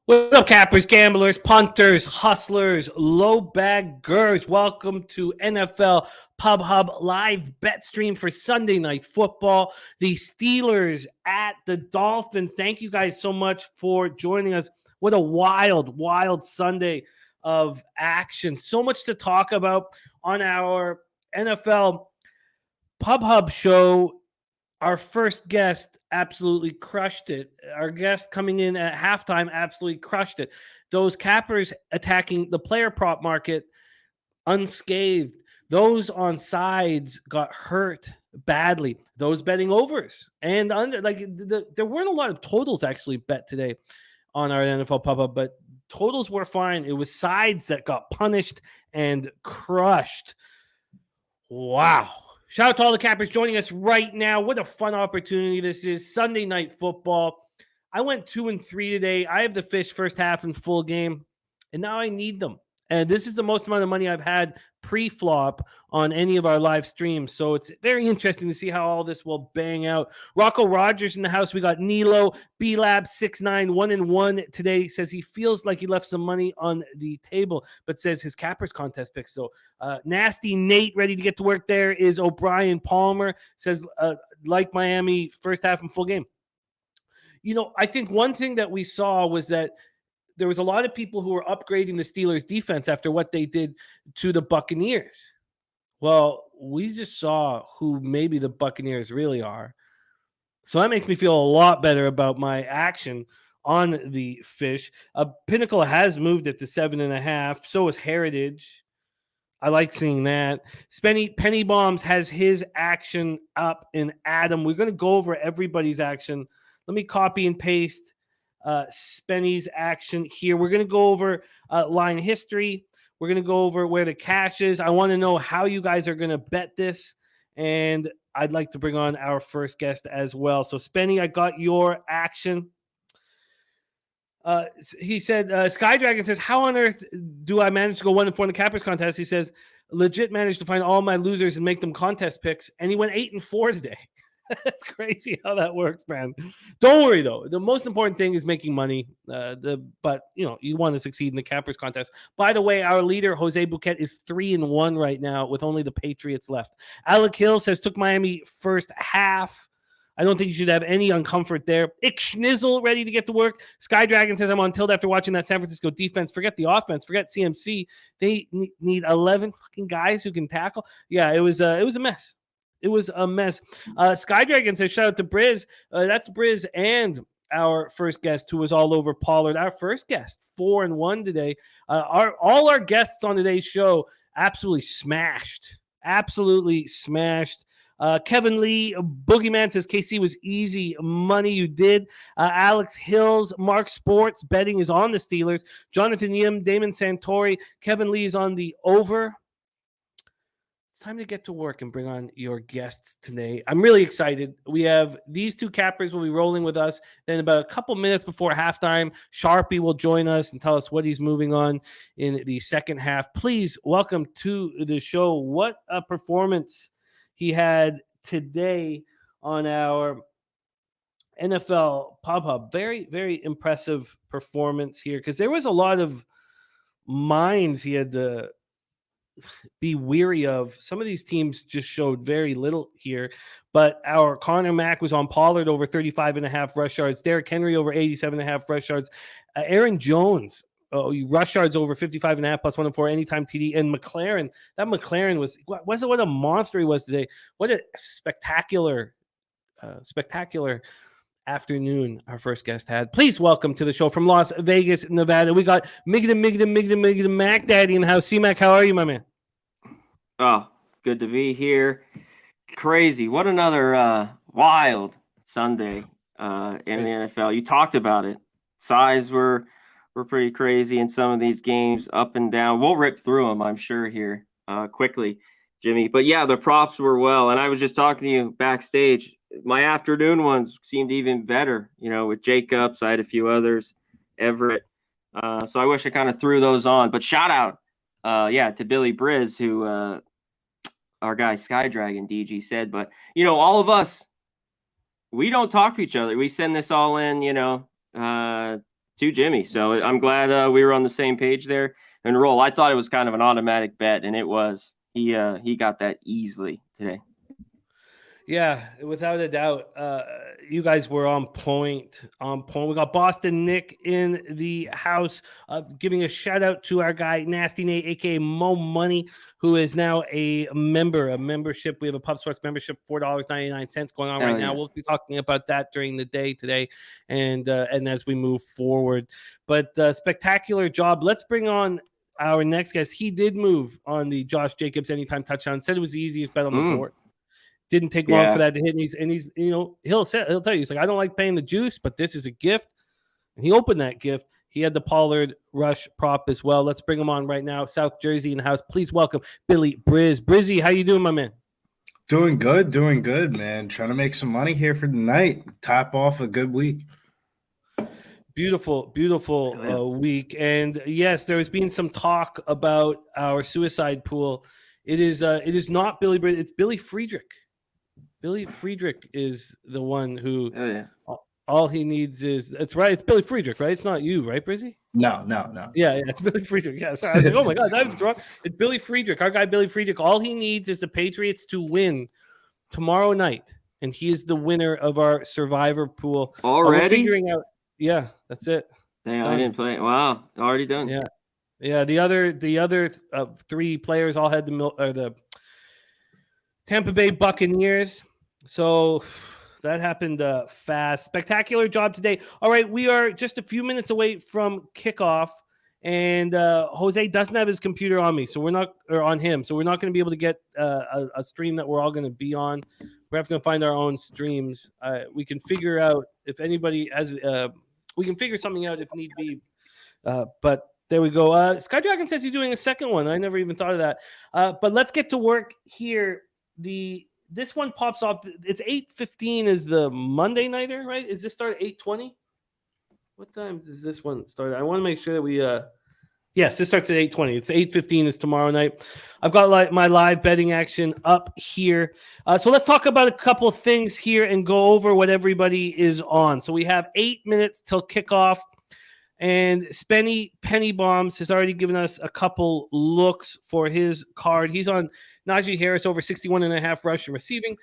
What's up, cappers, gamblers, punters, hustlers, low baggers? Welcome to NFL Pub Hub live bet stream for Sunday Night Football. The Steelers at the Dolphins. Thank you guys so much for joining us. What a wild Sunday of action. So much to talk about on our NFL Pub Hub show. Our first guest absolutely crushed it. Our guest coming in at halftime absolutely crushed it. Those cappers attacking the player prop market unscathed. Those on sides got hurt badly. Those betting overs and under, there weren't a lot of totals actually bet today on our NFL pop up, but totals were fine. It was sides that got punished and crushed. Wow. Shout out to all the cappers joining us right now. What a fun opportunity this is. Sunday Night Football. I went 2-3 today. I have the fish first half and full game, and now I need them. And this is the most amount of money I've had pre-flop on any of our live streams. So it's very interesting to see how all this will bang out. Rocco Rogers in the house. We got Nilo, B-Lab 6'9", 1-1 today. Says he feels like he left some money on the table, but says his cappers contest picks. So Nasty Nate ready to get to work. There is O'Brien Palmer. Says like Miami first half and full game. You know, I think one thing that we saw was that there was a lot of people who were upgrading the Steelers defense after what they did to the Buccaneers. Well, we just saw who maybe the Buccaneers really are. So that makes me feel a lot better about my action on the fish. Pinnacle has moved it to 7.5. So is Heritage. I like seeing that. Penny Bombs has his action up in Adam. We're going to go over everybody's action. Let me copy and paste Spenny's action here. We're going to go over line history. We're going to go over where the cash is. I want to know how you guys are going to bet this. And I'd like to bring on our first guest as well. So, Spenny, I got your action. He said, Sky Dragon says, how on earth do I manage to go 1-4 in the cappers contest? He says, legit managed to find all my losers and make them contest picks. And he went 8-4 today. That's crazy how that works, man. Don't worry, though. The most important thing is making money. But, you know, you want to succeed in the cappers contest. By the way, our leader, Jose Bouquet, is 3-1 right now with only the Patriots left. Alec Hill says, took Miami first half. I don't think you should have any uncomfort there. Ick Schnizzle ready to get to work. Sky Dragon says, I'm on tilt after watching that San Francisco defense. Forget the offense. Forget CMC. They need 11 fucking guys who can tackle. Yeah, it was a mess. It was a mess. Sky Dragon says, shout out to Briz. That's Briz and our first guest who was all over Pollard. Our first guest, 4-1 today. All our guests on today's show absolutely smashed. Absolutely smashed. Kevin Lee, Boogeyman says, KC was easy money. You did. Alex Hills, Mark Sports, betting is on the Steelers. Jonathan Yim, Damon Santori. Kevin Lee is on the over. Time to get to work and bring on your guests today. I'm really excited. We have these two cappers will be rolling with us. Then about a couple minutes before halftime, Sharpie will join us and tell us what he's moving on in the second half. Please welcome to the show. What a performance he had today on our NFL Pub Hub. Very, very impressive performance here because there was a lot of minds he had to be weary of. Some of these teams just showed very little here, but our Connor Mack was on Pollard over 35.5 rush yards. Derrick Henry over 87.5 rush yards. Aaron Jones, rush yards over 55.5 plus 1-4 anytime TD. And McLaren, that McLaren was what a monster he was today. What a spectacular afternoon our first guest had. Please welcome to the show from Las Vegas, Nevada. We got Migda Mac Daddy in the house. C-Mac, how are you, my man? Oh, good to be here. Crazy. What another wild Sunday in the NFL. You talked about it. Size were pretty crazy in some of these games, up and down. We'll rip through them, I'm sure, here quickly, Jimmy. But yeah, the props were well. And I was just talking to you backstage. My afternoon ones seemed even better, you know, with Jacobs. I had a few others, Everett. So I wish I kind of threw those on. But shout out, to Billy Briz, who our guy Sky Dragon DG said. But, you know, all of us, we don't talk to each other. We send this all in, you know, to to Jimmy. So I'm glad we were on the same page there and roll. I thought it was kind of an automatic bet, and it was. He got that easily today. Yeah, without a doubt. You guys were on point. On point. We got Boston Nick in the house, giving a shout out to our guy Nasty Nate, aka Mo Money, who is now a membership. We have a Pub Sports membership, $4.99 going on right now. We'll be talking about that during the day today, and as we move forward. But spectacular job. Let's bring on our next guest. He did move on the Josh Jacobs anytime touchdown. Said it was the easiest bet on the board. Didn't take long for that to hit. And he's he'll tell you, he's like, I don't like paying the juice, but this is a gift. And he opened that gift. He had the Pollard rush prop as well. Let's bring him on right now. South Jersey in the house. Please welcome Billy Briz. Brizzy, how you doing, my man? Doing good, man. Trying to make some money here for the night. Top off a good week. Beautiful week. And yes, there's been some talk about our suicide pool. It is not Billy Briz. It's Billy Friedrich. Billy Friedrich is the one who all he needs is it's right. It's Billy Friedrich, right? It's not you, right, Brizzy? No. Yeah, it's Billy Friedrich. Yeah, sorry. I was like, oh my God, that was wrong. It's Billy Friedrich, our guy Billy Friedrich. All he needs is the Patriots to win tomorrow night, and he is the winner of our survivor pool. Already? We're figuring out. Yeah, that's it. Damn, I didn't play it. Wow, already done. Yeah. The other three players all had the Tampa Bay Buccaneers. So that happened fast. Spectacular job today. All right, we are just a few minutes away from kickoff, and Jose doesn't have his computer on me, so we're not on him. So we're not going to be able to get a stream that we're all going to be on. We're having to find our own streams. We can figure out if anybody has. We can figure something out if need be. But there we go. Sky Dragon says he's doing a second one. I never even thought of that. But let's get to work here. This one pops up. It's 8:15 is the Monday nighter, right? Is this start at 8:20? What time does this one start? I want to make sure that we yes, this starts at 8:20. It's 8:15 is tomorrow night. I've got my live betting action up here. So let's talk about a couple of things here and go over what everybody is on. So we have 8 minutes till kickoff. And Spenny Penny Bombs has already given us a couple looks for his card. He's on Najee Harris over 61.5 rush and receiving.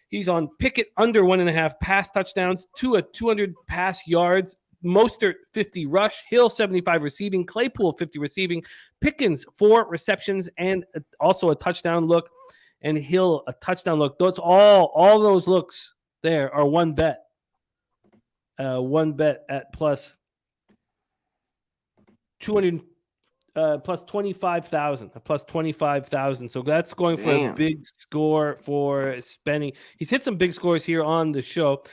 He's on Pickett under 1.5 pass touchdowns, 200 pass yards, Mostert 50 rush, Hill 75 receiving, Claypool 50 receiving, Pickens 4 receptions and also a touchdown look, and Hill a touchdown look. That's all those looks there are one bet. One bet at plus 200 plus 25,000, plus 25,000. So that's going for a big score for Spenny. He's hit some big scores here on the show.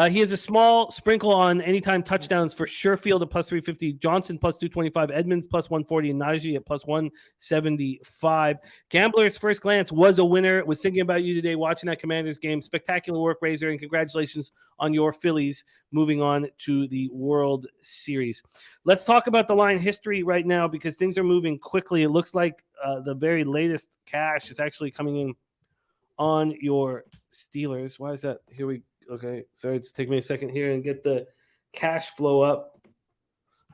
He has a small sprinkle on anytime touchdowns for Sherfield at plus 350, Johnson plus 225, Edmonds plus 140, and Najee at plus 175. Gambler's First Glance was a winner. Was thinking about you today watching that Commanders game. Spectacular work, Razor, and congratulations on your Phillies moving on to the World Series. Let's talk about the line history right now because things are moving quickly. It looks like the very latest cash is actually coming in on your Steelers. Why is that? Okay. Sorry, it's taking me a second here and get the cash flow up.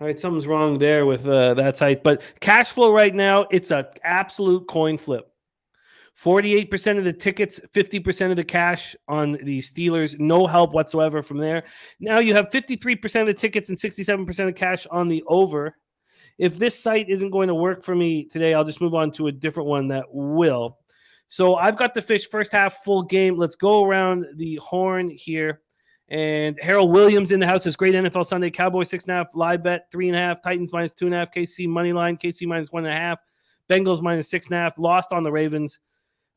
All right, something's wrong there with that site. But cash flow right now, it's an absolute coin flip. 48% of the tickets, 50% of the cash on the Steelers. No help whatsoever from there. Now you have 53% of the tickets and 67% of cash on the over. If this site isn't going to work for me today, I'll just move on to a different one that will. So I've got the fish first half full game. Let's go around the horn here. And Harold Williams in the house is great NFL Sunday. Cowboys 6.5, live bet 3.5, Titans minus 2.5, KC money line, KC minus 1.5, Bengals minus 6.5, lost on the Ravens.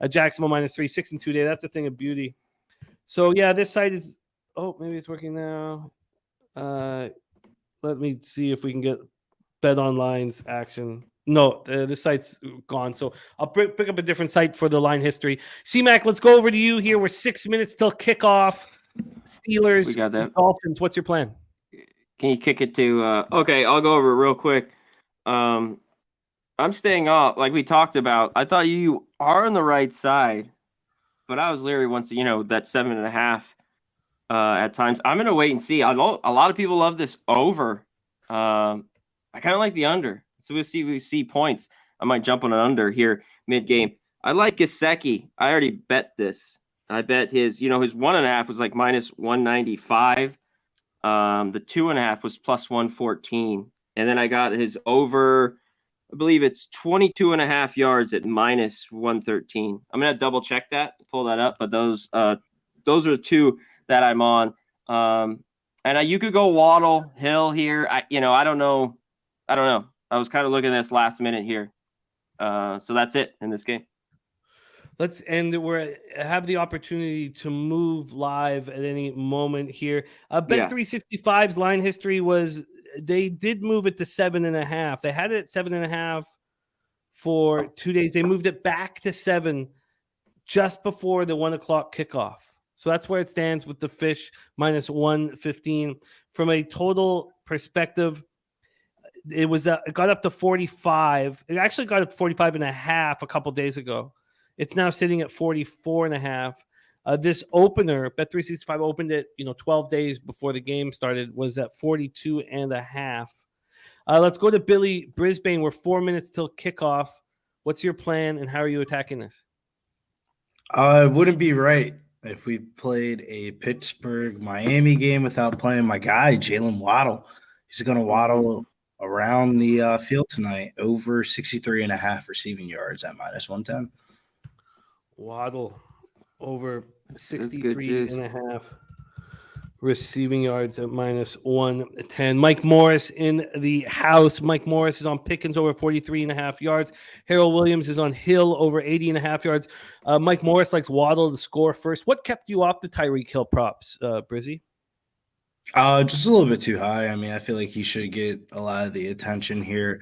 Jacksonville minus 3, 6 and 2 day. That's a thing of beauty. So yeah, this site is. Oh, maybe it's working now. Let me see if we can get Bet Online's action. No, this site's gone. So I'll pick up a different site for the line history. C-Mac, let's go over to you here. We're 6 minutes till kickoff. Steelers, we got that. Dolphins. What's your plan? Can you kick it to? Okay, I'll go over it real quick. I'm staying off, like we talked about. I thought you are on the right side, but I was leery once, that 7.5 at times. I'm going to wait and see. A lot of people love this over I kind of like the under. So we see points. I might jump on an under here mid-game. I like Gesicki. I already bet this. I bet his 1.5 was like minus 195. The 2.5 was plus 114. And then I got his over, I believe it's 22.5 yards at minus 113. I'm going to double check that, pull that up. But those are the two that I'm on. And you could go Waddle, Hill here. I don't know. I was kind of looking at this last minute here. So that's it in this game. Let's end. We have the opportunity to move live at any moment here. Bet365's line history was they did move it to 7.5. They had it at 7.5 for 2 days. They moved it back to 7 just before the 1 o'clock kickoff. So that's where it stands with the fish minus 115. From a total perspective, it got up to 45. It actually got up to 45.5 a couple days ago. It's now sitting at 44.5. This opener, Bet365 opened it, 12 days before the game started, was at 42.5. Let's go to Billy Brisbane. We're 4 minutes till kickoff. What's your plan and how are you attacking this? It wouldn't be right if we played a Pittsburgh Miami game without playing my guy, Jalen Waddle. He's going to waddle around the field tonight, over 63.5 receiving yards at minus 110. Waddle over 63.5 receiving yards at minus 110. Mike Morris in the house. Mike Morris is on Pickens over 43.5 yards. Harold Williams is on Hill over 80.5 yards. Mike Morris likes Waddle to score first. What kept you off the Tyreek Hill props, Brizzy? Just a little bit too high. I mean, I feel like he should get a lot of the attention here.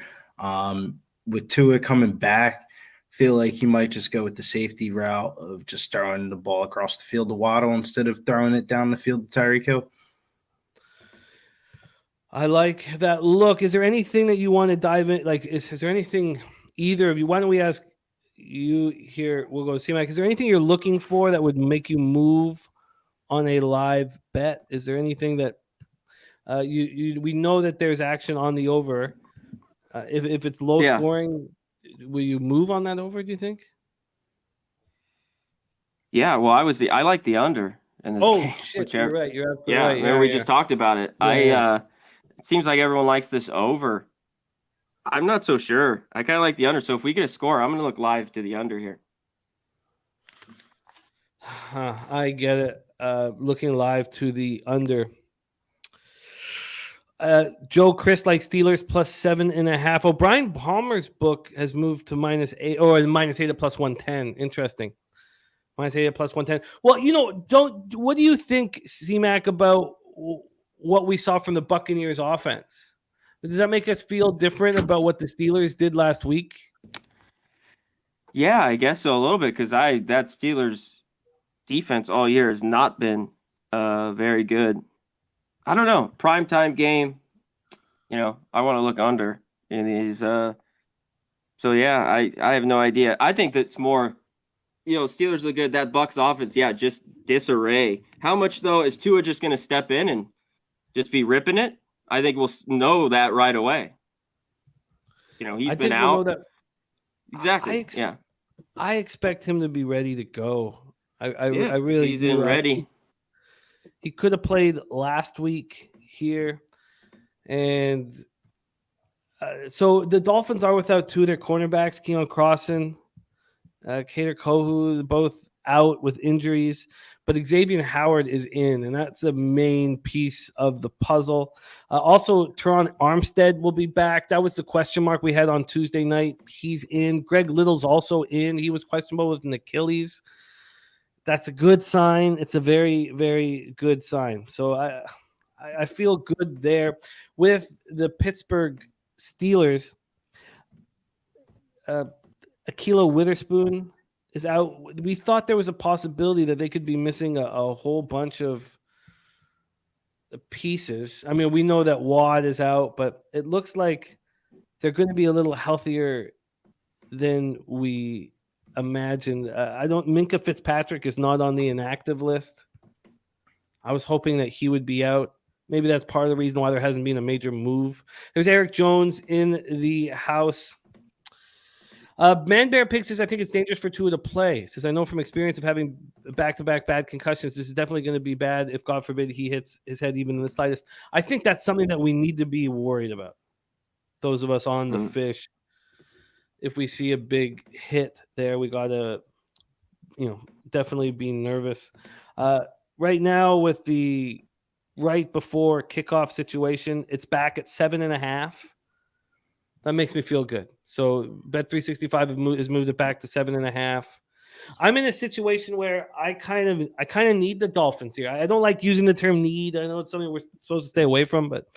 With Tua coming back, feel like he might just go with the safety route of just throwing the ball across the field to Waddle instead of throwing it down the field to Tyreek Hill. I like that look. Is there anything that you want to dive in? Like, is there anything either of you? Why don't we ask you here? We'll go see Mike. Is there anything you're looking for that would make you move on a live bet? Is there anything that we know that there's action on the over? If it's low scoring, will you move on that over, do you think? Yeah, well, I like the under in this game. Shit, you're right. You're absolutely right. Remember we just talked about it. It seems like everyone likes this over. I'm not so sure. I kind of like the under. So if we get a score, I'm going to look live to the under here. I get it. Looking live to the under. Joe Chris likes Steelers plus 7.5. O'Brien Palmer's book has moved to -8 or -8 at plus 110. Interesting. -8 at plus 110. Well, what do you think, C-Mac, about what we saw from the Buccaneers offense? Does that make us feel different about what the Steelers did last week? Yeah, I guess so a little bit because that Steelers defense all year has not been very good. I don't know. Primetime game, I want to look under in these. So, yeah, I have no idea. I think that's more, Steelers look good. That Bucs offense, just disarray. How much, though, is Tua just going to step in and just be ripping it? I think we'll know that right away. He's been out. Exactly, I expect him to be ready to go. I really he's in ready. He could have played last week here. And so the Dolphins are without two of their cornerbacks, Keon Crossan, Kader Kohu, both out with injuries. But Xavier Howard is in, and that's the main piece of the puzzle. Also, Teron Armstead will be back. That was the question mark we had on Tuesday night. He's in. Greg Little's also in. He was questionable with an Achilles. That's a good sign. It's a very, very good sign. So I feel good there. With the Pittsburgh Steelers, Ahkello Witherspoon is out. We thought there was a possibility that they could be missing a whole bunch of pieces. I mean, we know that Watt is out, but it looks like they're going to be a little healthier than we imagined. Minkah Fitzpatrick is not on the inactive list. I was hoping that he would be out. Maybe that's part of the reason why there hasn't been a major move. There's Eric Jones in the house. Man Bear Pig says, I think it's dangerous for Tua to play. Says, I know from experience of having back-to-back bad concussions, this is definitely going to be bad if, God forbid, he hits his head even in the slightest. I think that's something that we need to be worried about. Those of us on the fish, if we see a big hit there, we got to, definitely be nervous. Right now with the right before kickoff situation, it's back at 7.5. That makes me feel good. So Bet365 has moved it back to 7.5. I'm in a situation where I kind of need the Dolphins here. I don't like using the term need. I know it's something we're supposed to stay away from, but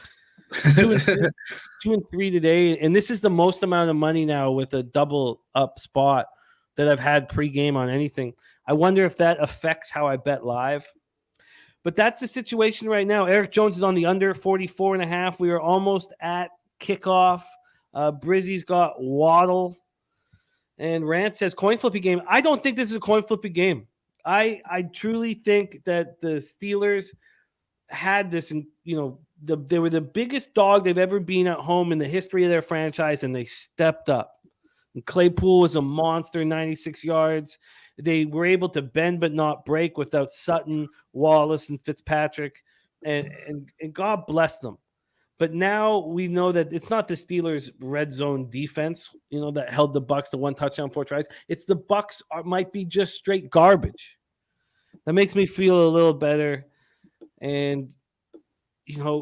2-3 today, and this is the most amount of money now with a double up spot that I've had pregame on anything. I wonder if that affects how I bet live. But that's the situation right now. Eric Jones is on the under 44.5. We are almost at kickoff. Brizzy's got Waddle. And Rant says coin flippy game. I don't think this is a coin flippy game. I truly think that the Steelers had this, they were the biggest dog they've ever been at home in the history of their franchise, and they stepped up. And Claypool was a monster, 96 yards. They were able to bend but not break without Sutton, Wallace, and Fitzpatrick, and God bless them. But now we know that it's not the Steelers' red zone defense, that held the Bucs to 1 touchdown, 4 tries. It's the Bucs might be just straight garbage. That makes me feel a little better. And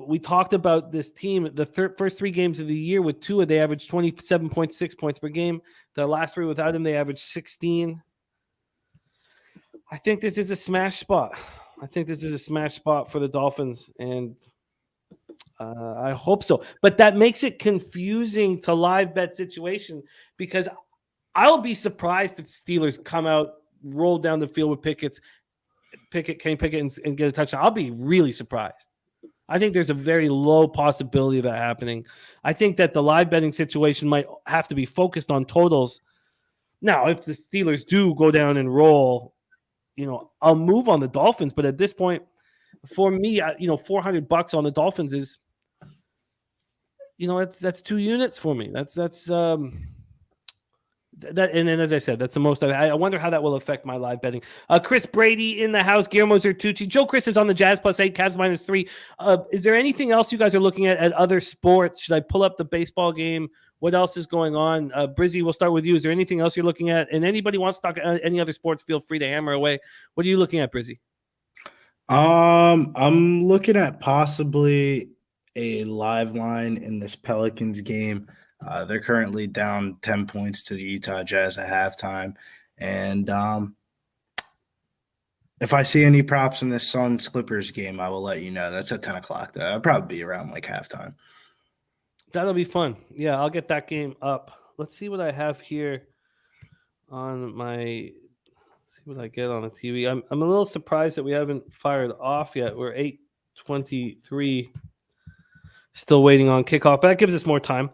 we talked about this team. The first 3 games of the year with Tua, they averaged 27.6 points per game. The last 3 without him, they averaged 16. I think this is a smash spot. for the Dolphins, and I hope so. But that makes it confusing to live bet situation, because I'll be surprised if Steelers come out, roll down the field with Kenny Pickett, and get a touchdown. I'll be really surprised. I think there's a very low possibility of that happening. I think that the live betting situation might have to be focused on totals. Now, if the Steelers do go down and roll, I'll move on the Dolphins. But at this point, for me, $400 on the Dolphins is, that's 2 units for me. That, and then, as I said, that's the most. I wonder how that will affect my live betting. Chris Brady in the house. Guillermo Zertucci. Joe Chris is on the Jazz +8. Cavs -3. Is there anything else you guys are looking at other sports? Should I pull up the baseball game? What else is going on? Brizzy, we'll start with you. Is there anything else you're looking at? And anybody wants to talk any other sports, feel free to hammer away. What are you looking at, Brizzy? I'm looking at possibly a live line in this Pelicans game. They're currently down 10 points to the Utah Jazz at halftime. And if I see any props in this Suns-Clippers game, I will let you know. That's at 10 o'clock. That'll probably be around halftime. That'll be fun. Yeah, I'll get that game up. Let's see what I have here on my – see what I get on the TV. I'm a little surprised that we haven't fired off yet. We're 8:23. Still waiting on kickoff, but that gives us more time.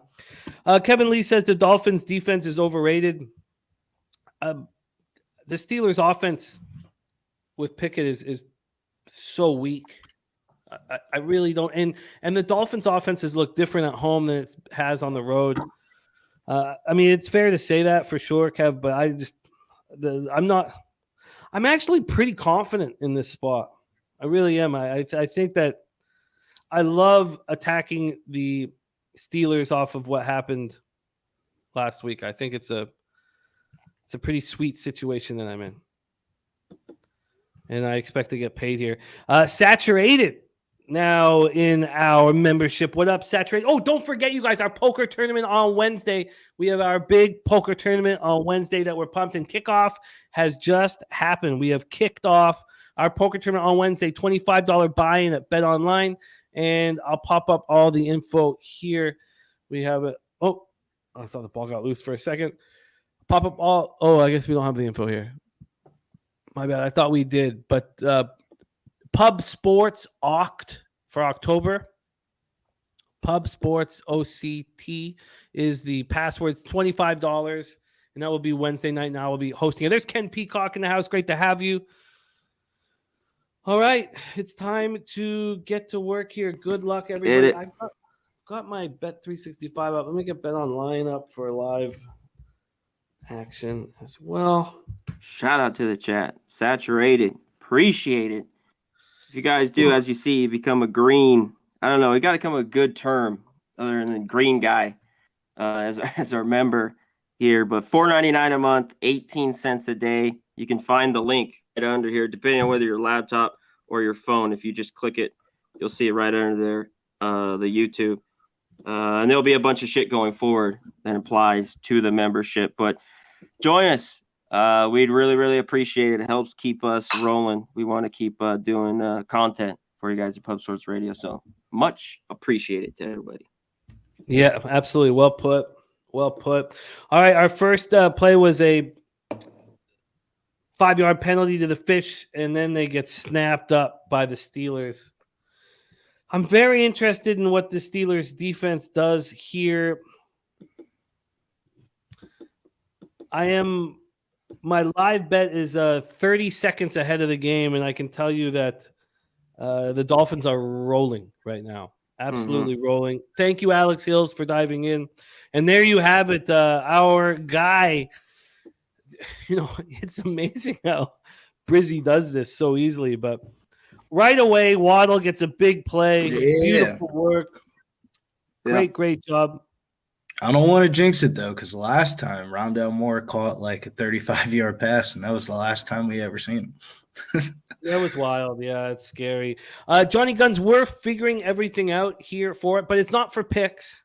Kevin Lee says the Dolphins' defense is overrated. The Steelers' offense with Pickett is so weak. I really don't. And the Dolphins' offenses look different at home than it has on the road. It's fair to say that for sure, Kev, but I'm actually pretty confident in this spot. I really am. I think that I love attacking the Steelers off of what happened last week. I think it's a pretty sweet situation that I'm in. And I expect to get paid here. Saturated now in our membership. What up, Saturated? Oh, don't forget, you guys, our poker tournament on Wednesday. We have our big poker tournament on Wednesday that we're pumped, and kickoff has just happened. We have kicked off our poker tournament on Wednesday, $25 buy-in at Bet Online. And I'll pop up all the info here. We have it. Oh, I thought the ball got loose for a second. Pop up all. Oh, I guess we don't have the info here. My bad. I thought we did. But Pub Sports Oct for October. Pub Sports OCT is the password. It's $25. And that will be Wednesday night. Now we'll be hosting it. There's Ken Peacock in the house. Great to have you. All right, it's time to get to work here. Good luck, everybody. I've got my Bet365 up. Let me get Bet Online up for live action as well. Shout out to the chat. Saturated. Appreciate it. If you guys do, as you see, you become a green. I don't know. You got to become a good term other than green guy as our member here. But $4.99 a month, 18 cents a day. You can find the link right under here, depending on whether your laptop or your phone. If you just click it, you'll see it right under there, the YouTube. And there'll be a bunch of shit going forward that applies to the membership. But join us. We'd really, really appreciate it. It helps keep us rolling. We want to keep doing content for you guys at Pub Sports Radio. So much appreciated to everybody. Yeah, absolutely. Well put. Well put. All right, our first play was a 5-yard penalty to the Fish, and then they get snapped up by the Steelers. I'm very interested in what the Steelers defense does here. My live bet is 30 seconds ahead of the game, and I can tell you that the Dolphins are rolling right now. Absolutely rolling. Thank you, Alex Hills, for diving in. And there you have it, our guy. You know, it's amazing how Brizzy does this so easily, but right away, Waddle gets a big play. Yeah. Beautiful work. Great job. I don't want to jinx it, though, because last time Rondell Moore caught like a 35-yard pass, and that was the last time we ever seen him. That was wild. Yeah, it's scary. Johnny Guns, we're figuring everything out here for it, but it's not for picks.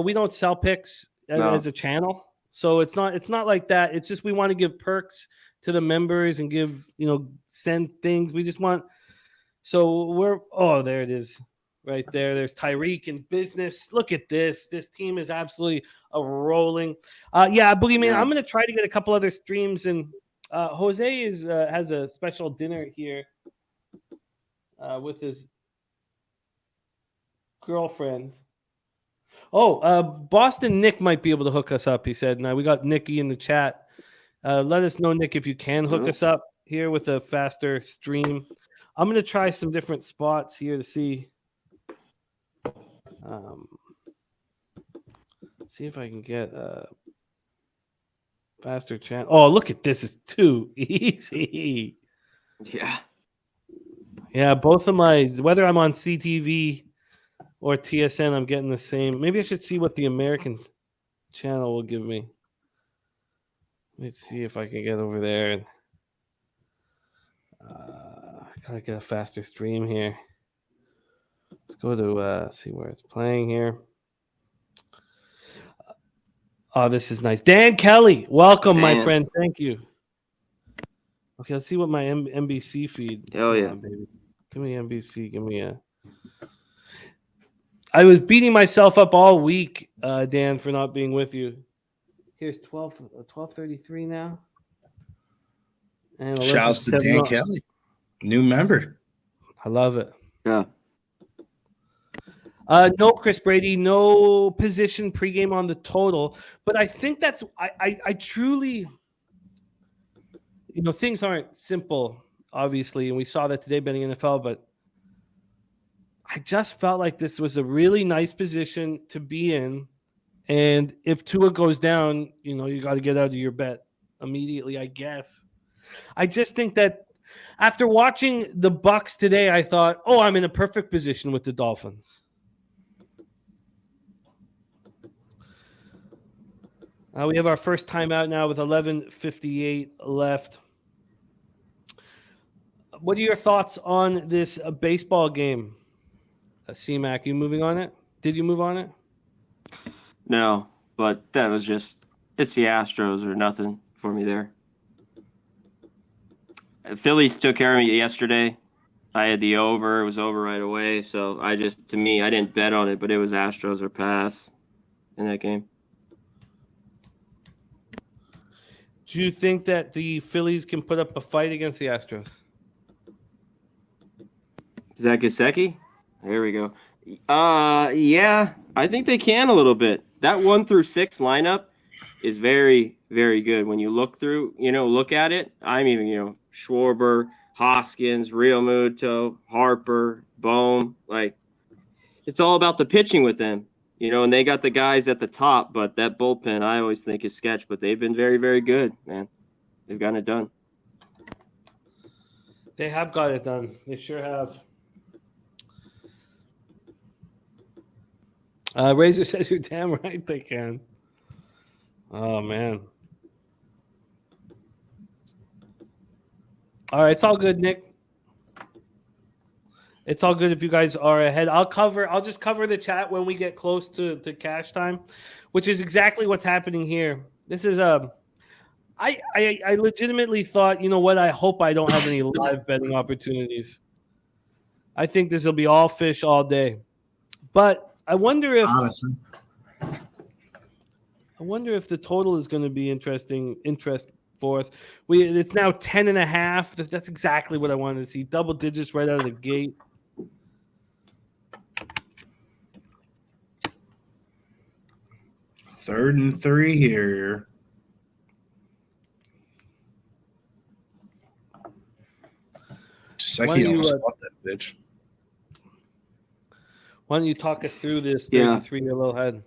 We don't sell picks as a channel. So it's not like that. It's just we want to give perks to the members and send things. We just want there it is. Right there. There's Tyreek in business. Look at this. This team is absolutely rolling. Boogie Man, I'm going to try to get a couple other streams. And Jose has a special dinner here with his girlfriend. Boston Nick might be able to hook us up, he said. Now we got Nicky in the chat. Let us know, Nick, if you can hook us up here with a faster stream. I'm going to try some different spots here to see. See if I can get a faster channel. Oh, look at this. It's too easy. Yeah, both of whether I'm on CTV or TSN, I'm getting the same. Maybe I should see what the American channel will give me. Let's see if I can get over there. And gotta get a faster stream here. Let's go to see where it's playing here. Oh, this is nice. Dan Kelly, welcome, my friend. Thank you. Okay, let's see what my NBC feed. Oh, yeah. Baby. Give me NBC. Give me a. I was beating myself up all week, Dan, for not being with you. Here's 12:33 now. And shouts to Dan Kelly, new member. I love it. Yeah. No, Chris Brady, no position pregame on the total. But I think that's I truly, things aren't simple, obviously, and we saw that today betting NFL, but I just felt like this was a really nice position to be in. And if Tua goes down, you got to get out of your bet immediately, I guess. I just think that after watching the Bucs today, I thought, I'm in a perfect position with the Dolphins. We have our first timeout now with 11:58 left. What are your thoughts on this baseball game? C-Mac, you moving on it? Did you move on it? No, but that was it's the Astros or nothing for me there. Phillies took care of me yesterday. I had the over. It was over right away. So I didn't bet on it, but it was Astros or pass in that game. Do you think that the Phillies can put up a fight against the Astros? Zach Gesicki? There we go. Yeah, I think they can a little bit. That 1 through 6 lineup is very, very good. When you look at it, Schwarber, Hoskins, Real Muto, Harper, Bohm. Like, it's all about the pitching with them, and they got the guys at the top, but that bullpen I always think is sketch, but they've been very, very good, man. They've gotten it done. They have got it done. They sure have. Razor says you're damn right they can. Oh, man. All right, it's all good, Nick. It's all good if you guys are ahead. I'll just cover the chat when we get close to cash time, which is exactly what's happening here. This is I legitimately thought, you know what? I hope I don't have any live betting opportunities. I think this will be all fish all day. But I wonder if Honestly. the total is going to be interest for us. It's now 10.5. That's exactly what I wanted to see. Double digits right out of the gate. Third and 3 here. Second, almost caught that bitch. Why don't you talk us through this 33-year low head?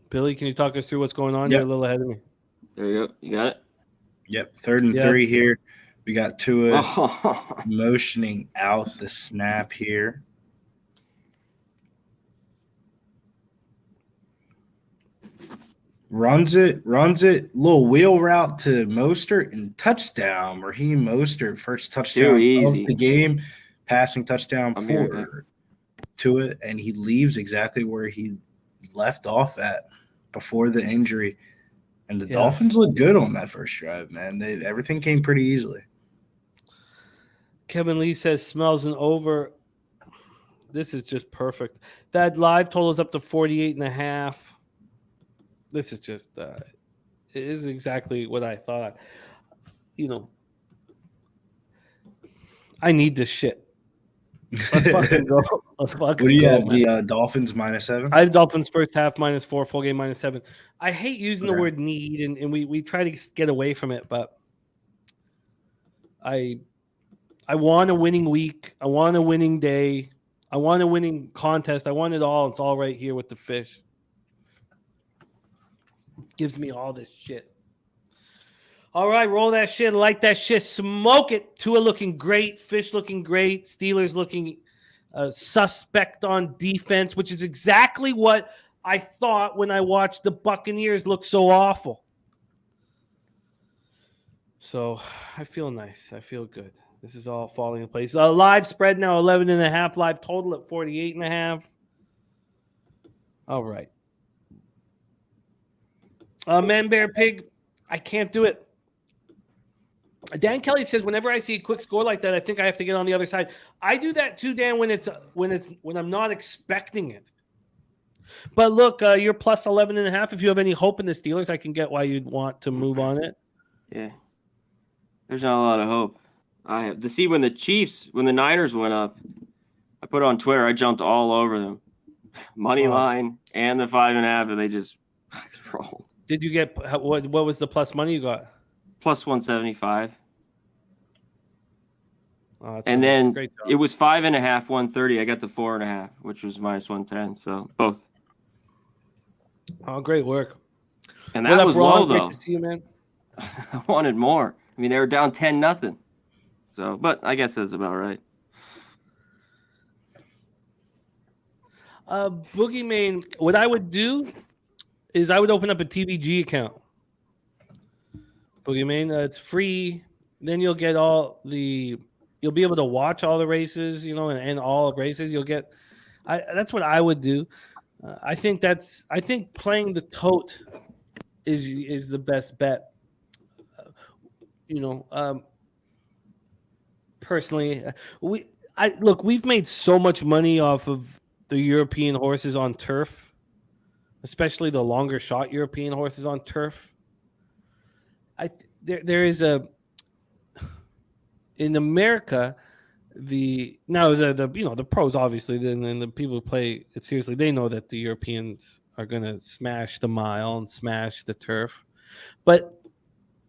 Billy, can you talk us through what's going on? Yep. You're a little ahead of me. There you go. You got it? Yep, 3rd and 3 here. We got Tua motioning out the snap here. Runs it, little wheel route to Mostert and touchdown. Raheem Mostert, first touchdown of the game, passing touchdown for Tua, and he leaves exactly where he left off at before the injury. And the Dolphins look good on that first drive, man. Everything came pretty easily. Kevin Lee says smells an over. This is just perfect. That live total is up to 48.5. This is just it is exactly what I thought. I need this shit. Let's fucking go. What do you have? The Dolphins -7? I have Dolphins first half -4, full game -7. I hate using the word need, and we try to get away from it, but I want a winning week. I want a winning day. I want a winning contest. I want it all. It's all right here with the fish. Gives me all this shit. All right, roll that shit, like that shit, smoke it. Tua looking great, Fish looking great, Steelers looking suspect on defense, which is exactly what I thought when I watched the Buccaneers look so awful. So I feel nice. I feel good. This is all falling in place. Live spread now 11.5, live total at 48.5. All right. Man, Bear, Pig, I can't do it. Dan Kelly says, whenever I see a quick score like that, I think I have to get on the other side. I do that too, Dan, when I'm not expecting it. But look, you're plus 11.5. If you have any hope in the Steelers, I can get why you'd want to move on it. Yeah. There's not a lot of hope. I have to see when the Niners went up. I put on Twitter, I jumped all over them. Money line and the 5.5, and they just rolled. Did you get what was the plus money you got? Plus 175. Oh, and then it was 5.5, 130. I got the 4.5, which was minus 110. So both. Oh, great work. And that was low, though. Great to see you, man. I wanted more. I mean, they were down 10-0. So, but I guess that's about right. Boogeyman, what I would do is I would open up a TVG account. Boogeyman, it's free. Then you'll get you'll be able to watch all the races, and all races. You'll get. That's what I would do. I think playing the tote is the best bet. Personally, we've made so much money off of the European horses on turf, especially the longer shot European horses on turf. There is in America, the pros obviously, then the people who play it seriously, they know that the Europeans are going to smash the mile and smash the turf, but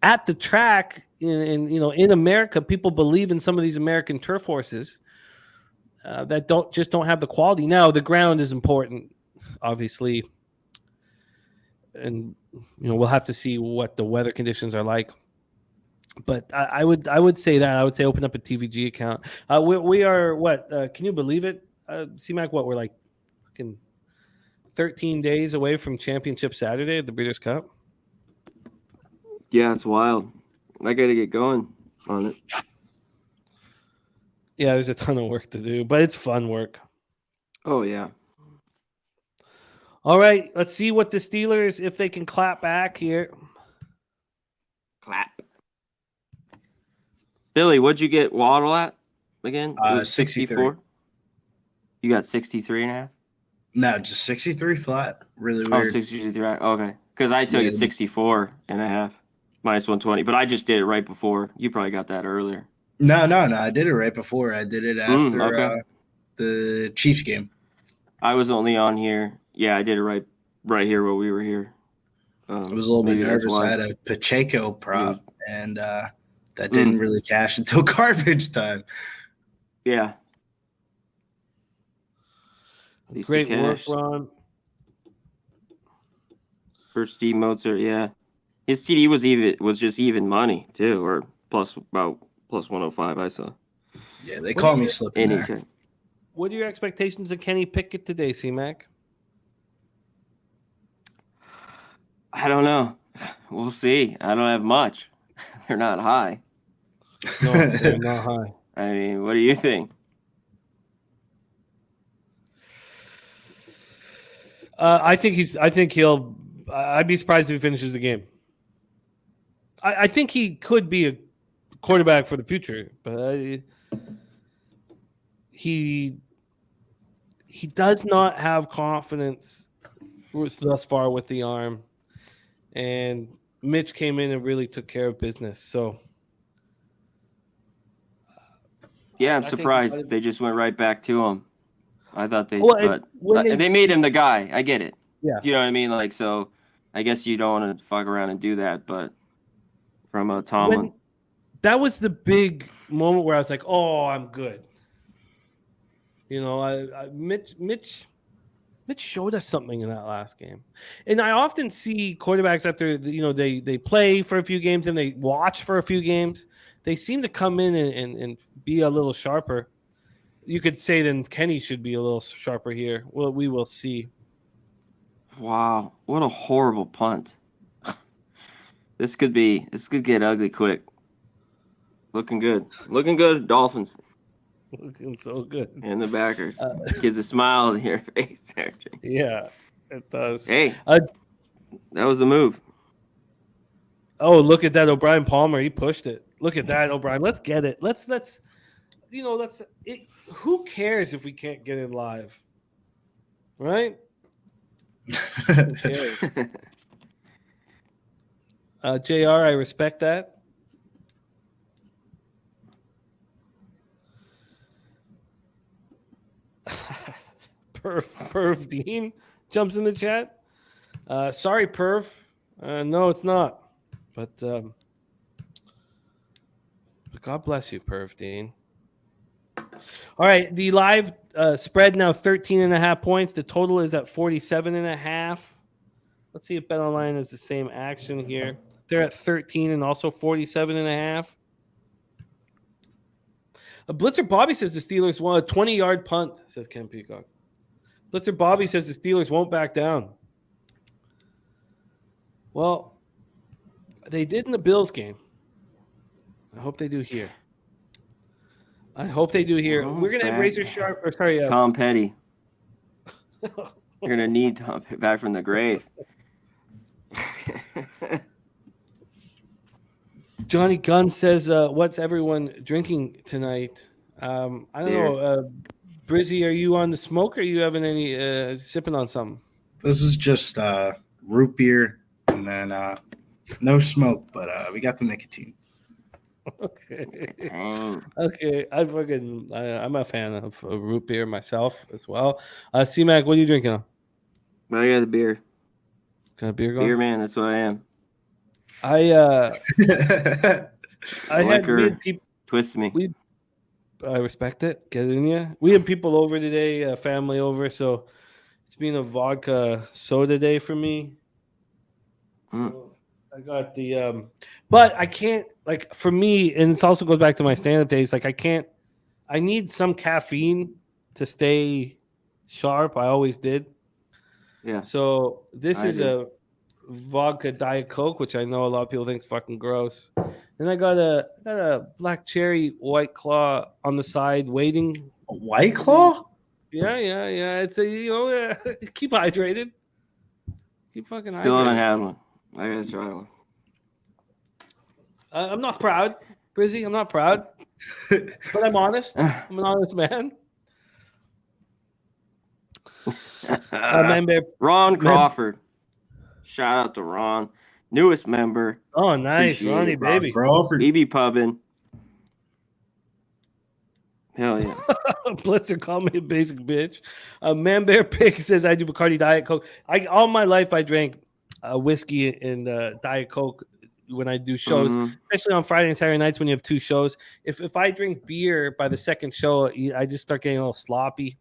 at the track in America, people believe in some of these American turf horses that don't have the quality. Now the ground is important, obviously, and we'll have to see what the weather conditions are like. But I would say that I would say open up a TVG account. We are what? Can you believe it, C-Mac? What, we're like fucking 13 days away from Championship Saturday at the Breeders' Cup. Yeah, it's wild. I got to get going on it. Yeah, there's a ton of work to do, but it's fun work. Oh yeah. All right, let's see what the Steelers, if they can clap back here. Clap. Billy, what'd you get Waddle at again? 63. You got 63.5? No, just 63 flat. Really Oh, weird. 63. Okay. Because I took it 64.5 minus 120, but I just did it right before. You probably got that earlier. No. I did it right before. I did it after the Chiefs game. I was only on here. Yeah, I did it right here while we were here. I was a little bit nervous. I had a Pacheco prop, and that didn't really cash until garbage time. Yeah. Great work, Ron. First Steve Mozart, yeah. His TD was just even money too, or plus 105. I saw. Yeah, they call me slipping there. What are your expectations of Kenny Pickett today, C-Mac? I don't know. We'll see. I don't have much. They're not high. No, they're not high. I mean, what do you think? I'd be surprised if he finishes the game. I think he could be a quarterback for the future, but he does not have confidence thus far with the arm, and Mitch came in and really took care of business. So, yeah, I'm surprised they just went right back to him. I thought they, they made him the guy. I get it. Yeah, you know what I mean. Like, so, I guess you don't want to fuck around and do that, but from Tomlin, that was the big moment where I was like, "Oh, I'm good." Mitch showed us something in that last game, and I often see quarterbacks after they play for a few games and they watch for a few games. They seem to come in and be a little sharper. You could say then Kenny should be a little sharper here. Well, we will see. Wow, what a horrible punt! This could get ugly quick. Looking good, Dolphins. Looking so good. And the backers gives a smile on your face, Sergey. Yeah, it does. Hey, that was the move. Oh, look at that, O'Brien Palmer. He pushed it. Look at that, O'Brien. Let's get it. Let's. Who cares if we can't get in live, right? Who cares? JR, I respect that. Perf Dean jumps in the chat. Sorry, Perf. No, it's not. But God bless you, Perf Dean. All right, the live spread now 13.5 points. The total is at 47.5. Let's see if BetOnline has the same action here. They're at 13 and also 47.5. Blitzer Bobby says the Steelers won a 20-yard punt, says Ken Peacock. Blitzer Bobby says the Steelers won't back down. Well, they did in the Bills game. I hope they do here. We're going to have Razor Sharp. Or sorry, Tom Petty. You're going to need Tom back from the grave. Johnny Gunn says, what's everyone drinking tonight? I don't know. Brizzy, are you on the smoke or are you having any sipping on something? This is just root beer and then no smoke, but we got the nicotine. Okay. I'm a fan of root beer myself as well. C-Mac, what are you drinking on? I got the beer. Got a beer going? Beer man, that's what I am. I had Liquor people. twists me. I respect it. Get it in you. We had people over today, family over, so it's been a vodka soda day for me. So I got the but I can't, like, for me, and this also goes back to my stand-up days, like I need some caffeine to stay sharp. I always did. Yeah. So this I is do. a vodka Diet Coke, which I know a lot of people think is fucking gross. And I got a black cherry White Claw on the side waiting. A White Claw? Yeah. It's a keep hydrated. Keep fucking Still haven't hydrated. had one. I gotta try one. I'm not proud, Brizzy. I'm not proud, but I'm honest. I'm an honest man. Ron Crawford. Shout out to Ron, newest member. Oh, nice, Appreciate Ronnie, it. baby. Crawford. BB pubbing. Hell yeah. Blitzer called me a basic bitch. Man Bear Pig says I do Bacardi Diet Coke. All my life I drank whiskey and Diet Coke when I do shows, especially on Friday and Saturday nights when you have two shows. If I drink beer by the second show, I just start getting a little sloppy.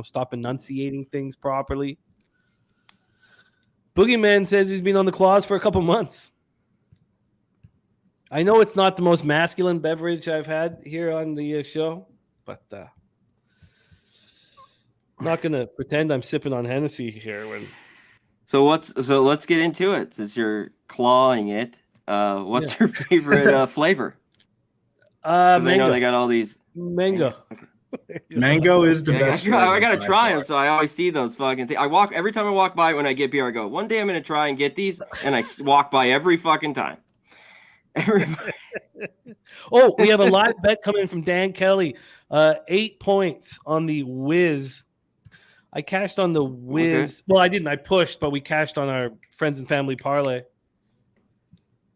Stop enunciating things properly. Boogeyman says he's been on the claws for a couple months. I know it's not the most masculine beverage I've had here on the show, but I'm not going to pretend I'm sipping on Hennessy here. So let's get into it. Since you're clawing it, what's your favorite flavor? Because I know they got all these. Mango. Okay. Mango is the best. I gotta try them, so I always see those fucking things. Every time I walk by when I get beer, I go, one day I'm gonna try and get these, and I walk by every fucking time. Oh, we have a live bet coming from Dan Kelly. 8 points on the Wiz. I cashed on the Wiz. Okay. Well, I didn't. I pushed, but we cashed on our friends and family parlay.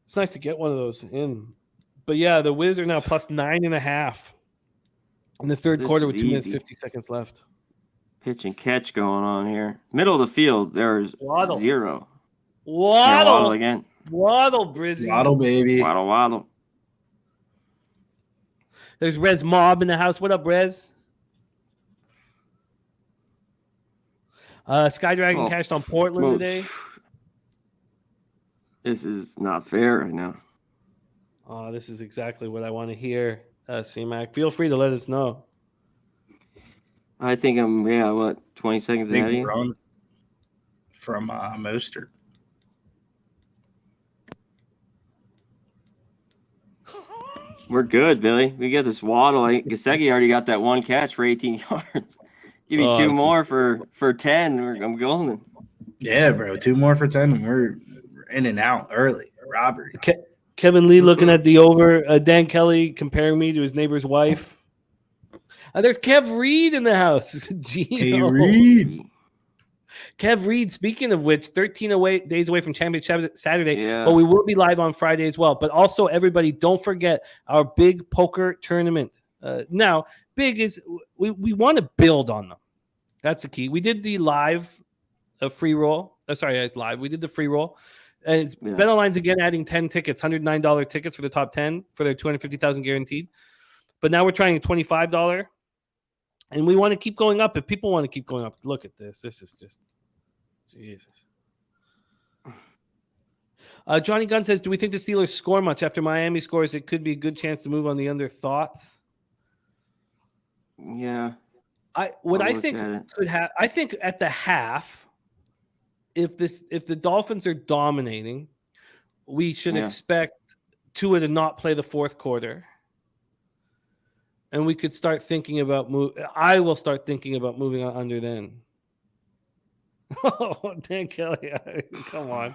It's nice to get one of those in. But yeah, the Wiz are now plus 9.5 in the third quarter with 2 minutes 50 seconds left. Pitch and catch going on here. Middle of the field, there's Waddle. 0. Waddle. Waddle again. Waddle, Brizzy. Waddle, baby. Waddle. There's Rez Mob in the house. What up, Rez? Skydragon cashed on Portland today. This is not fair right now. Oh, this is exactly what I want to hear, C-Mac. Feel free to let us know. I think I'm, 20 seconds ahead of you? From Mostert. We're good, Billy. We got this Waddle. Gesicki already got that one catch for 18 yards. Give me 2 more for 10. I'm golden. Yeah, bro. 2 more for 10, and we're in and out early. Robert. Kevin Lee looking at the over. Dan Kelly comparing me to his neighbor's wife. There's Kev Reed in the house. Hey, Reed. Kev Reed, speaking of which, 13 days away from Championship Saturday, but we will be live on Friday as well. But also, everybody, don't forget our big poker tournament. Now, big is we want to build on them. That's the key. We did the live free roll. It's live. We did the free roll. And BetOnline's again adding 10 tickets, $109 tickets for the top 10 for their $250,000 guaranteed. But now we're trying a $25. And we want to keep going up. If people want to keep going up, look at this. This is just Jesus. Johnny Gunn says, do we think the Steelers score much? After Miami scores, it could be a good chance to move on the under. Thoughts? Yeah. I think could have. I think at the half, if the Dolphins are dominating, we should expect Tua to not play the fourth quarter. And we could start thinking about I will start thinking about moving on under then. Oh, Dan Kelly. Come on.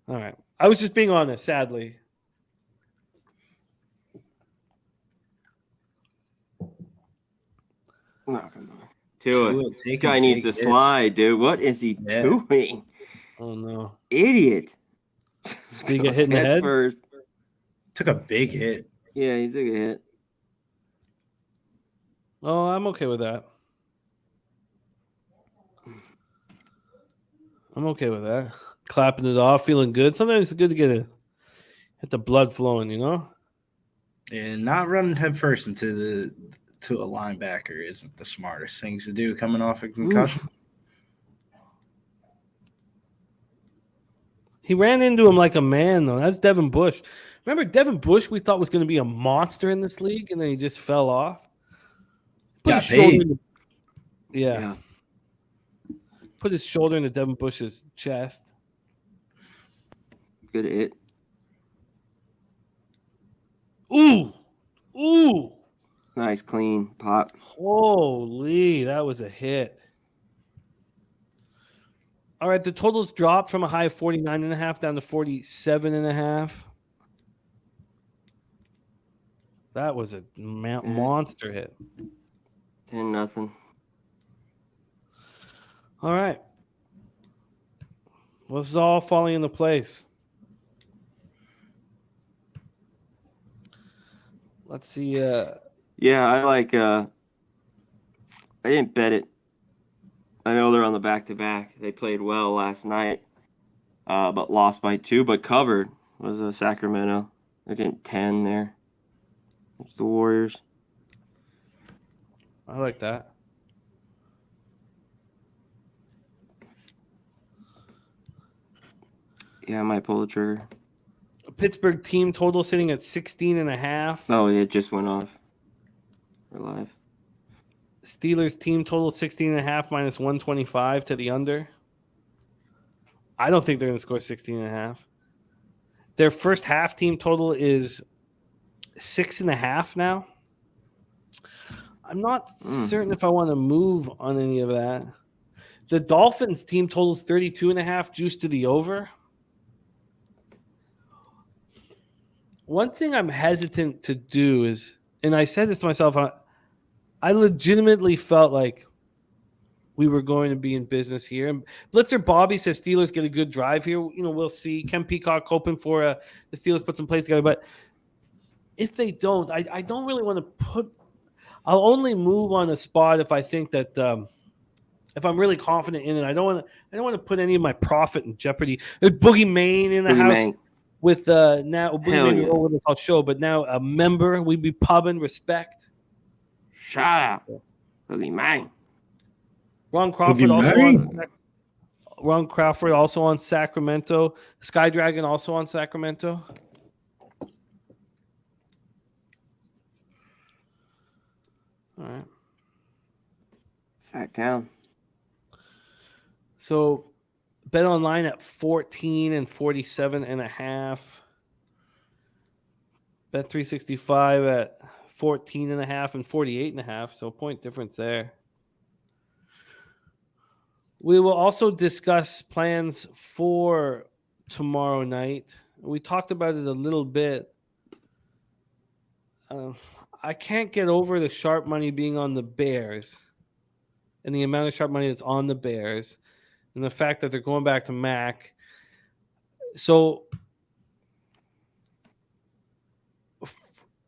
All right. I was just being honest, sadly. No, come on. Tua. This guy needs to slide, dude. What is he doing? Oh, no. Idiot. Did he get hit in the head? First. Took a big hit. Yeah, he took a hit. Oh, I'm okay with that. Clapping it off, feeling good. Sometimes it's good to get the blood flowing, you know? And not running headfirst into a linebacker isn't the smartest things to do coming off a concussion. Oof. He ran into him like a man, though. That's Devin Bush. Remember Devin Bush we thought was going to be a monster in this league, and then he just fell off? Got paid. Yeah. Put his shoulder into Devin Bush's chest. Good hit. Ooh. Nice clean pop. Holy, that was a hit. All right, the totals dropped from a high of 49.5 down to 47.5. That was a monster hit. 10-0. All right. Well, this is all falling into place. Let's see. Yeah, I didn't bet it. I know they're on the back-to-back. They played well last night, but lost by 2, but covered was Sacramento. They're getting 10 there. It's the Warriors. I like that. Yeah, I might pull the trigger. Pittsburgh team total sitting at 16.5. Oh, yeah, it just went off. We're live. Steelers team total 16.5 minus 125 to the under. I don't think they're going to score 16.5. Their first half team total is 6.5 now. I'm not certain if I want to move on any of that. The Dolphins team total is 32.5, juice to the over. One thing I'm hesitant to do is, and I said this to myself, I legitimately felt like we were going to be in business here. And Blitzer Bobby says Steelers get a good drive here. You know, we'll see. Ken Peacock hoping for the Steelers put some plays together. But if they don't, I don't really want to put – I'll only move on a spot if I think that if I'm really confident in it. I don't want to put any of my profit in jeopardy. There's Boogie Main in the house. Main. With now Boogie Main yeah. over this whole show, but now a member, we'd be pubbing respect. Shout out. Boogie Man. Ron Crawford also on Sacramento. Sky Dragon also on Sacramento. All right. Sack down. So bet online at 14 and 47.5. Bet 365 at 14.5 and 48.5. So a point difference there. We will also discuss plans for tomorrow night. We talked about it a little bit. I can't get over the sharp money being on the Bears and the amount of sharp money that's on the Bears and the fact that they're going back to Mac. So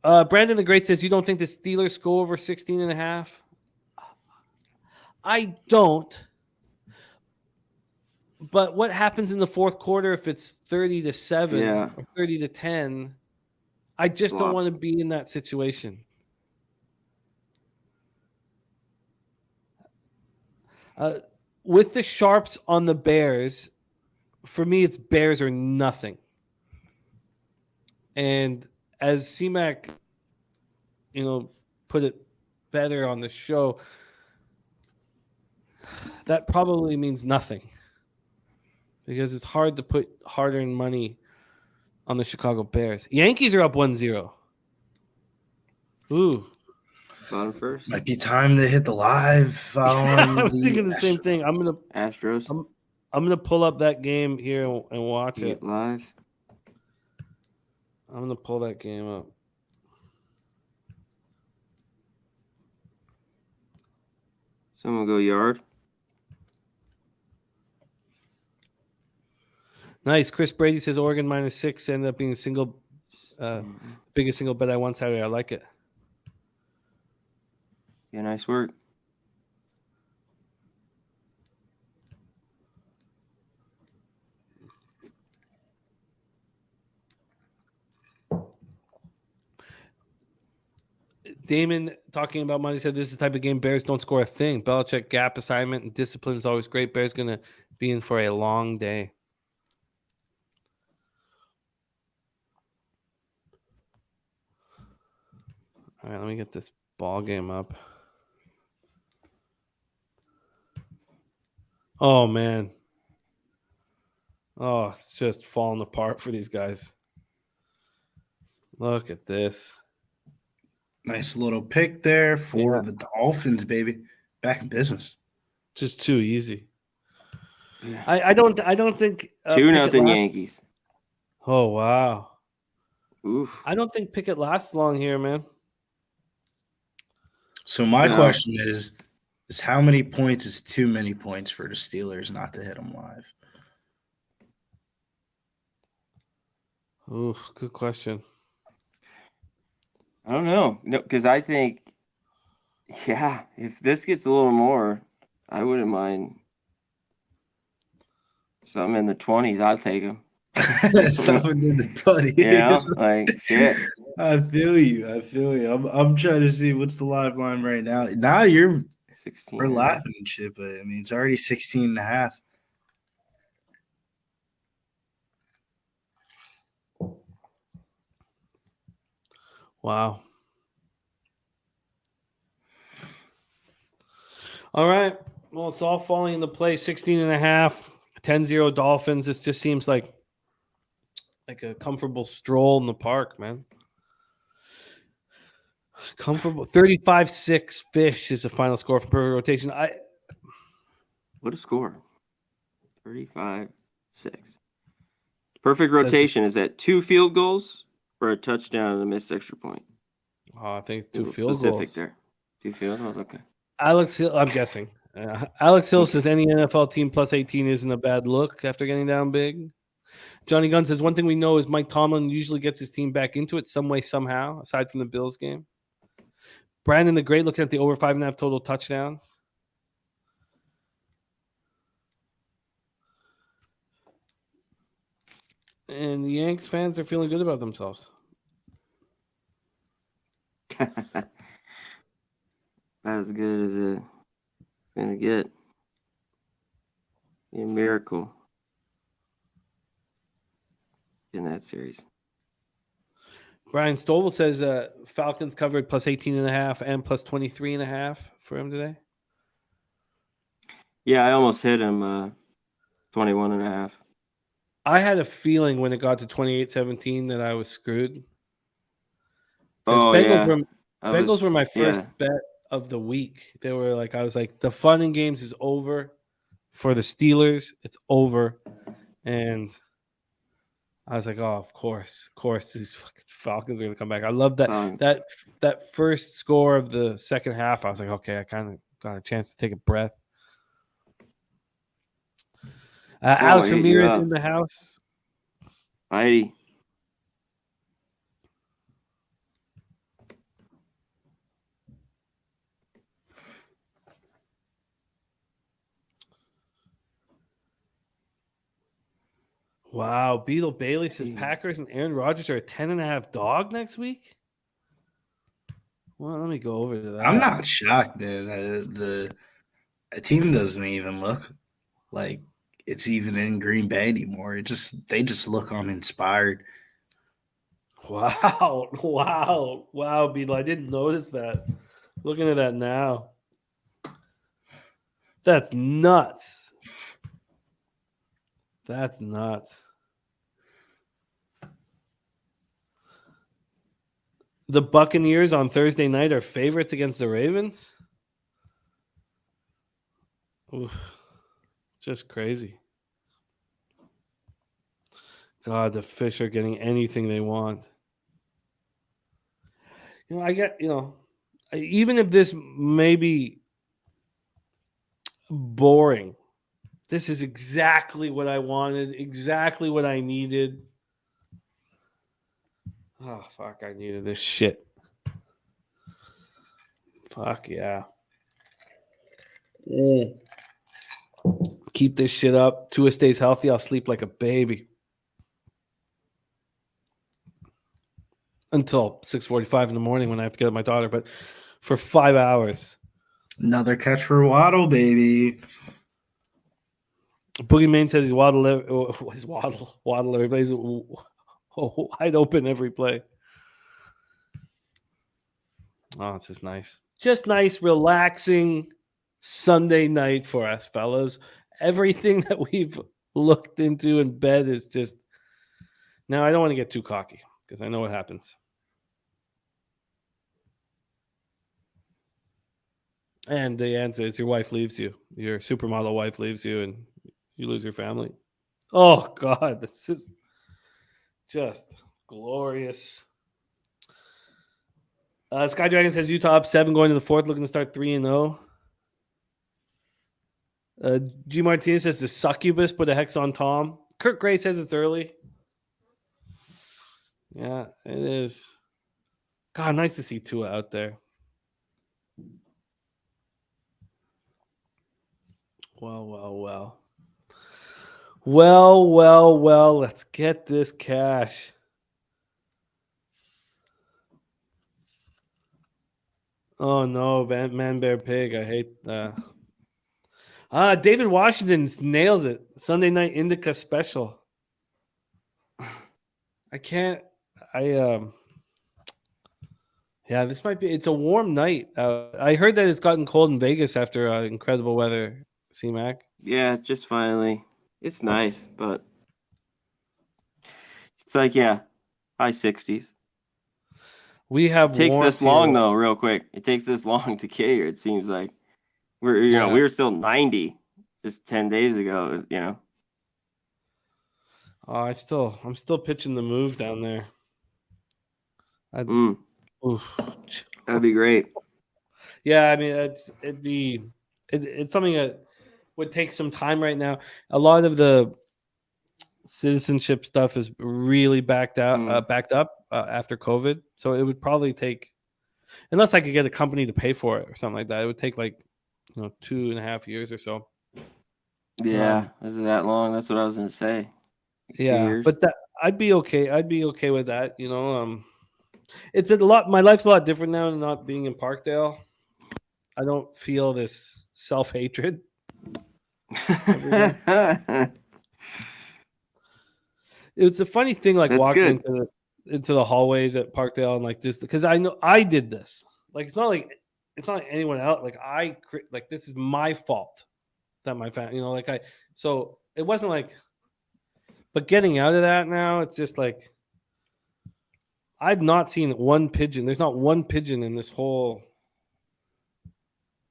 Brandon the Great says, you don't think the Steelers go over 16.5? I don't. But what happens in the fourth quarter if it's 30-7 or 30-10? I just don't want to be in that situation. With the sharps on the Bears, for me, it's Bears or nothing. And as C-Mac, put it better on the show, that probably means nothing. Because it's hard to put hard-earned money on the Chicago Bears. Yankees are up 1-0. Ooh. Bottom first. Might be time to hit the live. I was thinking the same thing. Astros. I'm gonna pull up that game here and watch it live. I'm gonna pull that game up. Someone go yard. Nice. Chris Brady says Oregon -6 ended up being biggest single bet I won Saturday. I like it. Yeah, nice work. Damon talking about money said this is the type of game Bears don't score a thing. Belichick gap assignment and discipline is always great. Bears going to be in for a long day. All right, let me get this ball game up. Oh, man. Oh, it's just falling apart for these guys. Look at this. Nice little pick there for Yeah. the Dolphins, baby. Back in business. Just too easy. Yeah. I don't think 2-0 Pickett Yankees. Oh, wow. Oof. I don't think Pickett lasts long here, man. So my No. question is how many points is too many points for the Steelers not to hit them live? Ooh, good question. I don't know. No, because I think, yeah, if this gets a little more, I wouldn't mind something in the 20s. I'll take them. Something in the 20s. You know, like shit. I feel you. I'm trying to see what's the live line right now. Now we're 16. laughing and shit, but I mean it's already 16.5. Wow. All right. Well, it's all falling into place. 16.5, 10-0 Dolphins. This just seems like a comfortable stroll in the park, man. Comfortable. 35-6 Fish is the final score for per rotation. What a score. 35-6. Perfect rotation is that 2 field goals for a touchdown and a missed extra point. Oh, I think A two little field specific goals. there. 2 field goals, okay. Alex Hill, I'm guessing. Alex Hill says any NFL team plus 18 isn't a bad look after getting down big. Johnny Gunn says one thing we know is Mike Tomlin usually gets his team back into it some way, somehow, aside from the Bills game. Brandon the Great looking at the over 5.5 total touchdowns. And the Yanks fans are feeling good about themselves. About as good as it's going to get. Be a miracle in that series. Brian Stovall says Falcons covered plus 18.5 and plus 23.5 for him today. Yeah, I almost hit him 21.5. I had a feeling when it got to 28-17 that I was screwed. Oh, Bengals yeah. Bengals were my first yeah. bet of the week. They were like, I was like, the fun in games is over for the Steelers. It's over. And I was like, oh, of course, these fucking Falcons are going to come back. I love that that first score of the second half. I was like, okay, I kind of got a chance to take a breath. Alex Ramirez in the house. Mighty. Wow, Beetle Bailey says Packers and Aaron Rodgers are a 10.5 dog next week. Well, let me go over to that. I'm not shocked, man. The team doesn't even look like it's even in Green Bay anymore. They just look uninspired. Wow, Beetle. I didn't notice that. Looking at that now. That's nuts. That's nuts. The Buccaneers on Thursday night are favorites against the Ravens. Oof. Just crazy. God, the Fish are getting anything they want. Even if this may be boring, this is exactly what I wanted, exactly what I needed. Oh, fuck, I needed this shit. Fuck, yeah. Keep this shit up. Tua stays healthy. I'll sleep like a baby. until 6:45 in the morning when I have to get my daughter. But for 5 hours. Another catch for Waddle, baby. Boogeyman says he's Waddle every play. He's wide open every play. Oh, it's just nice. Just nice, relaxing Sunday night for us, fellas. Everything that we've looked into in bed is just... Now, I don't want to get too cocky because I know what happens. And the answer is your wife leaves you. Your supermodel wife leaves you and you lose your family. Oh, God. This is just glorious. Sky Dragon says Utah up 7 going to the 4th, looking to start 3-0. G Martinez says the succubus put a hex on Tom. Kurt Gray says it's early. Yeah, it is. God, nice to see Tua out there. Well. Let's get this cash. Oh, no, Man Bear Pig. I hate that. David Washington nails it. Sunday night Indica special. Yeah, this might be... It's a warm night. I heard that it's gotten cold in Vegas after incredible weather, C-Mac. Yeah, just finally. It's nice, but it's like, high 60s. We have... It takes this long, though, real quick. It takes this long to get here, it seems like. We were still 90 just 10 days ago, I'm still pitching the move down there. That'd be great. Yeah, I mean, it's something that would take some time right now. A lot of the citizenship stuff is really backed up after COVID, so it would probably take, unless I could get a company to pay for it or something like that, it would take 2.5 years or so. Yeah, is it that long? That's what I was gonna say. Yeah, but I'd be okay. I'd be okay with that. It's a lot. My life's a lot different now than not being in Parkdale. I don't feel this self-hatred. It's a funny thing, like That's walking good. into the hallways at Parkdale and just because I know I did this. It's not like anyone else. This is my fault that my family. So it wasn't like. But getting out of that now, it's just like I've not seen one pigeon. There's not one pigeon in this whole.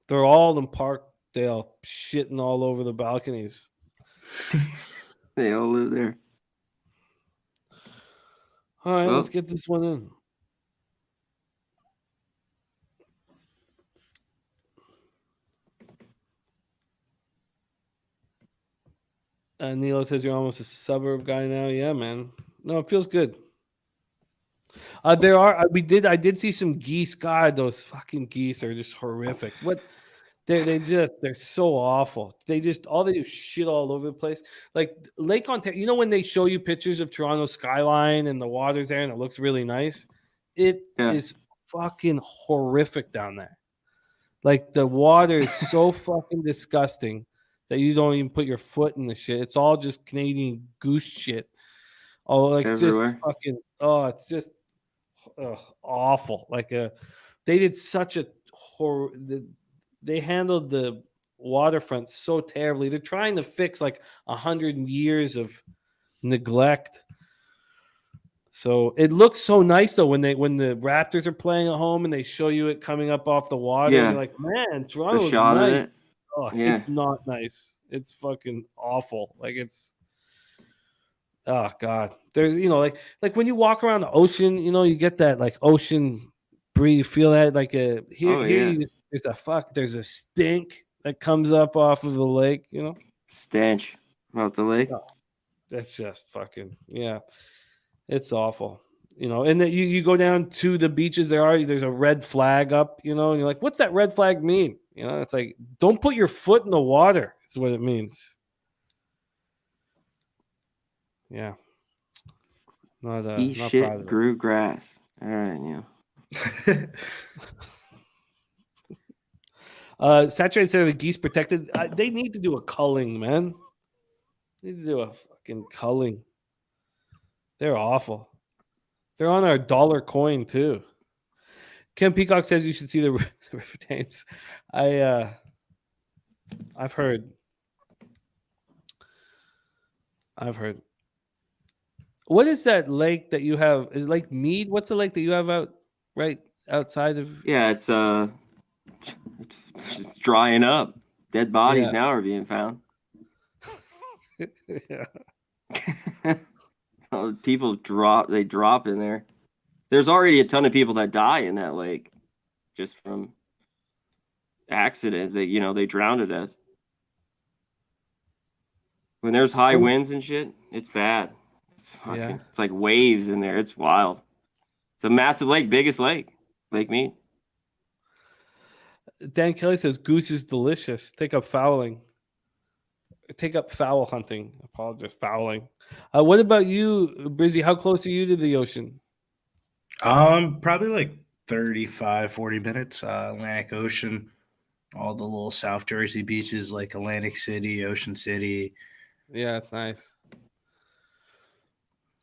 They're all in Parkdale shitting all over the balconies. They all live there. All right, let's get this one in. Nilo says you're almost a suburb guy now. Yeah, man. No, it feels good. I did see some geese. God, those fucking geese are just horrific. What? They're so awful. They do shit all over the place. Like Lake Ontario. When they show you pictures of Toronto skyline and the water's there and it looks really nice, it is fucking horrific down there. Like the water is so fucking disgusting that you don't even put your foot in the shit. It's all just Canadian goose shit. Oh, it's everywhere. Just fucking. Oh, it's just awful. They did such a horror. They handled the waterfront so terribly. They're trying to fix 100 years of neglect. So it looks so nice though when the Raptors are playing at home and they show you it coming up off the water. Yeah. You're like, man, Toronto's nice. It's not nice. It's fucking awful. Oh God. There's when you walk around the ocean, you get that ocean breeze. You feel that there's a stink that comes up off of the lake. Stench about the lake. Oh, that's just fucking It's awful. And that you go down to the beaches. There's a red flag up. And you're like, what's that red flag mean? It's like, don't put your foot in the water. Is what it means. Yeah. He shit grew grass. All right, yeah. Saturated center of the geese protected. They need to do a culling, man. They need to do a fucking culling. They're awful. They're on our dollar coin too. Ken Peacock says you should see the River Thames. I've heard. What is that lake that you have? Is it Lake Mead? What's the lake that you have out right outside of? Yeah, it's drying up. Dead bodies Yeah. now are being found. Yeah. People drop in there. There's already a ton of people that die in that lake just from accidents. They drown to death. When there's high winds and shit, it's bad. It's like waves in there. It's wild. It's a massive lake, biggest lake, Lake Mead. Dan Kelly says goose is delicious. Take up foul hunting. Apologize, fouling. What about you, Brizzy? How close are you to the ocean? Probably like 35, 40 minutes. Atlantic Ocean, all the little South Jersey beaches like Atlantic City, Ocean City. Yeah, it's nice.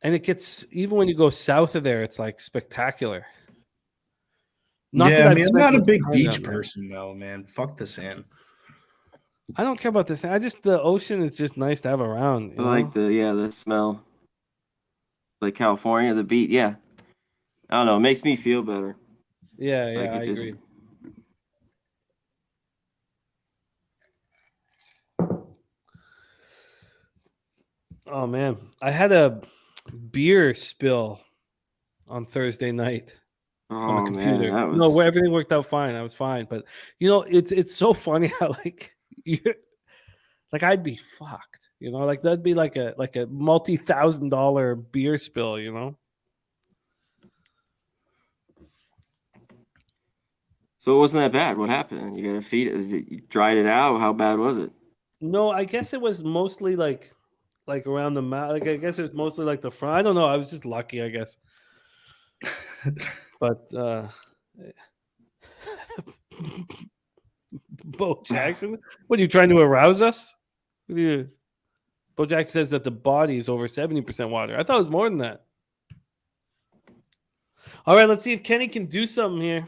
And it gets, even when you go south of there, it's like spectacular. I'm not a big beach person though, man. Fuck the sand. I don't care about this. The ocean is just nice to have around. I like the smell. Like California, the beach. Yeah. I don't know. It makes me feel better. Yeah, I agree. Oh man, I had a beer spill on Thursday night on the computer. Man, No, where everything worked out fine. I was fine, but it's so funny how I'd be fucked. That'd be like a multi-$1,000 beer spill. So it wasn't that bad. What happened? You got to feed it. You dried it out. How bad was it? No, I guess it was mostly like around the mouth. Like I guess it was mostly like the front. I don't know. I was just lucky, I guess. But Bo Jackson, what are you trying to arouse us? Bo Jackson says that the body is over 70% water. I thought it was more than that. All right, let's see if Kenny can do something here.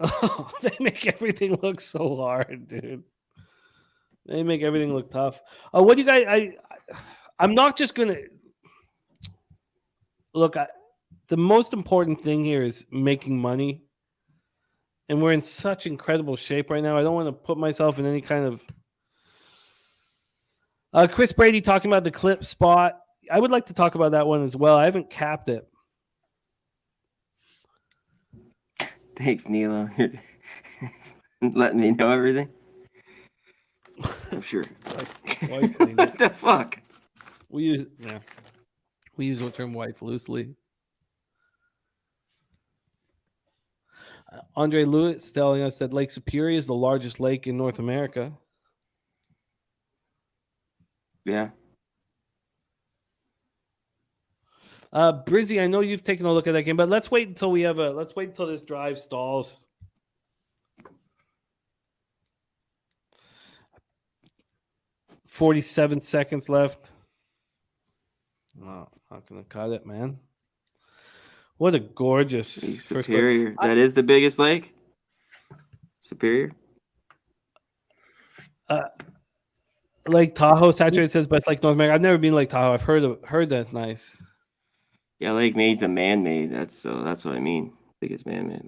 Oh, they make everything look so hard, dude. They make everything look tough. What do you guys? I'm not just gonna look. The most important thing here is making money, and we're in such incredible shape right now. I don't want to put myself in any kind of. Chris Brady talking about the clip spot. I would like to talk about that one as well. I haven't capped it. Thanks, Nilo. Letting me know everything. I'm sure. What the fuck? We use the term wife loosely. Andre Lewis telling us that Lake Superior is the largest lake in North America. Yeah. Brizzy, I know you've taken a look at that game, but let's wait until this drive stalls. $47 seconds left. No, not gonna cut it, man. What a gorgeous Superior. That is the biggest lake? Superior? Lake Tahoe, saturated says best Lake North America. I've never been to Lake Tahoe. I've heard that's nice. Yeah, Lake Mead's a man-made. That's what I mean. I think it's man-made.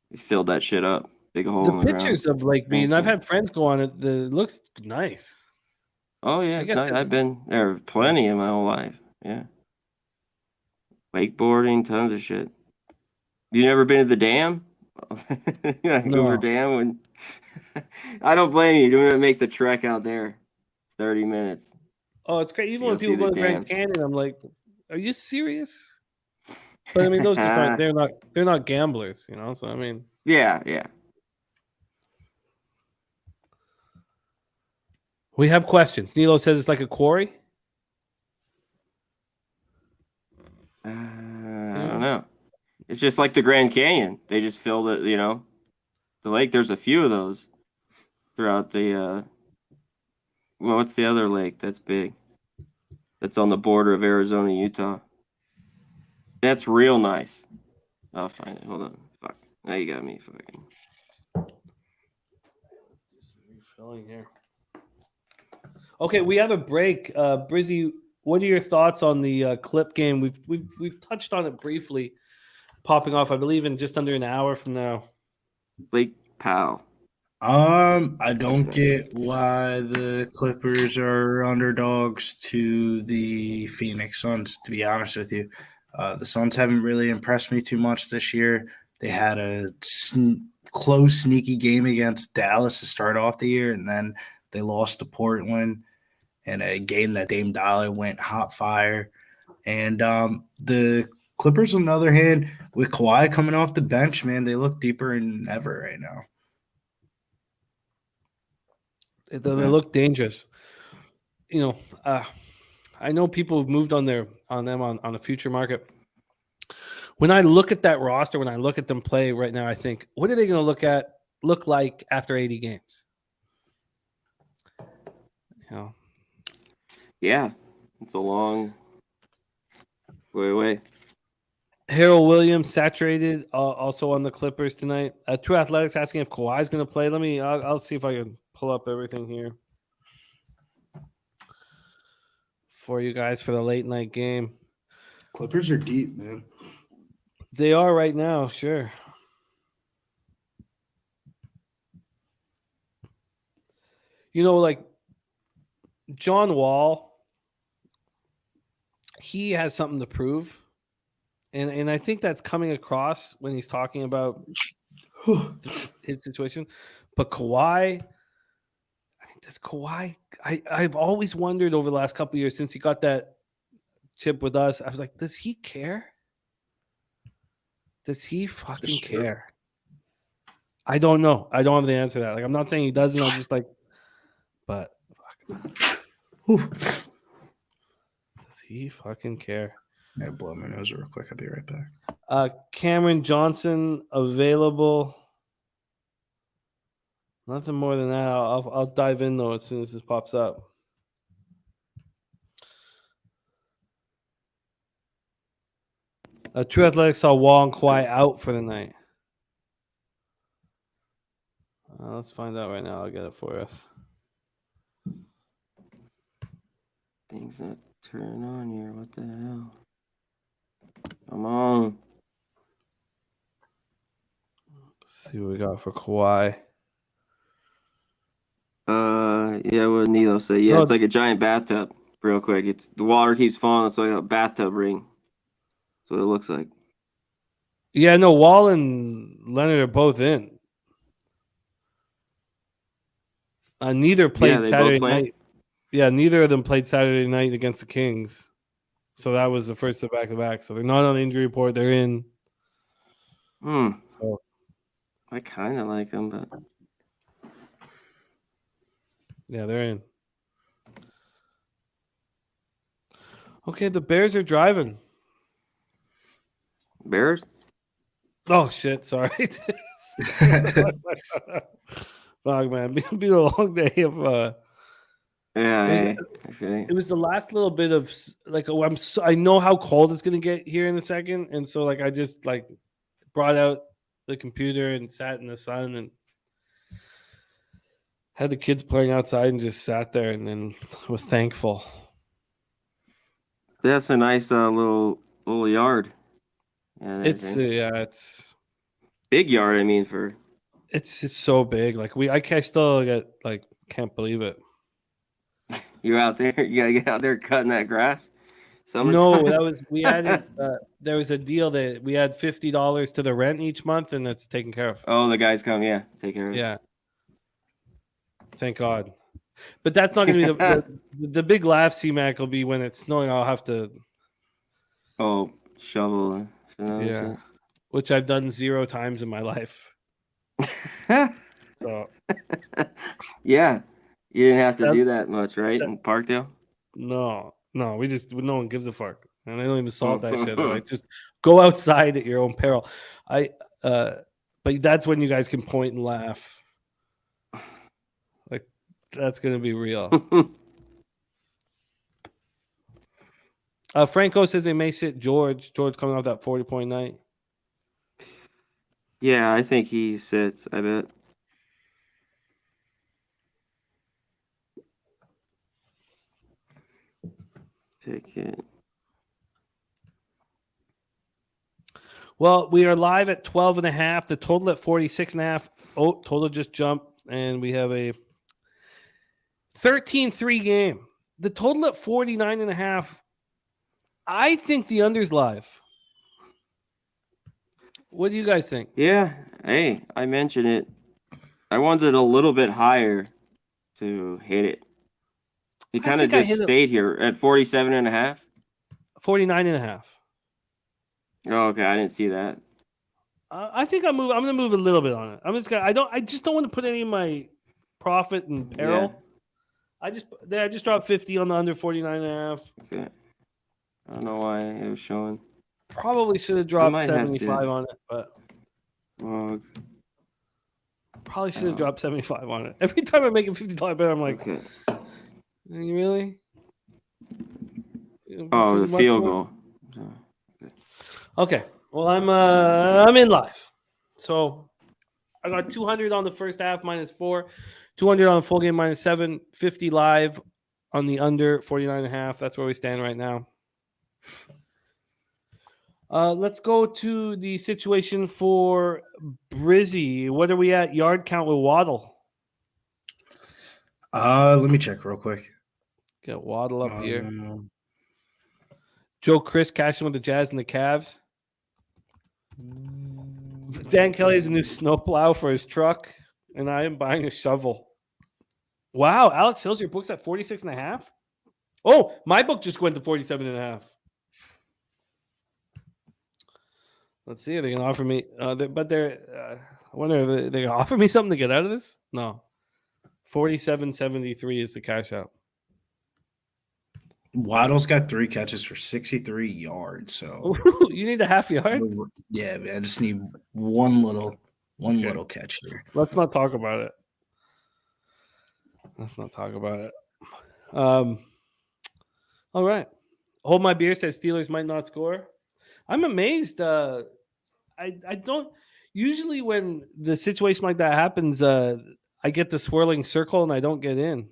We filled that shit up. Big hole in the pictures ground. of Lake Mead, and I've had friends go on it. It looks nice. Oh yeah, it's nice. I've been there plenty in my whole life. Yeah. Wakeboarding, tons of shit. You never been to the dam? Hoover Dam. When I don't blame you. You're gonna make the trek out there. 30 minutes. Oh, it's great. Even when people go to Grand Canyon, I'm like, are you serious? But I mean, those just aren't. They're not gamblers, So I mean. Yeah. We have questions. Nilo says it's like a quarry. I don't know. It's just like the Grand Canyon. They just filled it, the lake. There's a few of those throughout the, what's the other lake that's big? That's on the border of Arizona, Utah. That's real nice. I'll find it. Hold on. Fuck. Now you got me fucking. Let's do some refilling here. Okay, we have a break. Brizzy, what are your thoughts on the Clip game? We've touched on it briefly, popping off, I believe, in just under an hour from now. Lake Powell. I don't get why the Clippers are underdogs to the Phoenix Suns, to be honest with you. The Suns haven't really impressed me too much this year. They had a close, sneaky game against Dallas to start off the year, and then they lost to Portland in a game that Dame Dollar went hot fire. And the Clippers, on the other hand, with Kawhi coming off the bench, man, they look deeper than ever right now. They look dangerous. I know people have moved on them on the future market. When I look at that roster, when I look at them play right now, I think, what are they going to look like after 80 games? Yeah, it's a long way away. Harold Williams saturated, also on the Clippers tonight. True Athletics asking if Kawhi's going to play. I'll see if I can pull up everything here for you guys for the late night game. Clippers are deep, man. They are right now, sure. Like John Wall, he has something to prove. And I think that's coming across when he's talking about his situation. But Kawhi, does Kawhi? I've always wondered over the last couple of years since he got that chip with us. I was like, does he care? Does he fucking care? I don't know. I don't have the answer to that. Like, I'm not saying he doesn't. I'm just like, but does he fucking care? I'm gonna blow my nose real quick. I'll be right back. Cameron Johnson available. Nothing more than that. I'll dive in though as soon as this pops up. True Athletics saw Wall and Kawhi out for the night. Let's find out right now. I'll get it for us. Things not turning on here. What the hell? Come on. Let's see what we got for Kawhi. Yeah, what Nilo said. Yeah, it's like a giant bathtub. Real quick, it's the water keeps falling. It's like a bathtub ring. That's what it looks like. Yeah, no, Wall and Leonard are both in. Neither played Saturday night. Yeah, neither of them played Saturday night against the Kings. So that was the first of back-to-back. So they're not on the injury report. They're in. So I kind of like them, but yeah, they're in. Okay, the Bears are driving. Bears? Oh, shit. Sorry. Fuck, man. It's been a long day of... It was the last little bit of like I know how cold it's gonna get here in a second, and so like I just like brought out the computer and sat in the sun and had the kids playing outside and just sat there and then was thankful. That's a nice little yard. Yeah, it's big yard. I mean, it's so big. Like I still can't believe it. You're out there. You gotta get out there cutting that grass. No, we added. There was a deal that we had $50 to the rent each month, and that's taken care of. Oh, the guys come, take care of it. Yeah, thank God. But that's not going to be the big laugh. C-Mac will be when it's snowing. I'll have to. Oh, shovel. Yeah, which I've done 0 times in my life. So. Yeah. You didn't have to do that much, right? In Parkdale? No, no one gives a fuck. and I don't even salt that shit. Like, just go outside at your own peril. But that's when you guys can point and laugh. Like, that's gonna be real. Franco says they may sit George. George coming off that 40-point night. Yeah, I think he sits. I bet. Take it. Well, we are live at 12.5. The total at 46.5. Oh, total just jumped, and we have a 13-3 game. The total at 49.5. I think the under's live. What do you guys think? Yeah. Hey, I mentioned it. I wanted a little bit higher to hit it. He kind of just stayed here at 47.5. 49.5. Oh, okay. I didn't see that. I think I'm going to move a little bit on it. I just don't want to put any of my profit in peril. Yeah. I just dropped 50 on the under 49.5. Okay. I don't know why it was showing. Probably should have dropped 75 on it, but probably should have dropped 75 on it. Every time I make a $50 bet, I'm like, okay. You really? Oh, the field goal. Okay. Well, I'm in live. So I got 200 on the first half -4, 200 on the full game -7, 50 live on the under 49.5. That's where we stand right now. Let's go to the situation for Brizzy. What are we at yard count with Waddle? Let me check real quick. Get Waddle up here. Joe Chris cashing with the Jazz and the Cavs. Dan Kelly has a new snowplow for his truck, and I am buying a shovel. Wow, Alex Hills, your book's at 46.5? Oh, my book just went to 47.5. Let's see if they can offer me. I wonder if they're going to offer me something to get out of this. No, 47.73 is the cash out. Waddle's got 3 catches for 63 yards. So you need a half yard. Yeah, man, I just need one little catch here. Let's not talk about it. All right. Hold my beer says Steelers might not score. I'm amazed. I don't usually when the situation like that happens, I get the swirling circle and I don't get in.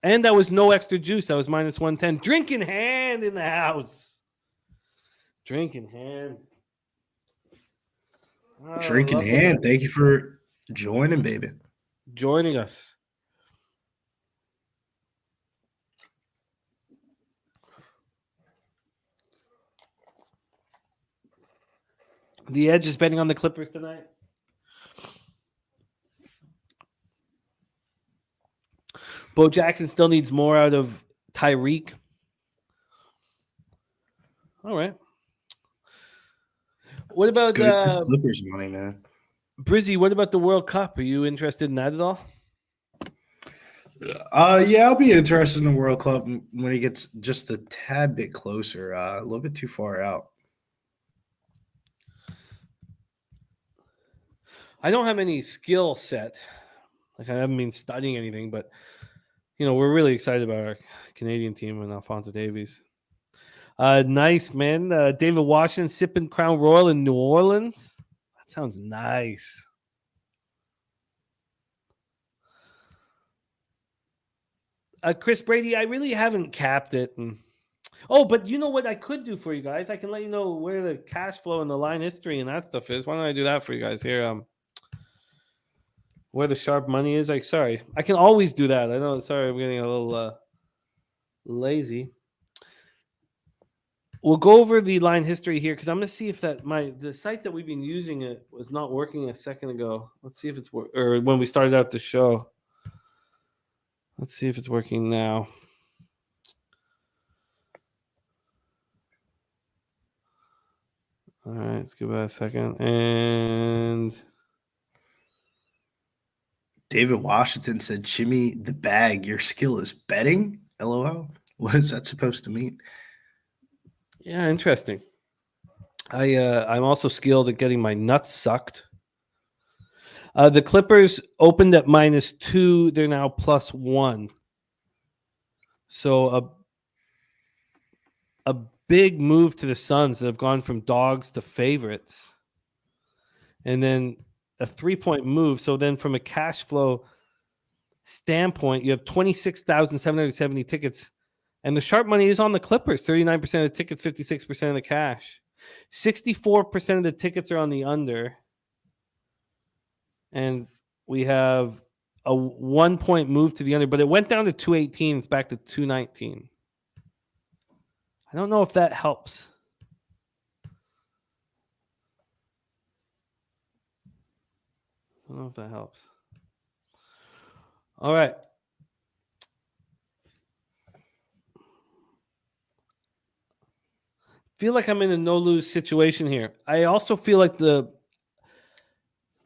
And that was no extra juice. That was -110. Drink in hand in the house. Drink in hand. Drink in hand. Thank you for joining, baby. Joining us. The Edge is betting on the Clippers tonight. Bo Jackson still needs more out of Tyreek. All right. What about Clippers money, man? Brizzy, what about the World Cup? Are you interested in that at all? Yeah, I'll be interested in the World Cup when it gets just a tad bit closer. A little bit too far out. I don't have any skill set. Like I haven't been studying anything, but we're really excited about our Canadian team and Alphonso Davies. Nice, man. David Washington sipping Crown Royal in New Orleans. That sounds nice. Chris Brady, I really haven't capped it. But you know what I could do for you guys? I can let you know where the cash flow and the line history and that stuff is. Why don't I do that for you guys here? Where the sharp money is. Sorry. I can always do that. I know. Sorry, I'm getting a little lazy. We'll go over the line history here because I'm going to see if the site that we've been using it was not working a second ago. Let's see if it's or when we started out the show. Let's see if it's working now. All right, let's give that a second. And David Washington said, Jimmy the Bag, your skill is betting? LOL. What is that supposed to mean? Yeah, interesting. I'm also skilled at getting my nuts sucked. The Clippers opened at -2. They're now +1. So a big move to the Suns that have gone from dogs to favorites. And then a 3-point move. So then from a cash flow standpoint, you have 26,770 tickets. And the sharp money is on the Clippers. 39% of the tickets, 56% of the cash. 64% of the tickets are on the under. And we have a 1-point move to the under, but it went down to 218. It's back to 219. I don't know if that helps. I don't know if that helps. All right. Feel like I'm in a no-lose situation here. I also feel like the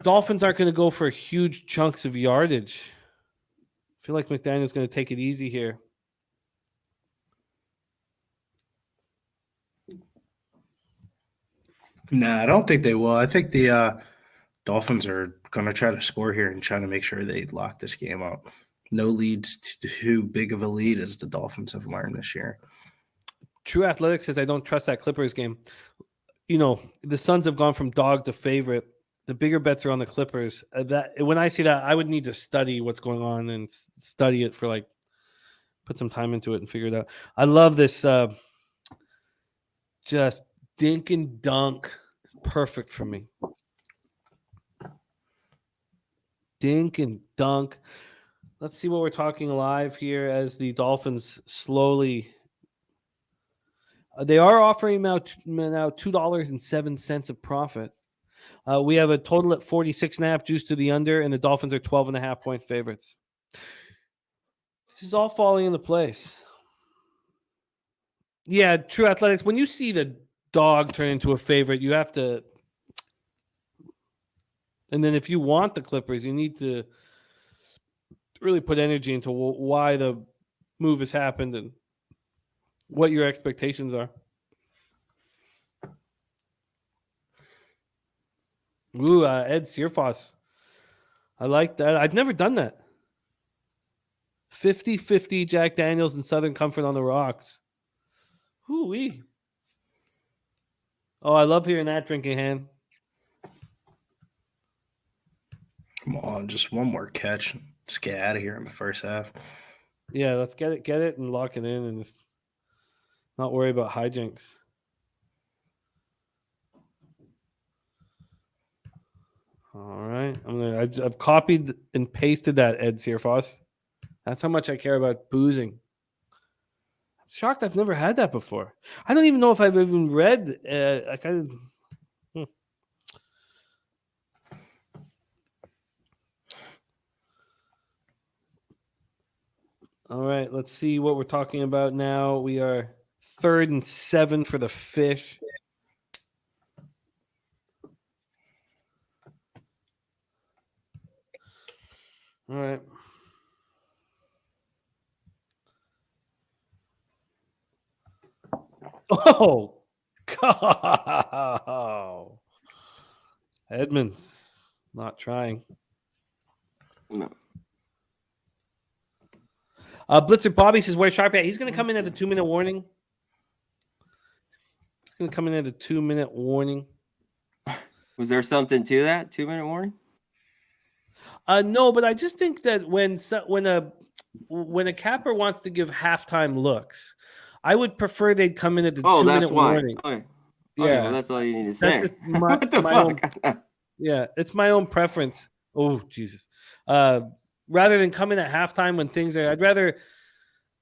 Dolphins aren't going to go for huge chunks of yardage. I feel like McDaniel's going to take it easy here. Nah, I don't think they will. I think the Dolphins are going to try to score here and try to make sure they lock this game up. No leads too big of a lead as the Dolphins have learned this year. True Athletics says I don't trust that Clippers game. You know, the Suns have gone from dog to favorite. The bigger bets are on the Clippers. That when I see that, I would need to study what's going on and study it for like put some time into it and figure it out. I love this just dink and dunk. It's perfect for me. Dink and dunk. Let's see what we're talking live here as the Dolphins slowly. They are offering now $2.07 of profit. We have a total at 46.5 juice to the under, and the Dolphins are 12.5 point favorites. This is all falling into place. Yeah, True Athletics. When you see the dog turn into a favorite, you have to. And then if you want the Clippers, you need to really put energy into why the move has happened and what your expectations are. Ooh, Ed Searfoss. I like that. I've never done that. 50-50 Jack Daniels and Southern Comfort on the rocks. Ooh-wee. Oh, I love hearing that drinking hand. Come on, just one more catch. Let's get out of here in the first half. Yeah, let's get it and lock it in and just not worry about hijinks. All right. I've copied and pasted that, Ed Searfoss. That's how much I care about boozing. I'm shocked I've never had that before. I don't even know if I've even read All right, let's see what we're talking about now. We are 3rd and 7 for the fish. All right. Oh, God. Edmonds not trying. No. Blitzer Bobby says, where's Sharp at? He's going to come in at the 2-minute warning. He's going to come in at the 2-minute warning. Was there something to that 2-minute warning? No, but I just think that when a capper wants to give halftime looks, I would prefer they'd come in at the 2-minute warning. Okay. Yeah, Okay, well, that's all you need to say. That's just what the fuck? Yeah, it's my own preference. Oh, Jesus. Rather than come in at halftime when things are, I'd rather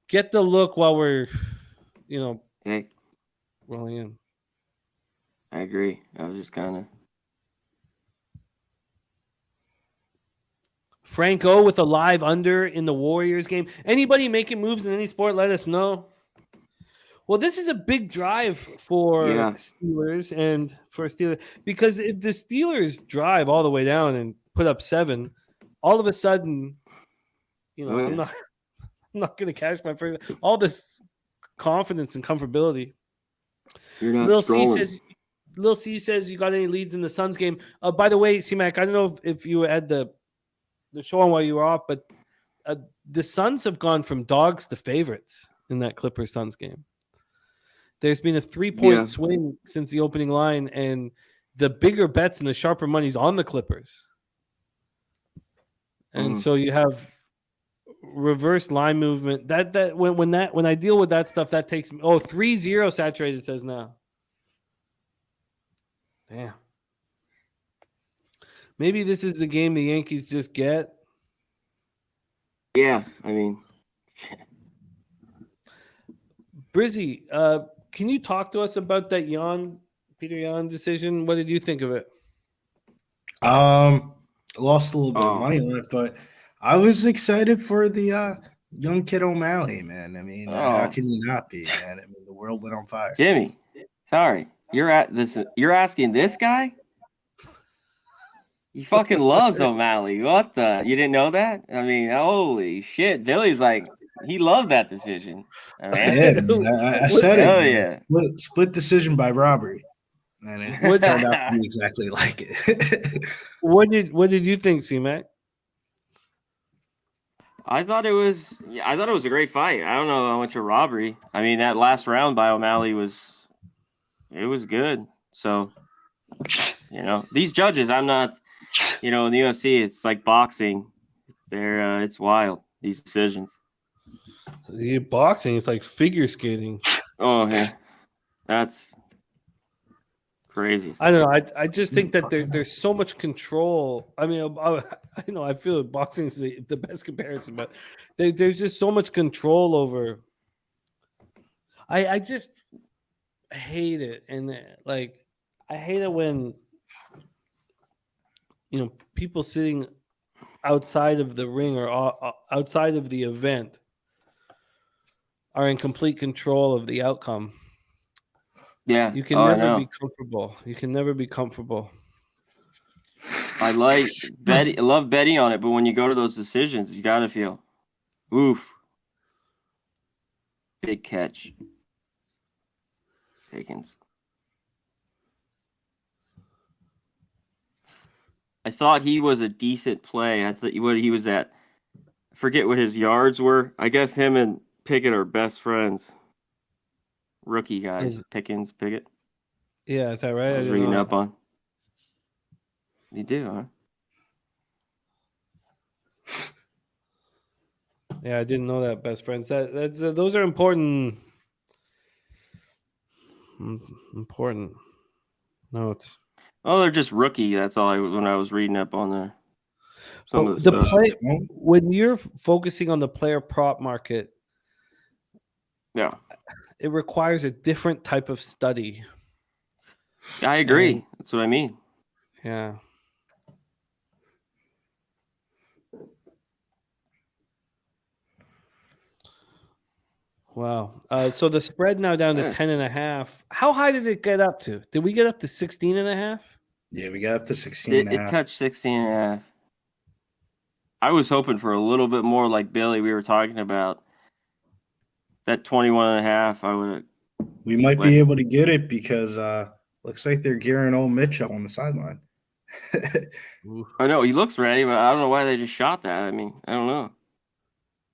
get the look while we're, rolling in. I agree. I was just kind of. Franco with a live under in the Warriors game. Anybody making moves in any sport, let us know. Well, this is a big drive for Steelers and for Steelers because if the Steelers drive all the way down and put up 7, all of a sudden, I'm not going to cash my first. All this confidence and comfortability. You're not scrolling. Lil C says, you got any leads in the Suns game? By the way, C-Mac, I don't know if you had the show on while you were off, but the Suns have gone from dogs to favorites in that Clippers-Suns game. There's been a 3-point swing since the opening line, and the bigger bets and the sharper money's on the Clippers. And so you have reverse line movement. When I deal with that stuff, that takes me 3-0 saturated says now. Damn. Maybe this is the game the Yankees just get. Yeah, I mean, Brizzy, can you talk to us about that Peter Yan decision? What did you think of it? Lost a little bit of money on it, but I was excited for the young kid O'Malley, man. I mean, how can you not be, man? I mean, the world lit on fire. Jimmy, sorry, you're asking this guy? He fucking loves O'Malley. What the? You didn't know that? I mean, holy shit. Billy's like, he loved that decision. I mean, I said hell it. Yeah. Split decision by robbery. And it turned out to be exactly like it. What did you think, C-Mac? I thought it was a great fight. I don't know how much a robbery. I mean, that last round by O'Malley was good. So, these judges, I'm not, in the UFC, it's like boxing. It's wild, these decisions. Boxing, it's like figure skating. Oh, yeah. That's crazy. I don't know. I just think that there's so much control. I mean, I feel boxing is the best comparison, but there's just so much control over. I just hate it, and I hate it when people sitting outside of the ring or outside of the event are in complete control of the outcome. Yeah, you can never be comfortable. You can never be comfortable. I love betting on it, but when you go to those decisions, you gotta feel, oof, big catch, Pickens. I thought he was a decent play. I thought what he was at. I forget what his yards were. I guess him and Pickett are best friends. Rookie guys, Pickett. Yeah, is that right? I was reading up on. You do, huh? Yeah, I didn't know that. Best friends. That's those are important. Important notes. Oh, they're just rookie. That's all. When I was reading up on when you're focusing on the player prop market, yeah, it requires a different type of study. I agree. That's what I mean. Yeah. Wow. So the spread now down to 10.5. How high did it get up to? Did we get up to 16.5? Yeah, we got up to 16.5. It touched 16.5. I was hoping for a little bit more, like Billy we were talking about. That 21.5, we might be able to get it because looks like they're gearing old Mitch up on the sideline. I know he looks ready, but I don't know why they just shot that. I mean, I don't know.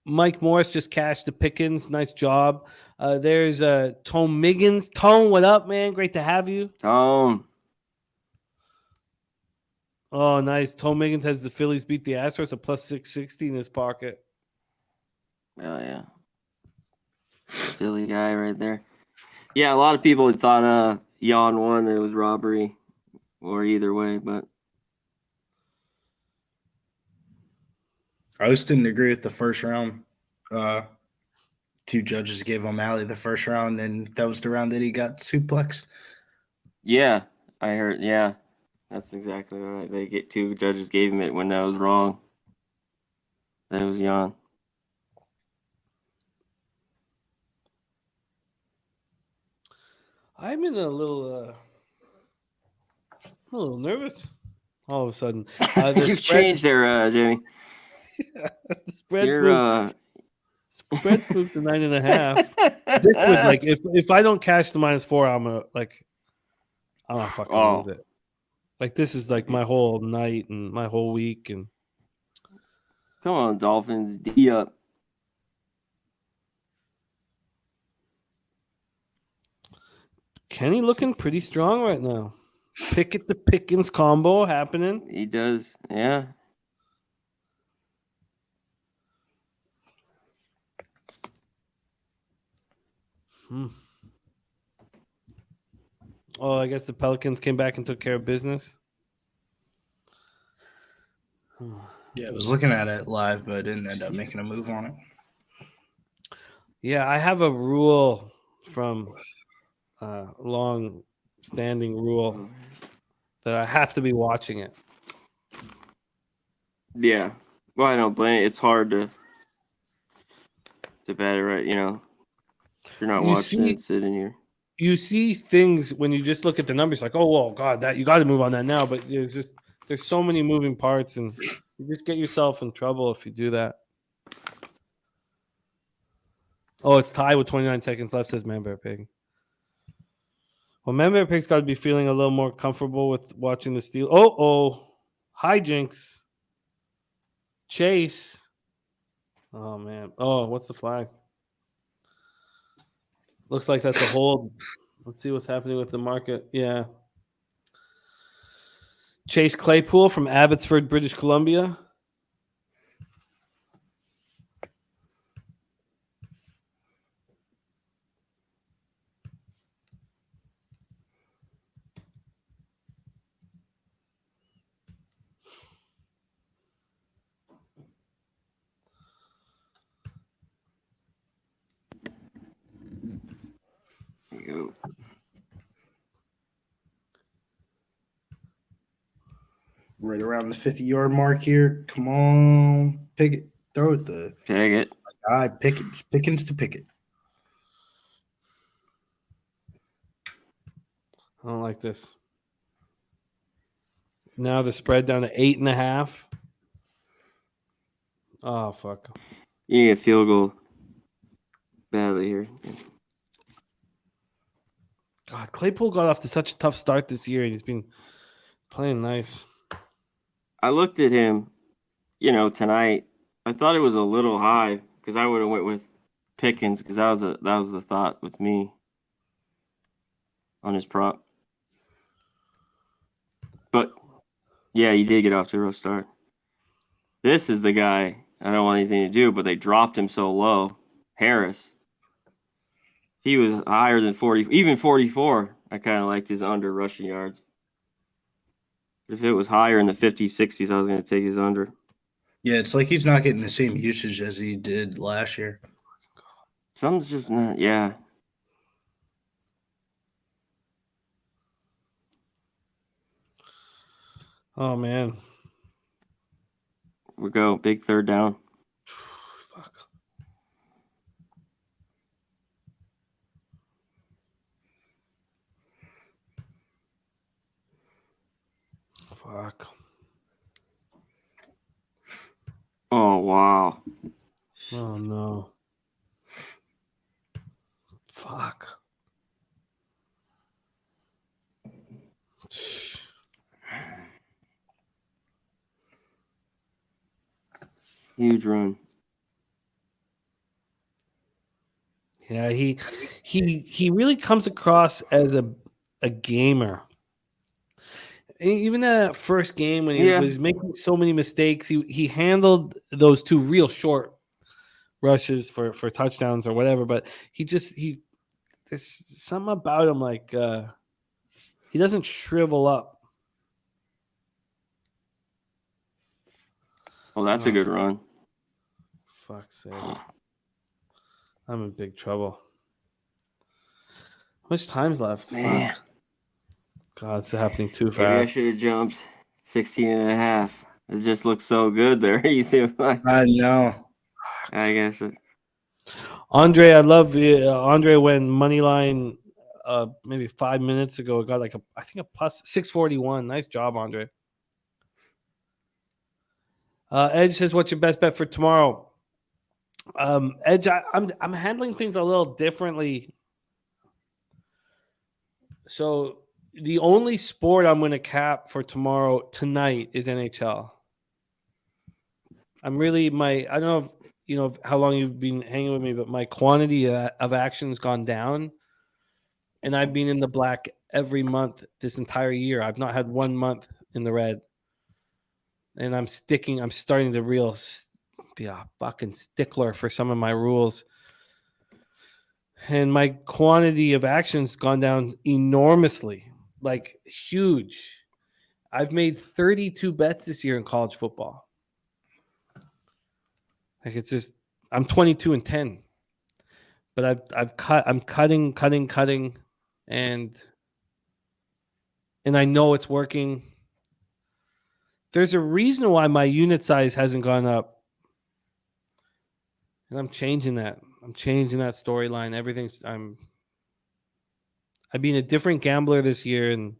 Mike Morris just cashed the Pickens. Nice job. There's Tone Miggins. Tone, what up, man? Great to have you. Tone. Oh, nice. Tone Miggins has the Phillies beat the Astros, a plus 660 in his pocket. Oh, yeah. Philly guy right there. Yeah, a lot of people had thought Jan won. It was robbery or either way, but I just didn't agree with the first round. Two judges gave O'Malley the first round, and that was the round that he got suplexed. Yeah, I heard. Yeah, that's exactly right. Two judges gave him it when that was wrong. That was Jan. I'm in a little nervous all of a sudden. You've changed there, Jimmy. The spread's moved. Spread's moved to 9.5. This would like if I don't cash the -4, I'm not fucking with it. Like this is like my whole night and my whole week and Come on, Dolphins, D up. Kenny looking pretty strong right now. Pickett to Pickens combo happening. He does, yeah. Oh, I guess the Pelicans came back and took care of business. Yeah, I was looking at it live, but I didn't end up making a move on it. Yeah, I have a rule from long-standing rule that I have to be watching it. Yeah. Well, I don't blame it. It's hard to bet it right, you know. If you're not watching it, sitting here. You see things when you just look at the numbers like, oh, well, God, that you got to move on that now. But there's so many moving parts, and you just get yourself in trouble if you do that. Oh, it's tied with 29 seconds left, says Man Bear Pig. Well, Man Bear Pig's got to be feeling a little more comfortable with watching the Steelers. Oh, hijinks. Chase. Oh, man. Oh, what's the flag? Looks like that's a hold. Let's see what's happening with the market. Yeah. Chase Claypool from Abbotsford, British Columbia. Go. Right around the 50-yard mark here. Come on, Pickett. Throw it the Pickett. guy. Pickens to Pickett. I don't like this. Now the spread down to 8.5. Oh, fuck. You need a field goal badly here. God, Claypool got off to such a tough start this year, and he's been playing nice. I looked at him, tonight. I thought it was a little high because I would have went with Pickens because that was the thought with me on his prop. But yeah, he did get off to a rough start. This is the guy I don't want anything to do, but they dropped him so low. Harris. He was higher than 40, even 44. I kind of liked his under rushing yards. If it was higher in the 50s, 60s, I was going to take his under. Yeah, it's like he's not getting the same usage as he did last year. Something's just not, yeah. Oh, man. We go. Big third down. Fuck. Fuck. Oh, wow. Oh, no. Fuck. Huge run. Yeah, he really comes across as a gamer. Even that first game when he was making so many mistakes, he handled those two real short rushes for touchdowns or whatever. But there's something about him like he doesn't shrivel up. Oh, that's a good run. Fuck's sake. I'm in big trouble. How much time's left? Man. Fuck. God, it's happening too Maybe I fast. should have jumped 16.5. It just looks so good there. You see what I know. I guess. Andre, I love you. Andre went money line maybe 5 minutes ago. It got like I think a plus 641. Nice job, Andre. Edge says, what's your best bet for tomorrow? Edge, I'm handling things a little differently. So the only sport I'm going to cap for tonight is NHL. I'm really I don't know if you know how long you've been hanging with me, but my quantity of action's gone down, and I've been in the black every month this entire year. I've not had 1 month in the red, and I'm starting to be a fucking stickler for some of my rules. And my quantity of action's gone down enormously, like huge. I've made 32 bets this year in college football. Like it's just I'm 22-10. But I'm cutting, and I know it's working. There's a reason why my unit size hasn't gone up. And I'm changing that. I'm changing that storyline. I've been a different gambler this year, and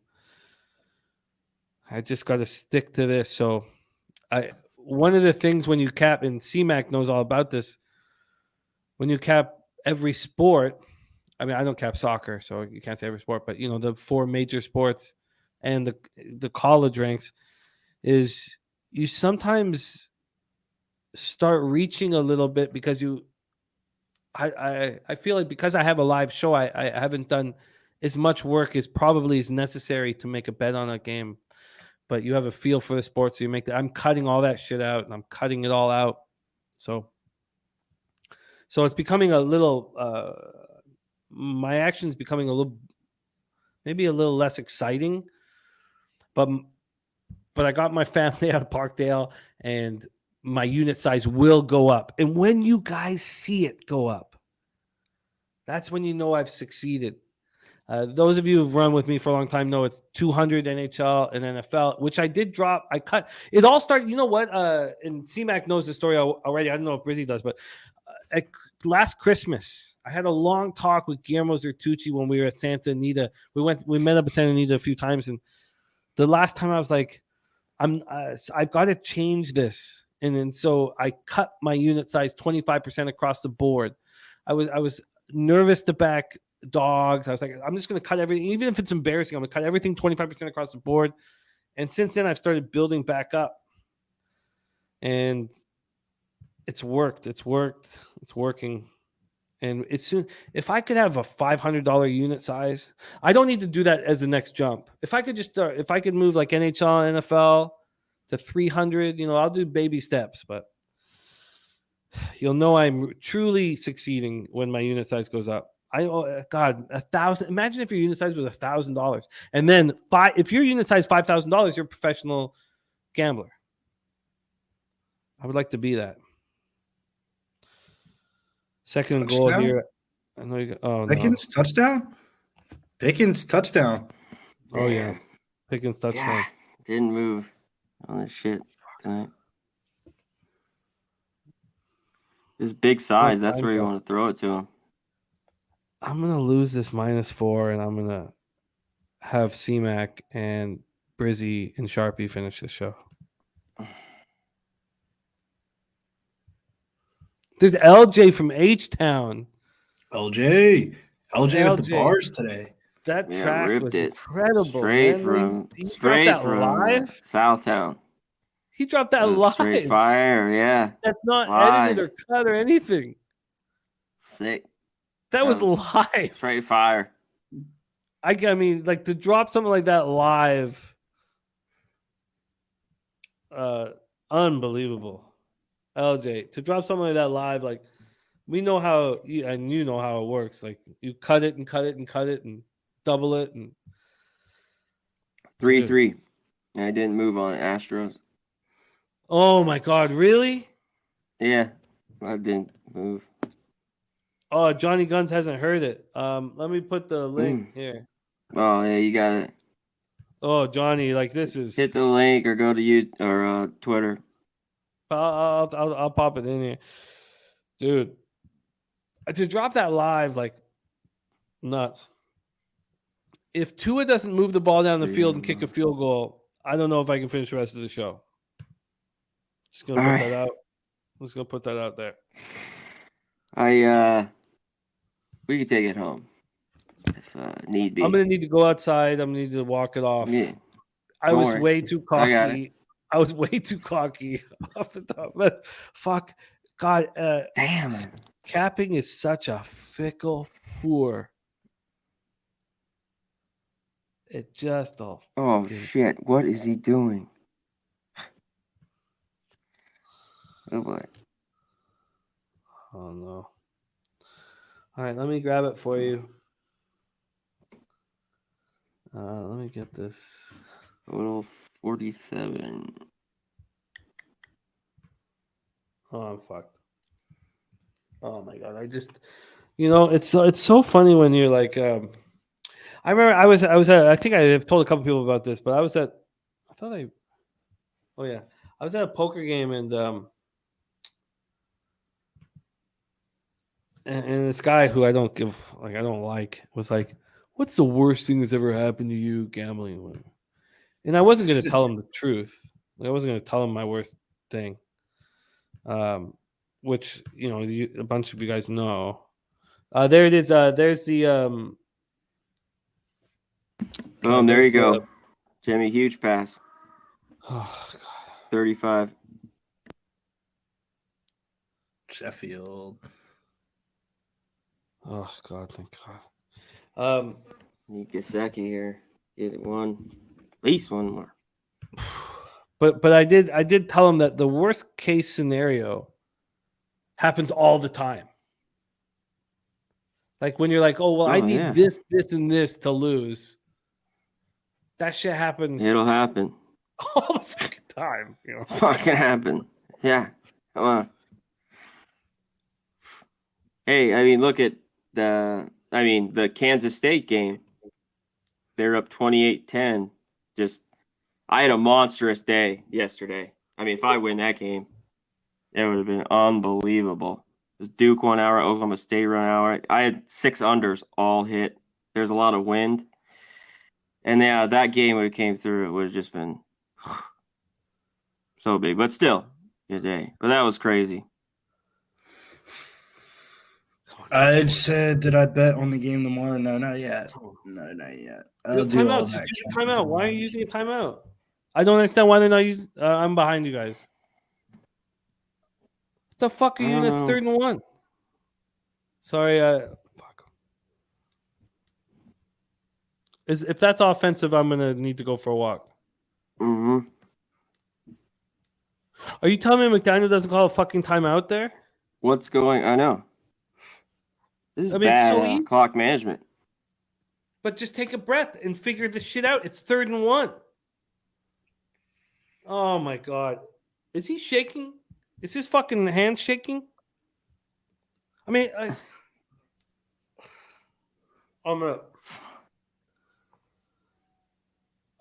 I just got to stick to this. So one of the things when you cap, and CMAC knows all about this, when you cap every sport, I mean, I don't cap soccer, so you can't say every sport, but the 4 major sports and the college ranks, is you sometimes start reaching a little bit because I feel like because I have a live show, I haven't done as much work as probably is necessary to make a bet on a game. But you have a feel for the sport, so you make that. I'm cutting all that shit out, and I'm cutting it all out. So it's becoming a little. My action is becoming maybe a little less exciting. But I got my family out of Parkdale, and my unit size will go up. And when you guys see it go up, that's when you know I've succeeded. Those of you who've run with me for a long time know it's 200 NHL and NFL, which I did drop. I cut. It all started, you know what? And CMAC knows the story already. I don't know if Brizzy does, but last Christmas, I had a long talk with Guillermo Zertucci when we were at Santa Anita. We met up at Santa Anita a few times, and the last time I was like, I've got to change this. And then so I cut my unit size 25% across the board. I was nervous to back dogs. I was like, I'm just going to cut everything, even if it's embarrassing. I'm going to cut everything 25% across the board. And since then, I've started building back up, and it's worked. It's working. And if I could have a $500 unit size, I don't need to do that as the next jump. If I could if I could move like NHL and NFL to 300, I'll do baby steps, but you'll know I'm truly succeeding when my unit size goes up. God, 1,000. Imagine if your unit size was $1,000, and then if your unit size $5,000, you're a professional gambler. I would like to be that. Second Touchdown? goal here. I know you. Oh, Pickens touchdown. Pickens touchdown. Oh yeah, Pickens touchdown. Yeah, didn't move on this shit tonight. His big size. That's where you want to throw it to him. I'm gonna lose this -4, and I'm gonna have CMAC and Brizzy and Sharpie finish the show. There's LJ from H-Town. LJ with the bars today. That track was incredible. Straight from live? Southtown. He dropped that live. Straight fire, yeah. That's not live. Edited or cut or anything. Sick. That was live. Straight fire. I mean, like to drop something like that live. Unbelievable. LJ, to drop something like that live, like we know how, and you know how it works. Like you cut it and cut it and cut it and double it and 3-3. I didn't move on Astros. Oh my God, really? Yeah, I didn't move. Oh, Johnny Guns hasn't heard it. Let me put the link here. Oh yeah, you got it. Oh, Johnny, like this is hit the link or go to you or Twitter. I'll pop it in here, dude. To drop that live, like nuts. If Tua doesn't move the ball down the field and kick a field goal, I don't know if I can finish the rest of the show. Just gonna put that out. I'm just gonna put that out there. We could take it home if need be. I'm gonna need to go outside. I'm gonna need to walk it off. Yeah. I Don't was worry. way too I got cocky. I was way too cocky off the top. Fuck. God, Damn. capping is such a fickle whore. It just Oh fucking- shit! What is he doing? Oh boy. Oh no. All right, let me grab it for you. Let me get this. Total 47. Oh, I'm fucked. Oh my god! I just, it's so funny when you're like, I remember I was at, I think I have told a couple people about this, but I was at a poker game and this guy who I don't was like, what's the worst thing that's ever happened to you gambling? And I wasn't going to tell him the truth. I wasn't going to tell him my worst thing. Which, a bunch of you guys know. There it is. There's the Boom, there you go. Jimmy, huge pass. Oh god. 35. Sheffield. Oh god, thank God. Need Gesicki here. Get one. At least one more. But I did tell him that the worst case scenario happens all the time. Like when you're like, oh well, I need this, and this to lose. That shit happens. It'll happen all the fucking time. Fucking happen. Yeah. Come on. Hey, I mean, look at the Kansas State game. They're up 28-10. I had a monstrous day yesterday. I mean, if I win that game, it would have been unbelievable. It was Duke 1 hour, Oklahoma State 1 hour. I had 6 unders all hit. There's a lot of wind. And yeah, that game would have came through. It would have just been so big. But still, good day. But that was crazy. I said that I bet on the game tomorrow. No, not yet. No, not yet. I'll do all that. Timeout. Why are you using a timeout? I don't understand why they're not using. I'm behind you guys. What the fuck are you? That's 3rd and 1. Sorry. Fuck. If that's offensive, I'm gonna need to go for a walk. Mm-hmm. Are you telling me McDaniel doesn't call a fucking timeout there? What's going? I know. This is bad so easy. Clock management. But just take a breath and figure this shit out. It's 3rd and 1. Oh my god. Is he shaking? Is his fucking hand shaking? I mean,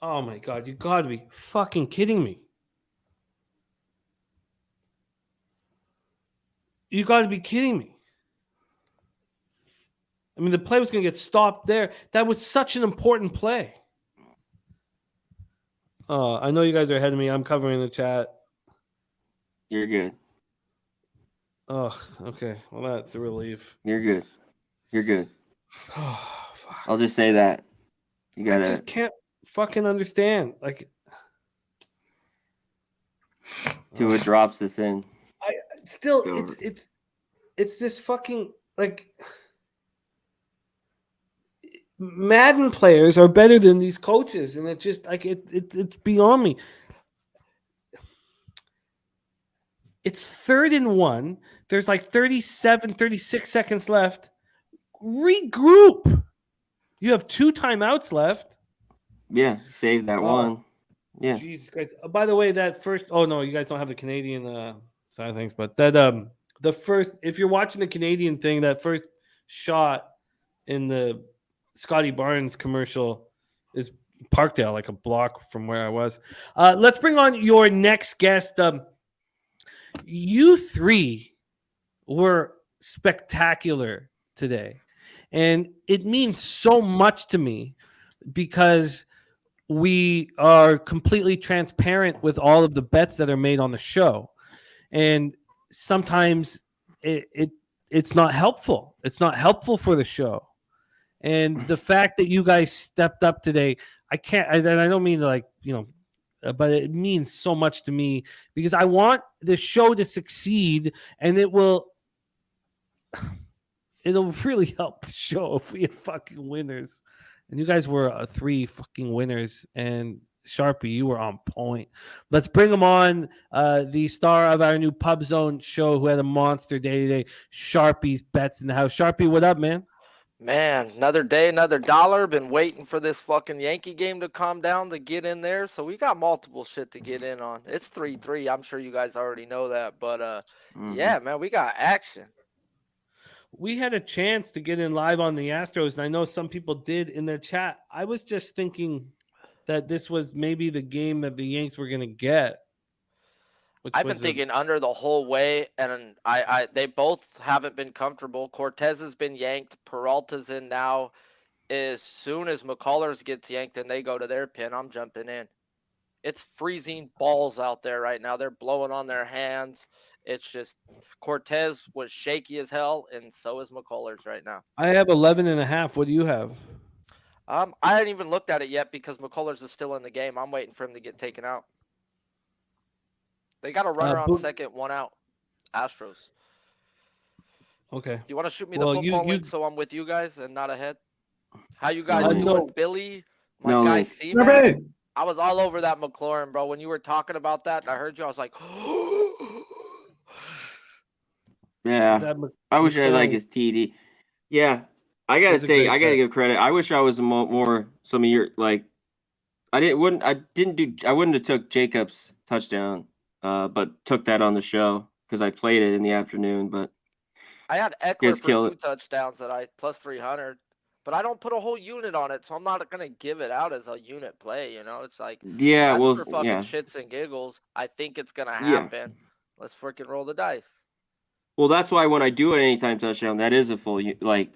oh my god, you gotta be fucking kidding me. You gotta be kidding me. I mean, the play was going to get stopped there. That was such an important play. I know you guys are ahead of me. I'm covering the chat. You're good. Oh, okay. Well, that's a relief. You're good. You're good. Oh, fuck. I'll just say that. You gotta. I just can't fucking understand. Like, Tua drops this in. It's this fucking like. Madden players are better than these coaches, and it's just like it's beyond me. It's 3rd and 1. There's like 36 seconds left. Regroup. You have 2 timeouts left. Yeah, save that one. Yeah. Jesus Christ. By the way, that first. Oh no, you guys don't have the Canadian side of things, but that the first. If you're watching the Canadian thing, that first shot in the Scotty Barnes commercial is Parkdale, like a block from where I was. Let's bring on your next guest. You 3 were spectacular today, and it means so much to me because we are completely transparent with all of the bets that are made on the show, and sometimes it it's not helpful. It's not helpful for the show. And the fact that you guys stepped up today, I can't, and I don't mean to like, but it means so much to me because I want the show to succeed, and it'll really help the show if we had fucking winners. And you guys were 3 fucking winners, and Sharpie, you were on point. Let's bring him on, the star of our new Pub Zone show who had a monster day today. Sharpie's Bets in the house. Sharpie, what up, man? Man, another day, another dollar. Been waiting for this fucking Yankee game to calm down to get in there. So we got multiple shit to get in on. It's 3-3. I'm sure you guys already know that. But, yeah, man, we got action. We had a chance to get in live on the Astros, and I know some people did in the chat. I was just thinking that this was maybe the game that the Yanks were going to get. I've been thinking under the whole way, and they both haven't been comfortable. Cortez has been yanked. Peralta's in now. As soon as McCullers gets yanked and they go to their pin, I'm jumping in. It's freezing balls out there right now. They're blowing on their hands. It's just Cortez was shaky as hell, and so is McCullers right now. I have 11.5. What do you have? I hadn't even looked at it yet because McCullers is still in the game. I'm waiting for him to get taken out. They got a runner on second, 1 out. Astros. Okay. You want to shoot me the football link so I'm with you guys and not ahead? How you guys doing, no. Billy? My guy C-Man? I was all over that McLaurin, bro. When you were talking about that and I heard you, I was like, yeah. I wish I had like his TD. Yeah. I gotta say, I gotta give credit. I wish I was more some of your like. I wouldn't have took Jacobs' touchdown, but took that on the show because I played it in the afternoon. But I had Eckler for 2 touchdowns that I plus 300, but I don't put a whole unit on it, so I'm not gonna give it out as a unit play. It's like for fucking shits and giggles. I think it's gonna happen. Yeah. Let's freaking roll the dice. Well, that's why when I do an anytime touchdown, that is a full like.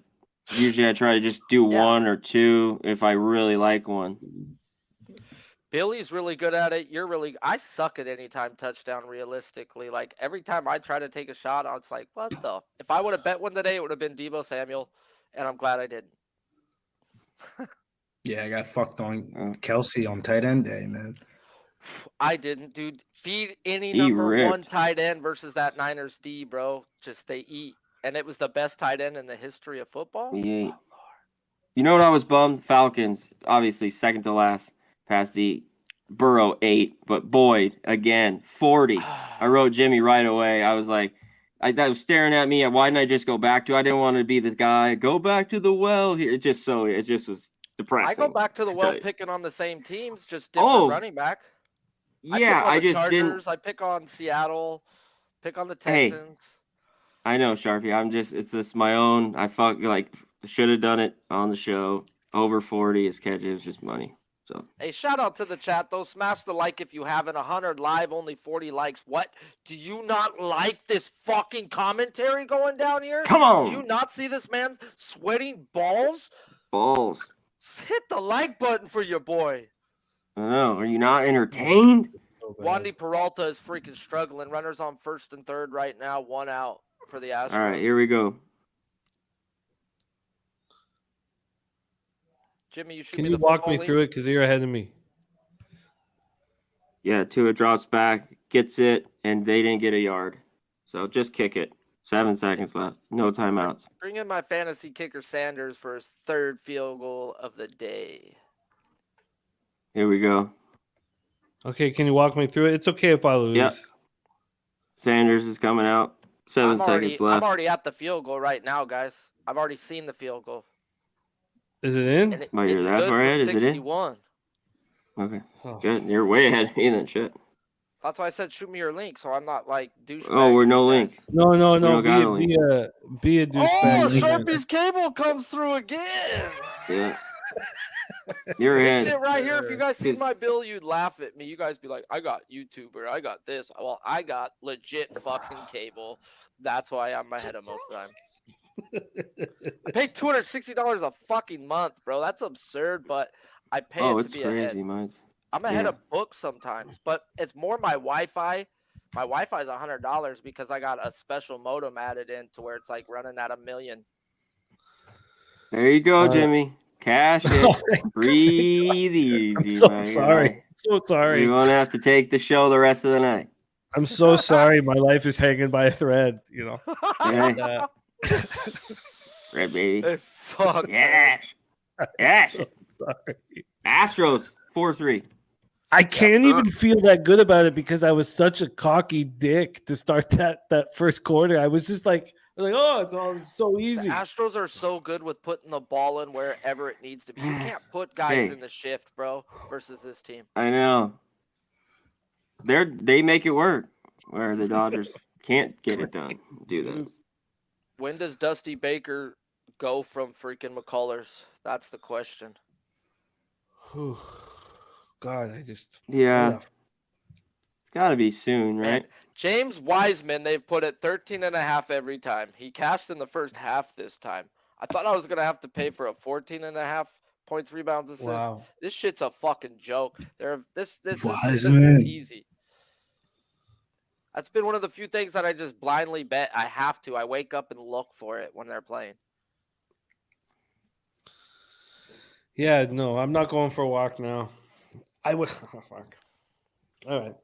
Usually I try to just do 1 or 2 if I really like one. Billy's really good at it. I suck at anytime touchdown realistically. Like every time I try to take a shot, I was like, what the? If I would have bet one today, it would have been Deebo Samuel, and I'm glad I didn't. Yeah, I got fucked on Kelsey on tight end day, man. I didn't, dude. Feed any number 1 tight end versus that Niners D, bro. Just they eat. And it was the best tight end in the history of football? Yeah. You know what I was bummed? Falcons, obviously, second to last past the Burrow 8, but Boyd, again, 40. I wrote Jimmy right away. I was like, I was staring at me. Why didn't I just go back to? I didn't want to be this guy. Go back to the well here. It just was depressing. I go back to the well picking on the same teams, just different running back. Yeah, I just Chargers, didn't. I pick on Seattle, pick on the Texans. Hey. I know, Sharpie. It's just my own. I should have done it on the show. Over 40 is catch. It was just money. So hey, shout out to the chat though. Smash the like if you haven't. 100 live, only 40 likes. What? Do you not like this fucking commentary going down here? Come on. Do you not see this man's sweating balls? Balls. Hit the like button for your boy. I know. Are you not entertained? Wandy Peralta is freaking struggling. Runners on first and third right now. 1 out. For the Astros. All right, here we go. Jimmy, Can you walk me through it because you're ahead of me? Yeah, Tua drops back, gets it, and they didn't get a yard. So just kick it. 7 seconds left. No timeouts. Bring in my fantasy kicker Sanders for his 3rd field goal of the day. Here we go. Okay, can you walk me through it? It's okay if I lose. Yep. Sanders is coming out. 7 seconds left. I'm already at the field goal right now, guys. I've already seen the field goal. Is it in? You're that far ahead? Is it in? Okay. Good. You're way ahead of me then, shit. That's why I said shoot me your link, so I'm not like douchebag. Oh, we're no link. No. Be a douchebag. Oh, Sharpie's cable comes through again. Yeah. You're ahead. This shit right here, if you guys see my bill, you'd laugh at me. You guys be like, I got YouTuber, I got this. Well, I got legit fucking cable. That's why I'm ahead of most times. I pay $260 a fucking month, bro. That's absurd, but I pay it to be crazy, ahead. Mine's... I'm ahead of books sometimes, but it's more my Wi-Fi My Wi-Fi is $100 because I got a special modem added in to where it's like running at 1 million. There you go, Jimmy. Cash it. Breathe easy. I'm so sorry. I'm so sorry. We won't have to take the show the rest of the night. I'm so sorry. My life is hanging by a thread, you know. Hey. Red baby. Hey, fuck. Yes. Yes. So sorry. Astros 4-3. I can't even feel that good about it because I was such a cocky dick to start that first quarter. I was just like, oh, it's all so easy. The Astros are so good with putting the ball in wherever it needs to be. You can't put guys in the shift, bro, versus this team. I know. They make it work where the Dodgers can't get it done. Do that. When does Dusty Baker go from freaking McCullers? That's the question. God, I just it's got to be soon, right? And James Wiseman, they've put it 13.5 every time. He cashed in the first half this time. I thought I was gonna have to pay for a 14.5 points, rebounds, assists. Wow. This shit's a fucking joke. This is easy. That's been one of the few things that I just blindly bet. I have to. I wake up and look for it when they're playing. Yeah, no, I'm not going for a walk now. I would. Oh, fuck. All right.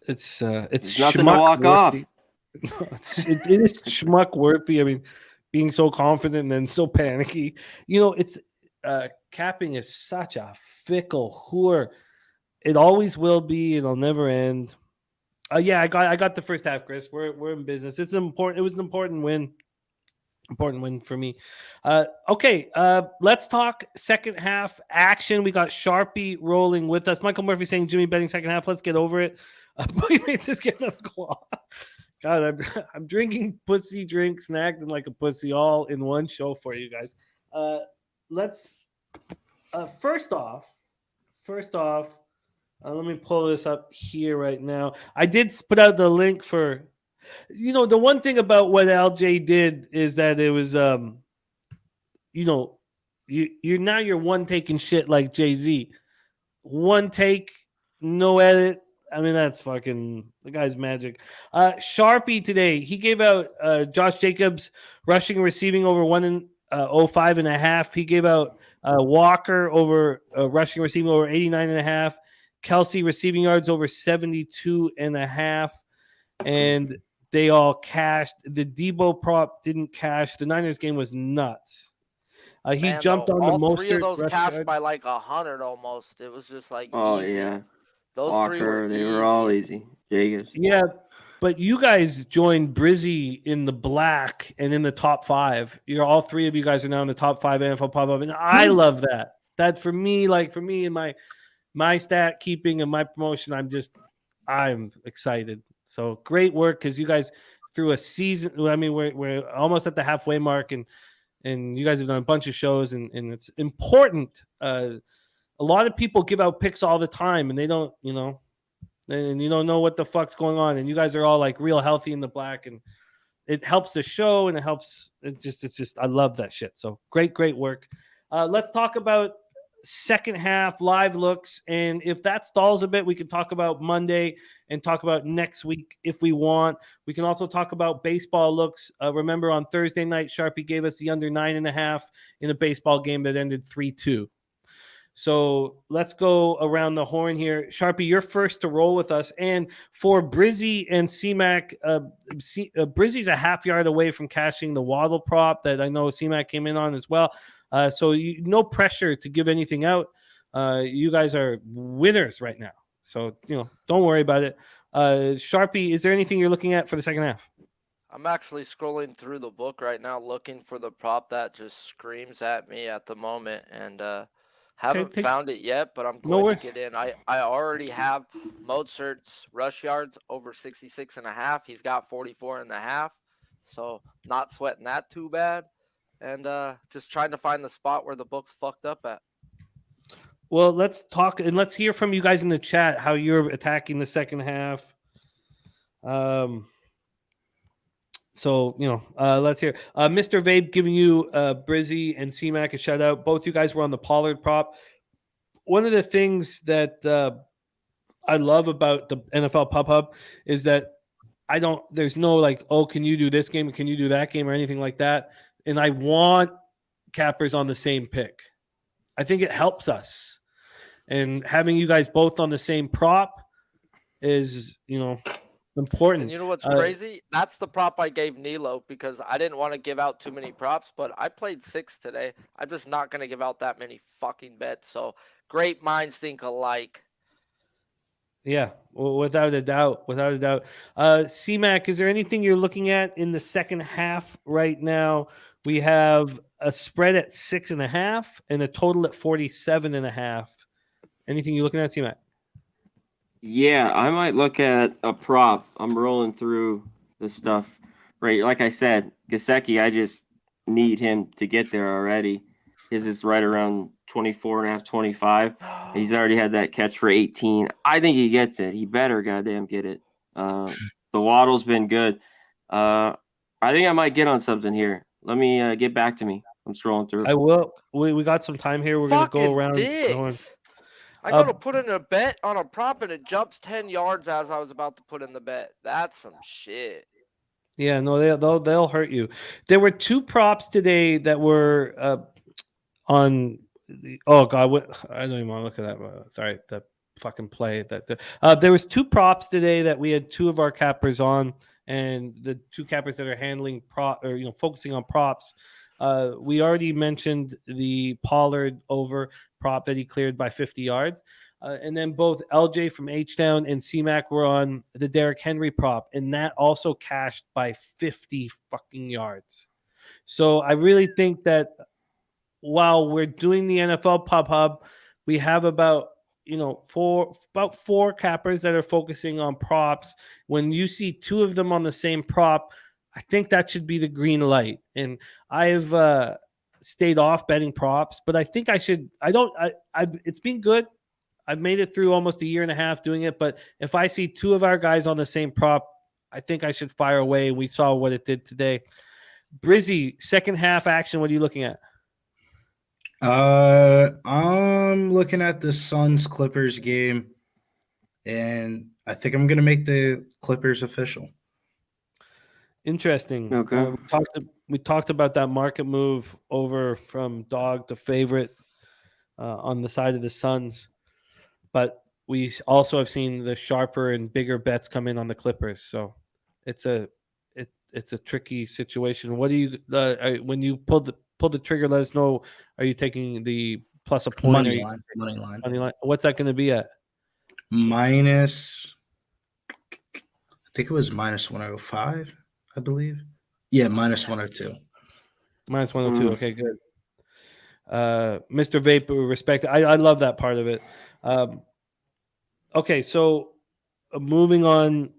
It's nothing to walk off. It is schmuck worthy. I mean, being so confident and then so panicky. You know, it's capping is such a fickle whore. It always will be. It'll never end. I got the first half, Chris. We're in business. It's important. It was an important win. Important win for me. Okay, let's talk second half action. We got Sharpie rolling with us. Michael Murphy saying Jimmy betting second half. Let's get over it. Just getting a claw. God, I'm drinking pussy drinks and acting like a pussy all in one show for you guys. Let's first off, let me pull this up here right now. I did put out the link for. You know, the one thing about what LJ did is that it was, you're one taking shit like Jay-Z. One take, no edit. I mean, that's fucking the guy's magic. Sharpie today, he gave out Josh Jacobs rushing and receiving over 105.5. He gave out Walker over rushing and receiving over 89.5. Kelsey receiving yards over 72.5. And they all cashed. The Debo prop didn't cash. The Niners game was nuts. He jumped on the most. All three of those cashed by like 100 almost. It was just like easy. Yeah. Those Walker, three were they were all easy. Jacobs. Yeah, but you guys joined Brizzy in the black and in the top 5. You're all three of you guys are now in the top 5 NFL pop-up, and I love that. That for me and my stat keeping and my promotion, I'm excited. So great work because you guys through a season. I mean, we're almost at the halfway mark, and you guys have done a bunch of shows, and it's important. A lot of people give out picks all the time, and they don't, and you don't know what the fuck's going on. And you guys are all like real healthy in the black, and it helps the show, and it helps. It's just I love that shit. So great work. Let's talk about second half live looks, and if that stalls a bit, we can talk about Monday and talk about next week if we want. We can also talk about baseball looks. Remember on Thursday night, Sharpie gave us the under 9.5 in a baseball game that ended 3-2. So let's go around the horn here. Sharpie, you're first to roll with us. And for Brizzy and CMAC, Brizzy's a half yard away from cashing the Waddle prop that I know CMAC came in on as well. So no pressure to give anything out. You guys are winners right now. So, don't worry about it. Sharpie, is there anything you're looking at for the second half? I'm actually scrolling through the book right now looking for the prop that just screams at me at the moment. And haven't found it yet, but I'm going to get in. I already have Mozart's rush yards over 66.5. He's got 44.5. So not sweating that too bad. And just trying to find the spot where the book's fucked up at. Well, let's talk and let's hear from you guys in the chat how you're attacking the second half. So, let's hear. Mr. Vabe giving you Brizzy and CMAC a shout out. Both you guys were on the Pollard prop. One of the things that I love about the NFL Pub Hub is that there's no like, oh, can you do this game? Can you do that game or anything like that? And I want cappers on the same pick. I think it helps us. And having you guys both on the same prop is, important. And you know what's crazy? That's the prop I gave Nilo because I didn't want to give out too many props, but I played 6 today. I'm just not going to give out that many fucking bets. So great minds think alike. Yeah, without a doubt. CMAC, is there anything you're looking at in the second half right now? We have a spread at 6.5 and a total at 47.5. Anything you're looking at, CMAC? Yeah, I might look at a prop. I'm rolling through this stuff. Right, like I said, Gesicki, I just need him to get there already. His is right around 24.5, 25. He's already had that catch for 18. I think he gets it. He better goddamn get it. The Waddle's been good. I think I might get on something here. Let me get back to me. I'm scrolling through. I will. We got some time here. We're going to go around. I go to put in a bet on a prop and it jumps 10 yards as I was about to put in the bet. That's some shit. Yeah, no, they'll hurt you. There were 2 props today that were on. Oh God, I don't even want to look at that. Sorry, the fucking play that. There was 2 props today that we had 2 of our cappers on, and the 2 cappers that are handling focusing on props. We already mentioned the Pollard over prop that he cleared by 50 yards. And then both LJ from H-Town and C-Mac were on the Derrick Henry prop, and that also cashed by 50 fucking yards. So I really think that while we're doing the NFL Pub Hub, we have about 4 cappers that are focusing on props. When you see 2 of them on the same prop, I think that should be the green light. And I've stayed off betting props, but I think I should. It's been good. I've made it through almost a year and a half doing it, but if I see 2 of our guys on the same prop, I think I should fire away. We saw what it did today. Brizzy, second half action, what are you looking at? I'm looking at the Suns-Clippers game, and I think I'm going to make the Clippers official. Interesting. Okay. We talked about that market move over from dog to favorite on the side of the Suns, but we also have seen the sharper and bigger bets come in on the Clippers. So it's a tricky situation. What do you when you pull the trigger? Let us know. Are you taking the plus a point? Money line. What's that going to be at? Minus. I think it was minus 105. I believe. Yeah, minus 102. Minus 102. Okay, good. Mr. Vape, respect. I love that part of it. Okay, so moving on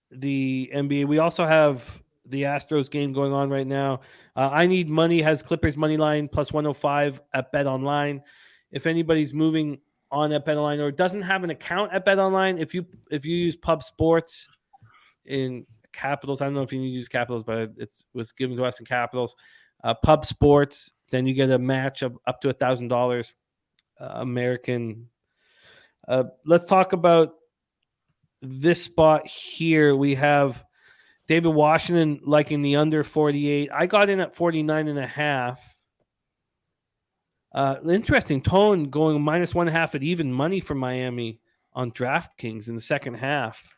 the NBA, we also have the Astros game going on right now. I Need Money has Clippers money line plus 105 at Bet Online. If anybody's moving on at Bet Online or doesn't have an account at Bet Online, if you use Pub Sports in Capitals, I don't know if you need to use Capitals, but it was given to us in Capitals. Pub Sports, then you get a match of up to $1,000 American. Let's talk about this spot here. We have David Washington liking the under 48. I got in at 49.5. Interesting tone going minus 1.5 at even money for Miami on DraftKings in the second half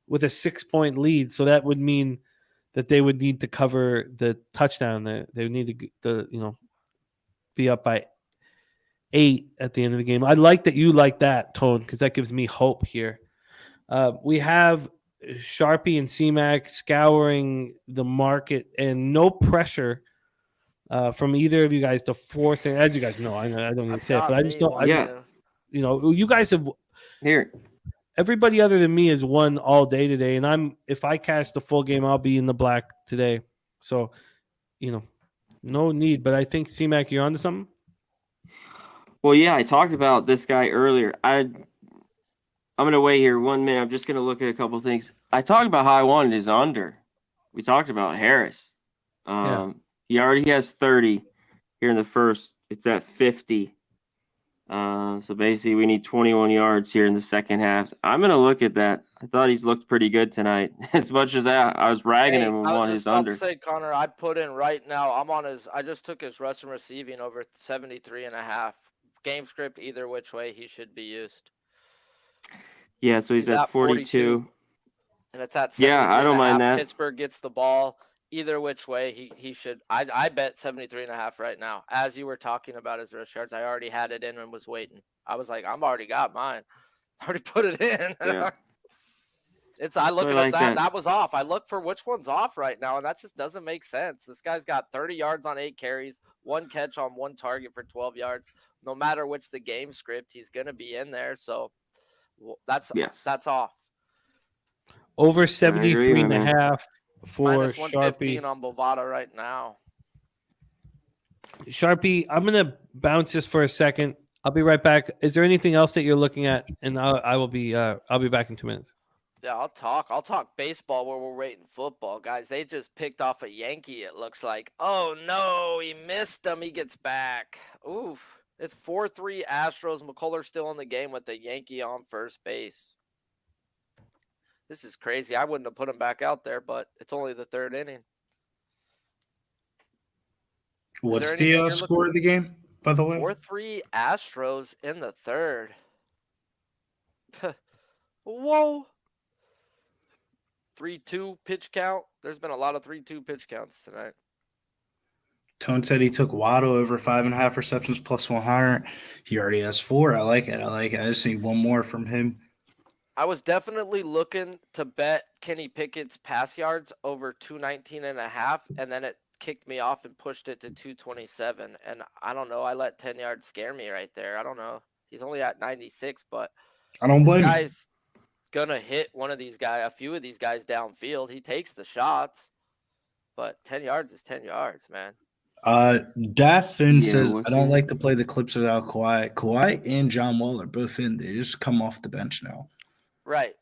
with a 6-point lead. So that would mean that they would need to cover the touchdown. They would need to be up by 8 at the end of the game. I like that you like that, Tone, because that gives me hope here. We have Sharpie and C-Mac scouring the market and no pressure from either of you guys to force it. As you guys know, I don't need to say it, but I just don't. You guys have here. Everybody other than me has won all day today, and if I cash the full game, I'll be in the black today. So, no need. But I think C-Mac, you're onto something. Well, yeah, I talked about this guy earlier. I'm gonna wait here 1 minute. I'm just gonna look at a couple things. I talked about how I wanted his under. We talked about Harris. He already has 30 here in the first. It's at 50. So basically, we need 21 yards here in the second half. I'm going to look at that. I thought he's looked pretty good tonight. As much as I was ragging him I was on just his about under. to say, Connor, I put in right now. I just took his rushing receiving over 73.5. Game script, either which way he should be used. Yeah, so he's at 42. And it's at 73 Yeah, I don't and a mind half. that. Pittsburgh gets the ball. Either which way he should. I bet 73.5 right now. As you were talking about his rush yards, I already had it in and was waiting. I was like, I'm already got mine. I already put it in. Yeah. I look at like that. that. That was off. I look for which one's off right now, and that just doesn't make sense. This guy's got 30 yards on 8 carries, 1 catch on 1 target for 12 yards. No matter which the game script, he's going to be in there. So that's off. Over 73 and a half for Minus 115 Sharpie. on Bovada right now. Sharpie, I'm going to bounce just for a second. I'll be right back. Is there anything else that you're looking at? And I'll be back in 2 minutes. Yeah, I'll talk baseball while we're waiting football, guys. They just picked off a Yankee, it looks like. Oh, no, he missed him. He gets back. Oof. It's 4-3 Astros. McCullers still in the game with the Yankee on first base. This is crazy. I wouldn't have put him back out there, but it's only the 3rd inning. What's the score of the game, by the way? 4-3 Astros in the 3rd. Whoa. 3-2 pitch count. There's been a lot of 3-2 pitch counts tonight. Tone said he took Waddle over 5.5 receptions plus 100. He already has 4. I like it. I just need one more from him. I was definitely looking to bet Kenny Pickett's pass yards over 219.5, and then it kicked me off and pushed it to 227. And I don't know. I let 10 yards scare me right there. I don't know. He's only at 96, but I don't blame this him. guy's gonna hit a few of these guys downfield. He takes the shots, but 10 yards is 10 yards, man. Daffin says, I don't like to play the clips without Kawhi. Kawhi and John Wall are both in. They just come off the bench now. Right.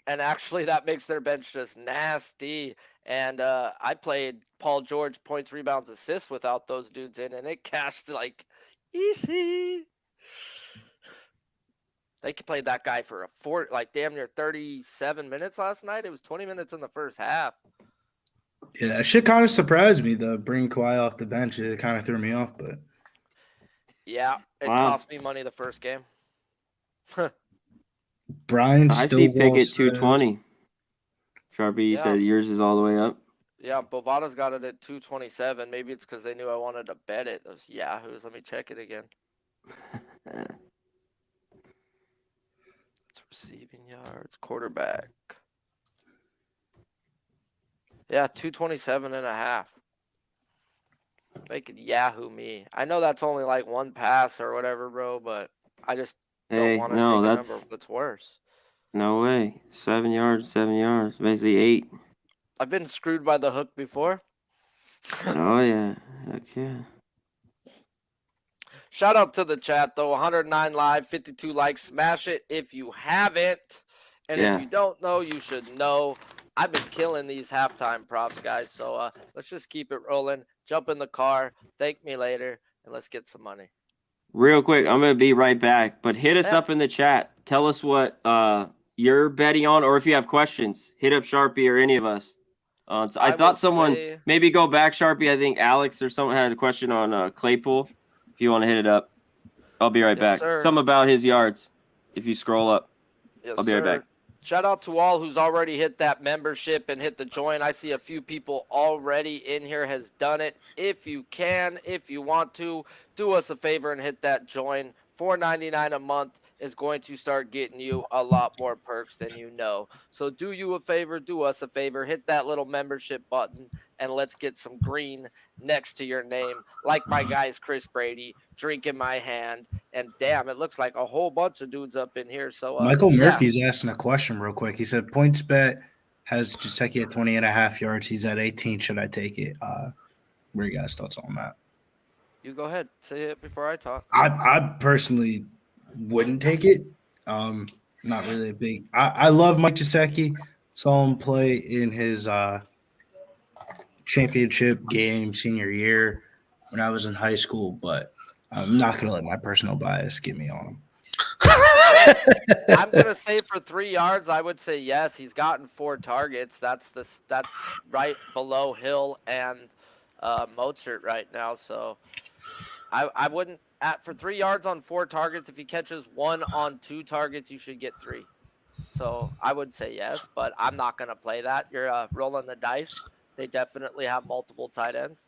And actually that makes their bench just nasty. And I played Paul George points, rebounds, assists without those dudes in, and it cashed like easy. They played that guy for damn near 37 minutes last night. It was 20 minutes in the first half. Yeah, that shit kind of surprised me, though. Bring Kawhi off the bench, it kind of threw me off, but yeah, it cost me money the first game. Brian I see Pickett 220. Sharpie, you said yours is all the way up. Yeah, Bovada's got it at 227. Maybe it's because they knew I wanted to bet it. Those yahoos. Let me check it again. It's receiving yards, quarterback. Yeah, 227.5. Make it Yahoo me. I know that's only like one pass or whatever, bro, but I just don't want to take a number that's worse. No way. 7 yards, 7 yards. Basically 8. I've been screwed by the hook before. Oh, yeah. Heck yeah. Shout out to the chat, though. 109 live, 52 likes. Smash it if you haven't. And if you don't know, you should know. I've been killing these halftime props, guys. So let's just keep it rolling. Jump in the car. Thank me later. And let's get some money. Real quick, I'm going to be right back. But hit us up in the chat. Tell us what you're betting on. Or if you have questions, hit up Sharpie or any of us. So I thought someone maybe go back, Sharpie. I think Alex or someone had a question on Claypool. If you want to hit it up, I'll be right back. Sir. Something about his yards. If you scroll up, I'll be right back. Shout out to all who's already hit that membership and hit the join. I see a few people already in here has done it. If you can, if you want to, do us a favor and hit that join. $4.99 a month is going to start getting you a lot more perks than you know. So do you a favor, do us a favor, hit that little membership button, and let's get some green next to your name, like my guy's Chris Brady, drink in my hand, and damn, it looks like a whole bunch of dudes up in here. So Michael Murphy's asking a question real quick. He said, PointsBet has Giuseppe at 20.5 yards. He's at 18. Should I take it? What are you guys' thoughts on that? You go ahead. Say it before I talk. I personally wouldn't take it. Not really a big – I love Mike Gesicki. Saw him play in his championship game senior year when I was in high school, but I'm not going to let my personal bias get me on him. I'm gonna say for 3 yards, I would say yes. He's gotten 4 targets. That's right below Hill and Mozart right now. So I wouldn't for 3 yards on 4 targets. If he catches 1 on 2 targets, you should get 3. So I would say yes, but I'm not gonna play that. You're rolling the dice. They definitely have multiple tight ends.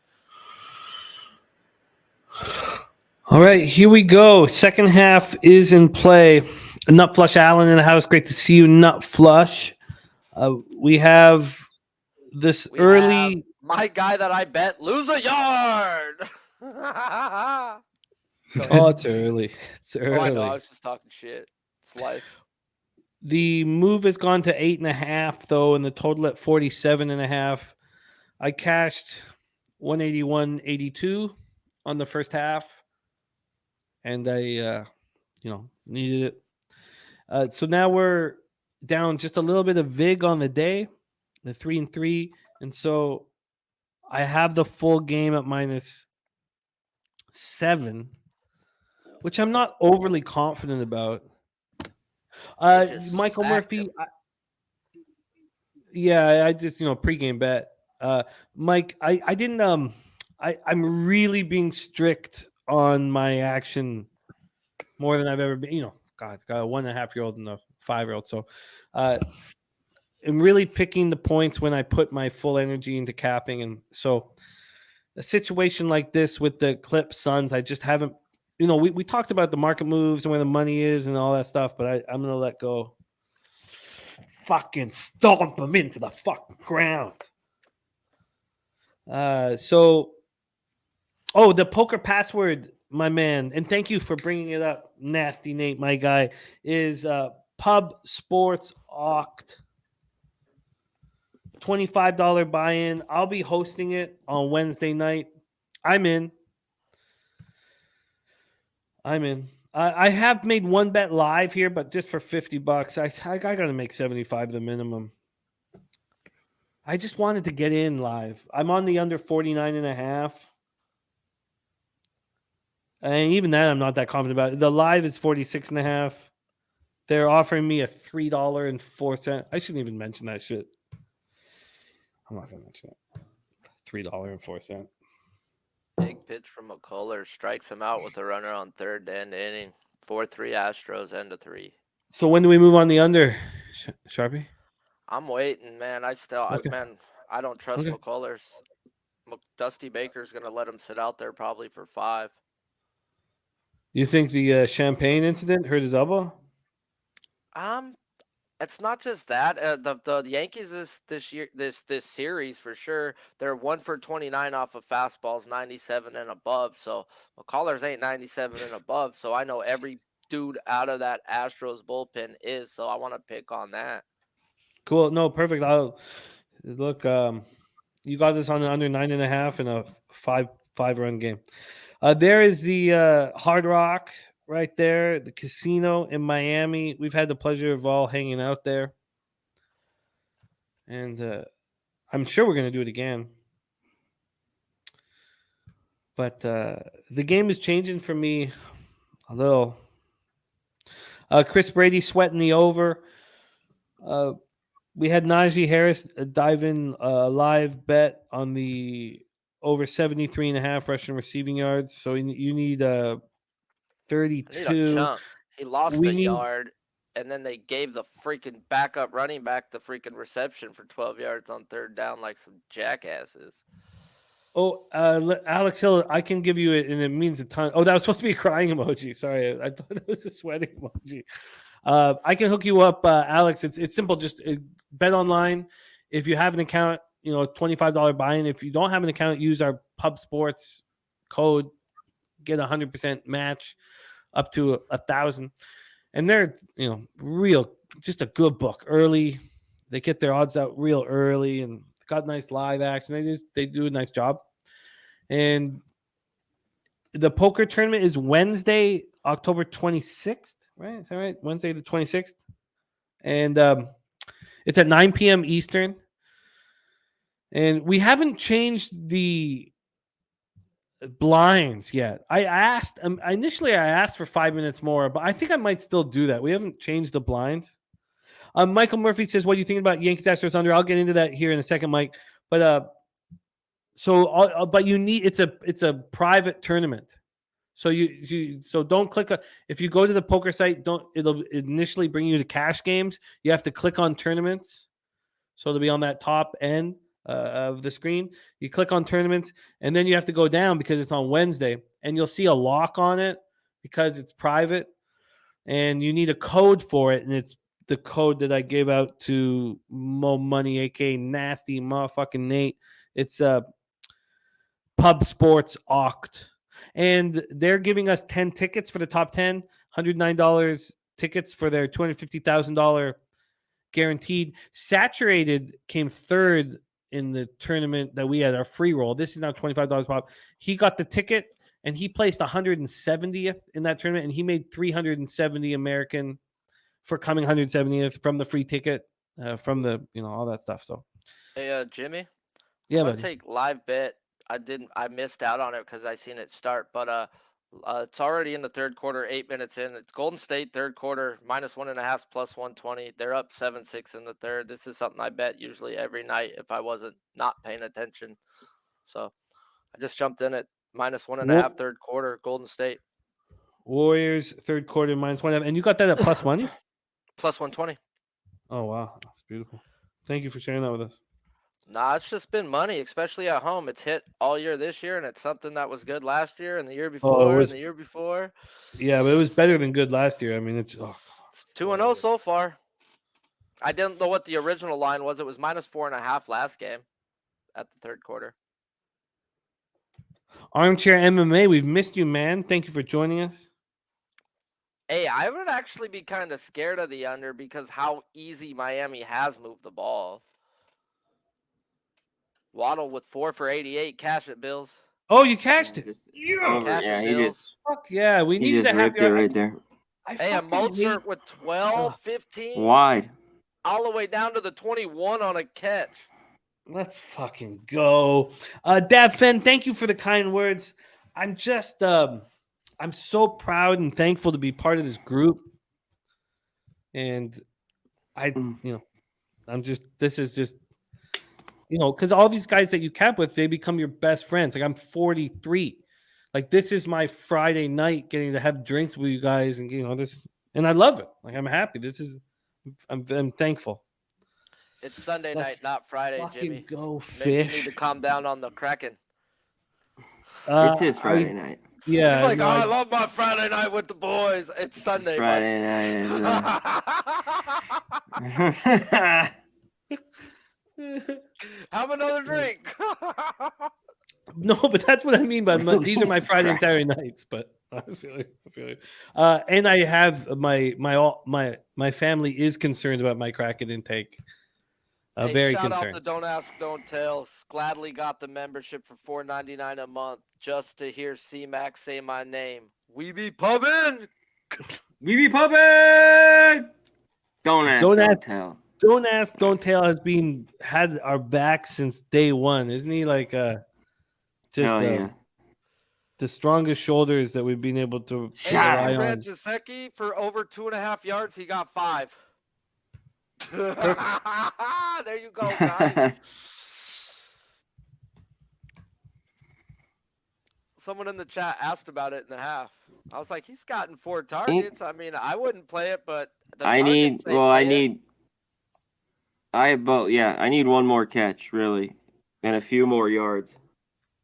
All right, here we go. Second half is in play. Nut Flush Allen in the house. Great to see you, Nut Flush. We have this early. Have my guy that I bet lose a yard. Oh, it's early. It's early. Oh, I know. I was just talking shit. It's life. The move has gone to 8.5 though, and the total at 47.5. I cashed 181.82 on the first half, and I, needed it. So now we're down just a little bit of vig on the day, the 3-3, and so I have the full game at -7, which I'm not overly confident about. Michael Murphy, I just pregame bet. Mike, I didn't I'm really being strict on my action more than I've ever been. God, got a 1.5-year-old and a 5-year-old, so I'm really picking the points when I put my full energy into capping, and so a situation like this with the Clip Suns, I just haven't. We talked about the market moves and where the money is and all that stuff, but I'm going to let go. Fucking stomp them into the fucking ground. The poker password, my man, and thank you for bringing it up, Nasty Nate, my guy, is Pub Sports Oct. $25 buy-in. I'll be hosting it on Wednesday night. I'm in. I have made one bet live here, but just for $50. I got to make 75 the minimum. I just wanted to get in live. I'm on the under 49.5. And even that, I'm not that confident about. The live is 46.5. They're offering me a $3.04. I shouldn't even mention that shit. I'm not going to mention it. $3.04. Big pitch from McCullers strikes him out with a runner on third to end inning. 4-3 Astros, end of 3. So when do we move on the under, Sharpie? I'm waiting, man. I don't trust McCullers. Dusty Baker's going to let him sit out there probably for 5. You think the champagne incident hurt his elbow? It's not just that. The Yankees this series for sure. They're 1 for 29 off of fastballs, 97 and above. So McCullers ain't 97 and above. So I know every dude out of that Astros bullpen is. So I want to pick on that. Cool. No, perfect. I'll look. You got this on the under 9.5 in a 5-run game. There is the Hard Rock. Right there, the casino in Miami. We've had the pleasure of all hanging out there. And I'm sure we're going to do it again. But the game is changing for me a little. Chris Brady sweating the over. We had Najee Harris dive in a live bet on the over 73.5 rushing receiving yards. So you need 32. He lost a yard, and then they gave the freaking backup running back the freaking reception for 12 yards on third down like some jackasses. Oh, Alex Hill, I can give you it, and it means a ton. Oh, that was supposed to be a crying emoji. Sorry, I thought it was a sweating emoji. I can hook you up, Alex. It's simple. Just bet online. If you have an account, $25 buy-in. If you don't have an account, use our Pub Sports code. Get 100% match up to 1,000, and they're real, just a good book. Early, they get their odds out real early, and got nice live action. They do a nice job. And the poker tournament is Wednesday, October 26th, right? Is that right? Wednesday the 26th, and it's at 9 p.m. Eastern. And we haven't changed the blinds yet. I asked initially. I asked for 5 minutes more, but I think I might still do that. We haven't changed the blinds. Michael Murphy says, "What do you think about Yankees Astros under?" I'll get into that here in a second, Mike. But but you need it's a private tournament. So so don't click if you go to the poker site, it'll initially bring you to cash games. You have to click on tournaments. So it'll be on that top end of the screen. You click on tournaments, and then you have to go down because it's on Wednesday, and you'll see a lock on it because it's private, and you need a code for it, and it's the code that I gave out to Mo Money, aka Nasty Motherfucking Nate. It's Pub Sports Oct. And they're giving us 10 tickets for the top 10, $109 tickets for their $250,000 guaranteed. Saturated came third in the tournament that we had, our free roll. This is now $25 pop. He got the ticket and he placed 170th in that tournament, and he made 370 American for coming 170th from the free ticket, from the, all that stuff. So, hey, Jimmy, yeah, I'll buddy. take live bet. I missed out on it because I seen it start, but it's already in the third quarter, 8 minutes in. It's Golden State third quarter, -1.5, plus 120. They're up 7-6 in the third. This is something I bet usually every night if I wasn't not paying attention. So I just jumped in at -1.5 third quarter, Golden State. Warriors third quarter -1.5, and you got that at plus money? Plus 120. Oh wow, that's beautiful. Thank you for sharing that with us. Nah, it's just been money, especially at home. It's hit all year this year, and it's something that was good last year and the year before and the year before. Yeah, but it was better than good last year. I mean, it's 2-0 so far. I didn't know what the original line was. It was -4.5 last game at the third quarter. Armchair MMA, we've missed you, man. Thank you for joining us. Hey, I would actually be kind of scared of the under because how easy Miami has moved the ball. Waddle with 4 for 88. Cash it, Bills. Oh, you cashed it. Cash it, Bills. Fuck yeah. We needed to have it right there. Hey, a Mozart with 12, 15. Wide. All the way down to the 21 on a catch. Let's fucking go. Dad Fenn, thank you for the kind words. I'm just I'm so proud and thankful to be part of this group. And this is just because all these guys that you camp with, they become your best friends. Like, I'm 43. Like, this is my Friday night getting to have drinks with you guys, and this, and I love it. Like, I'm happy. I'm thankful. It's Sunday night, not Friday, Jimmy. Go fish. Maybe you need to calm down on the Kraken. It's his Friday night. Yeah. He's like, I love my Friday night with the boys. It's Sunday. Friday night. Have another drink. No, but that's what I mean by these are my Friday and Saturday nights. But I feel it. And I have my family is concerned about my Kraken intake. Hey, very shout concerned. out to Don't Ask, Don't Tell. Gladly got the membership for $4.99 a month just to hear C-Mac say my name. We be pubbing. We be pubbing. Don't ask, don't tell. Don't Ask, Don't Tell has had our back since day one, isn't he? Like the strongest shoulders that we've been able to rely on. Ran Giuseppe for over 2.5 yards. He got 5. There you go, guys. Someone in the chat asked about it in the half. I was like, he's gotten 4 targets. I mean, I wouldn't play it, but I need one more catch, really, and a few more yards.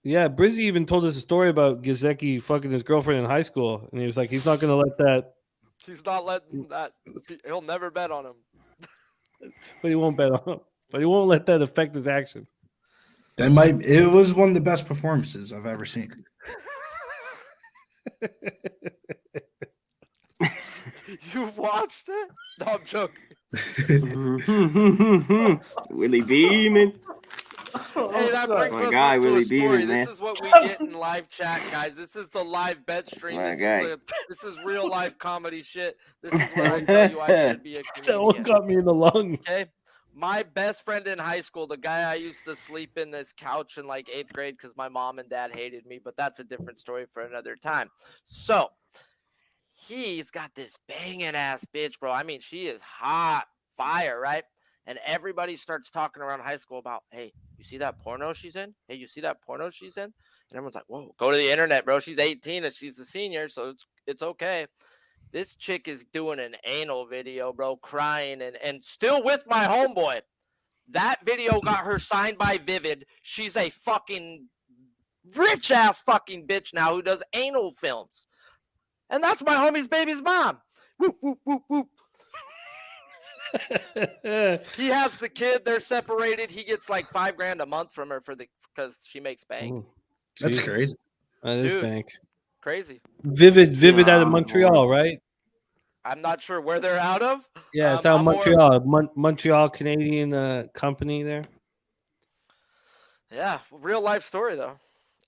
Yeah, Brizzy even told us a story about Gizeki fucking his girlfriend in high school, and he was like, he's not going to let that. He's not letting that. He'll never bet on him. But he won't bet on him. But he won't let that affect his action. It was one of the best performances I've ever seen. You watched it? No, I'm joking. Willie beaming. Hey, that brings us up to a story. This is what we get in live chat, guys. This is the live bet stream. This is real life comedy shit. This is where I tell you I should be a comedian. That one got me in the lung. Okay. My best friend in high school, the guy I used to sleep in this couch in like 8th grade because my mom and dad hated me, but that's a different story for another time. So he's got this banging ass bitch, bro. I mean, she is hot fire, right? And everybody starts talking around high school about, hey, you see that porno she's in? Hey, you see that porno she's in? And everyone's like, whoa, go to the internet, bro. She's 18 and she's a senior, so it's okay. This chick is doing an anal video, bro, crying and still with my homeboy. That video got her signed by Vivid. She's a fucking rich ass fucking bitch now who does anal films. And that's my homie's baby's mom. Whoop, whoop, whoop, whoop. He has the kid. They're separated. He gets like $5,000 a month from her because she makes bank. Ooh, That's Jesus. crazy. That is Dude. bank. Crazy. Vivid out of Montreal, right? I'm not sure where they're out of. Yeah, it's out of Montreal. Montreal Canadian company there. Yeah, real life story though.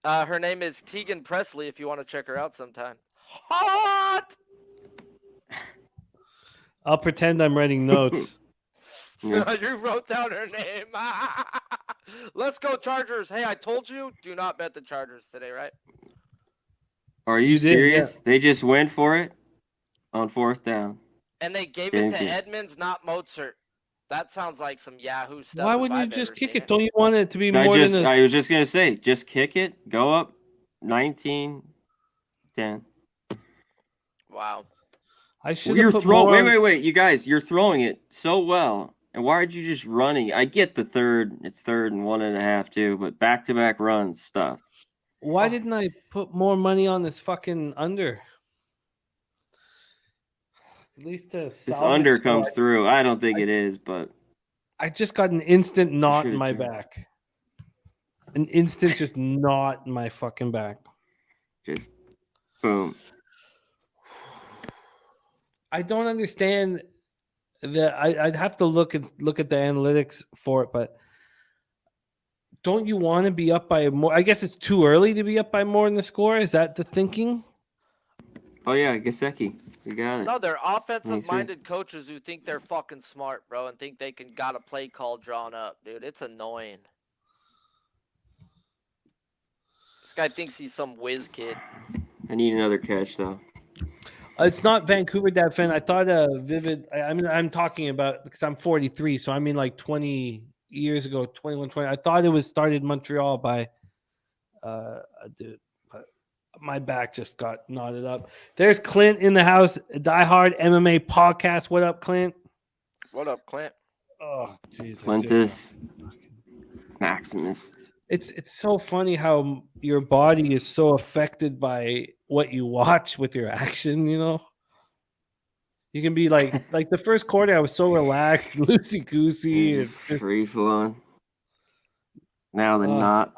Her name is Tegan Presley. If you want to check her out sometime. Hot. I'll pretend I'm writing notes. Yeah. You wrote down her name. Let's go Chargers. Hey, I told you, do not bet the Chargers today, right? Are you You did, serious? yeah. They just went for it on 4th down. And they gave it to Thank you. Edmonds, not Mozart. That sounds like some Yahoo stuff. Why if wouldn't you I've just ever kick seen it? Don't you want it to be I more than a... was just gonna say, just kick it, go up 19-10. Wow. I Well, should you're have put throwing. more. Wait, you guys, you're throwing it so well. And why aren't you just running? I get the third. It's 3rd and 1.5 too, but back-to-back runs stuff. Why didn't I put more money on this fucking under? At least to This salvage under so comes through. I don't think it is, but I just got an instant knot in should've my turned. back. An instant just knot in my fucking back. just boom. I don't understand that. I'd have to look at the analytics for it, but don't you want to be up by more? I guess it's too early to be up by more in the score. Is that the thinking? Oh yeah, Gesicki, you got it. No, they're offensive-minded coaches who think they're fucking smart, bro, and think they got a play call drawn up, dude. It's annoying. This guy thinks he's some whiz kid. I need another catch though. It's not Vancouver that fan. I thought Vivid. I mean, I'm talking about because I'm 43, so I mean like 20 years ago, 21, 20. I thought it was started in Montreal by a dude. But my back just got knotted up. There's Clint in the house, diehard MMA podcast. What up, Clint? What up, Clint? Oh, jeez. Quintus Maximus. It's so funny how your body is so affected by what you watch with your action, you know? You can be like the first quarter, I was so relaxed, loosey-goosey. It's free flowing. Now they're not.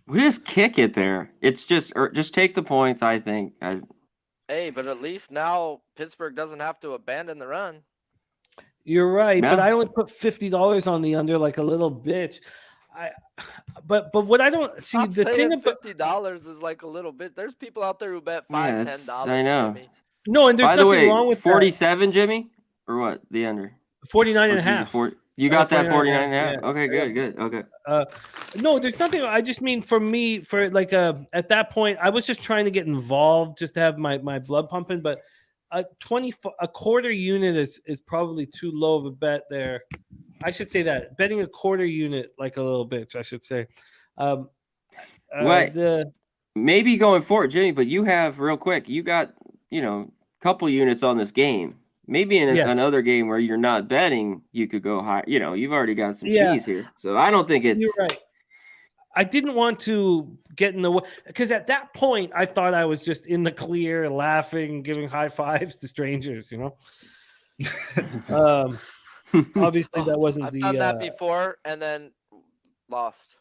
We just kick it there. It's just take the points, I think. Hey, but at least now Pittsburgh doesn't have to abandon the run. You're right, Yeah. but I only put $50 on the under like a little bitch. But what I don't see Stop the thing saying about $50 is like a little bit. There's people out there who bet $5, that's- $10. I know. Jimmy. no, and there's By the nothing way, wrong with 47, Jimmy? Or what? The under? 49 and Or a half. You got that 49 and a half? yeah. Okay, good. Okay. No, there's nothing. I just mean for me, for like at that point, I was just trying to get involved, just to have my blood pumping. But a quarter unit is probably too low of a bet there. I should say that betting a quarter unit like a little bitch. I should say. What? Maybe going forward, Jimmy. But you have real quick. You got couple units on this game. Maybe in Yes. another game where you're not betting, you could go high. You've already got some Yeah. cheese here. So I don't think it's. You're right. I didn't want to get in the way because at that point I thought I was just in the clear, laughing, giving high fives to strangers. Obviously that wasn't I've done that before and then lost.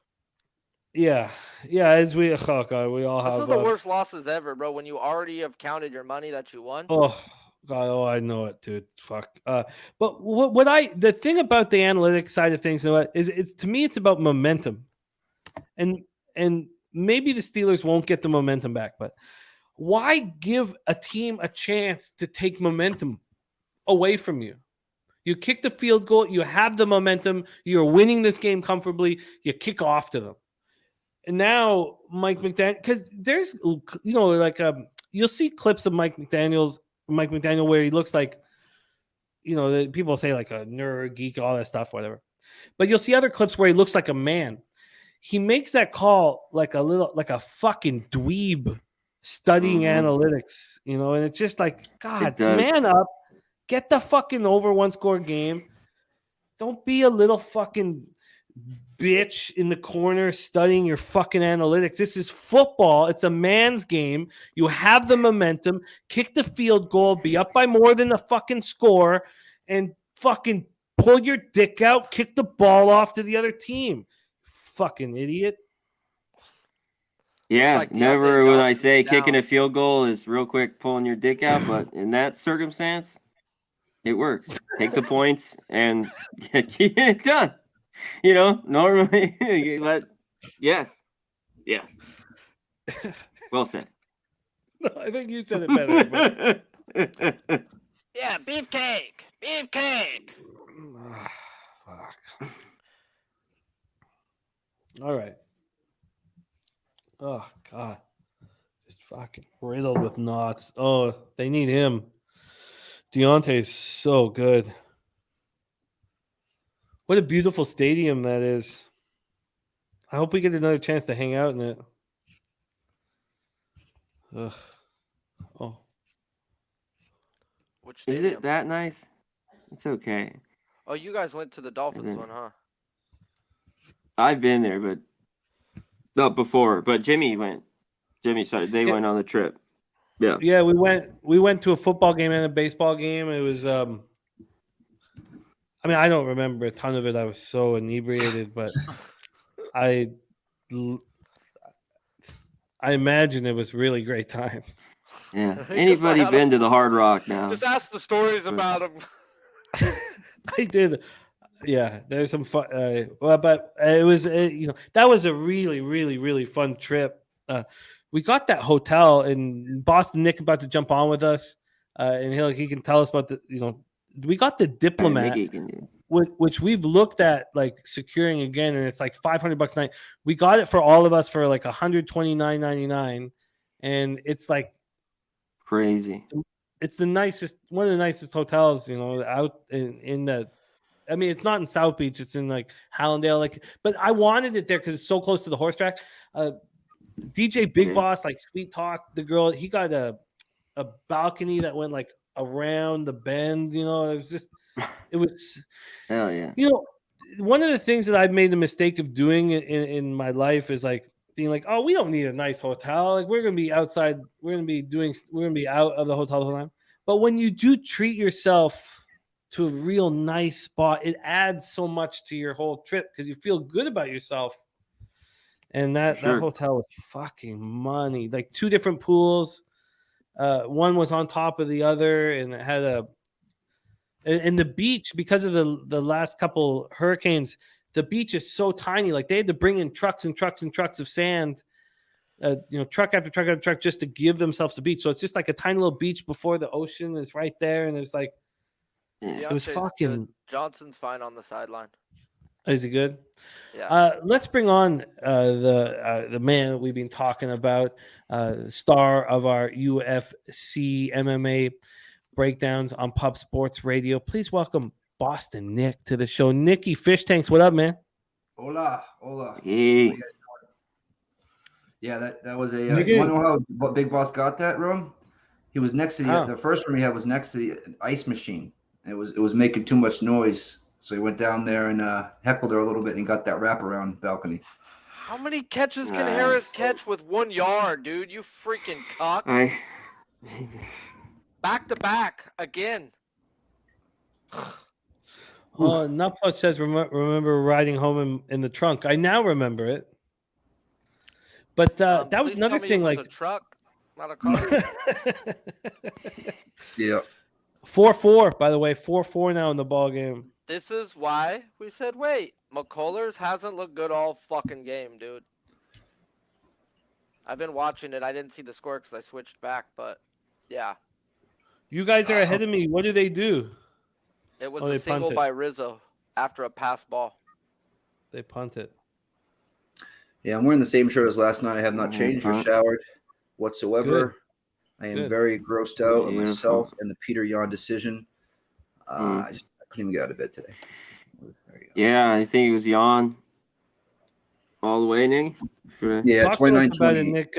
Yeah. As we God, we all This have. is the worst losses ever, bro. When you already have counted your money that you won. Oh God! I know it, dude. Fuck. But the thing about the analytics side of things is to me it's about momentum, and maybe the Steelers won't get the momentum back, but why give a team a chance to take momentum away from you? You kick the field goal. You have the momentum. You're winning this game comfortably. You kick off to them. And now Mike McDaniel, because there's, like you'll see clips of Mike McDaniel where he looks like, people say like a nerd, geek, all that stuff, whatever. But you'll see other clips where he looks like a man. He makes that call like a fucking dweeb studying analytics, and it's just like, God, man up, get the fucking over 1-score game. Don't be a little fucking bitch in the corner studying your fucking analytics. This is football. It's a man's game. You have the momentum. Kick the field goal. Be up by more than the fucking score, and fucking pull your dick out. Kick the ball off to the other team. Fucking idiot. Yeah, like never would I say down. kicking a field goal is real quick pulling your dick out, but in that circumstance, it works. Take the points and get it done. Normally, but yes. Well said. No, I think you said it better. But... Yeah, beefcake. Fuck. All right. Oh, God. Just fucking riddled with knots. Oh, they need him. Deontay's so good. What a beautiful stadium that is. I hope we get another chance to hang out in it. Ugh. Oh. Which Is stadium? it that nice? It's okay. Oh, you guys went to the Dolphins one, huh? I've been there, but not before. But Jimmy went. They went on the trip. Yeah. Yeah, we went to a football game and a baseball game. It was I don't remember a ton of it. I was so inebriated, but I imagine it was really great time. Yeah. Anybody been to the Hard Rock now? Just ask the stories about them. I did. Yeah, there's some fun. But it was, that was a really, really, really fun trip. We got that hotel in Boston. Nick about to jump on with us, and he can tell us about we got the Diplomat, which we've looked at like securing again, and it's like $500 a night. We got it for all of us for like $129.99, and it's like crazy. It's one of the nicest hotels, out in the. I mean, it's not in South Beach; it's in like Hallandale. But I wanted it there because it's so close to the horse track. DJ Big Boss, like Sweet Talk, the girl, he got a balcony that went like around the bend. It was hell yeah. One of the things that I've made the mistake of doing in my life is like being like, oh, we don't need a nice hotel. Like we're gonna be outside. We're gonna be out of the hotel the whole time. But when you do treat yourself to a real nice spot, it adds so much to your whole trip because you feel good about yourself. And that hotel was fucking money. Like 2 different pools. One was on top of the other, and it had and the beach, because of the last couple hurricanes, the beach is so tiny. Like they had to bring in trucks and trucks and trucks of sand, truck after truck after truck, just to give themselves the beach. So it's just like a tiny little beach before the ocean is right there, and it's like it was fucking. Good. Johnson's fine on the sideline. Is he good? Yeah. Let's bring on the man that we've been talking about, star of our UFC MMA breakdowns on Pub Sports Radio. Please welcome Boston Nick to the show. Nicky Fish Tanks, what up, man? Hola. Hey. Yeah, that was a. You want to know how Big Boss got that room? He was next to the first room he had was next to the ice machine. It was making too much noise. So he went down there and heckled her a little bit, and he got that wraparound balcony. How many catches can Harris catch with 1 yard, dude? You freaking cock. Back to back again. Nupflush says, remember riding home in the trunk. I now remember it. But that was another thing. Like a truck, not a car. Yeah. 4-4, by the way. 4-4 now in the ball game. This is why we said, wait, McCullers hasn't looked good all fucking game, dude. I've been watching it. I didn't see the score because I switched back, but yeah. You guys are ahead of me. What do they do? It was Oh, a they single punted. by Rizzo after a pass ball. They punted. Yeah, I'm wearing the same shirt as last night. I have not changed or showered whatsoever. Good. I am Good. very grossed out of Beautiful. myself and the Peter Yan decision. I couldn't even get out of bed today. Yeah, I think it was Jan all the way, Nick. Yeah, Talk to us 29-28. about it, Nick.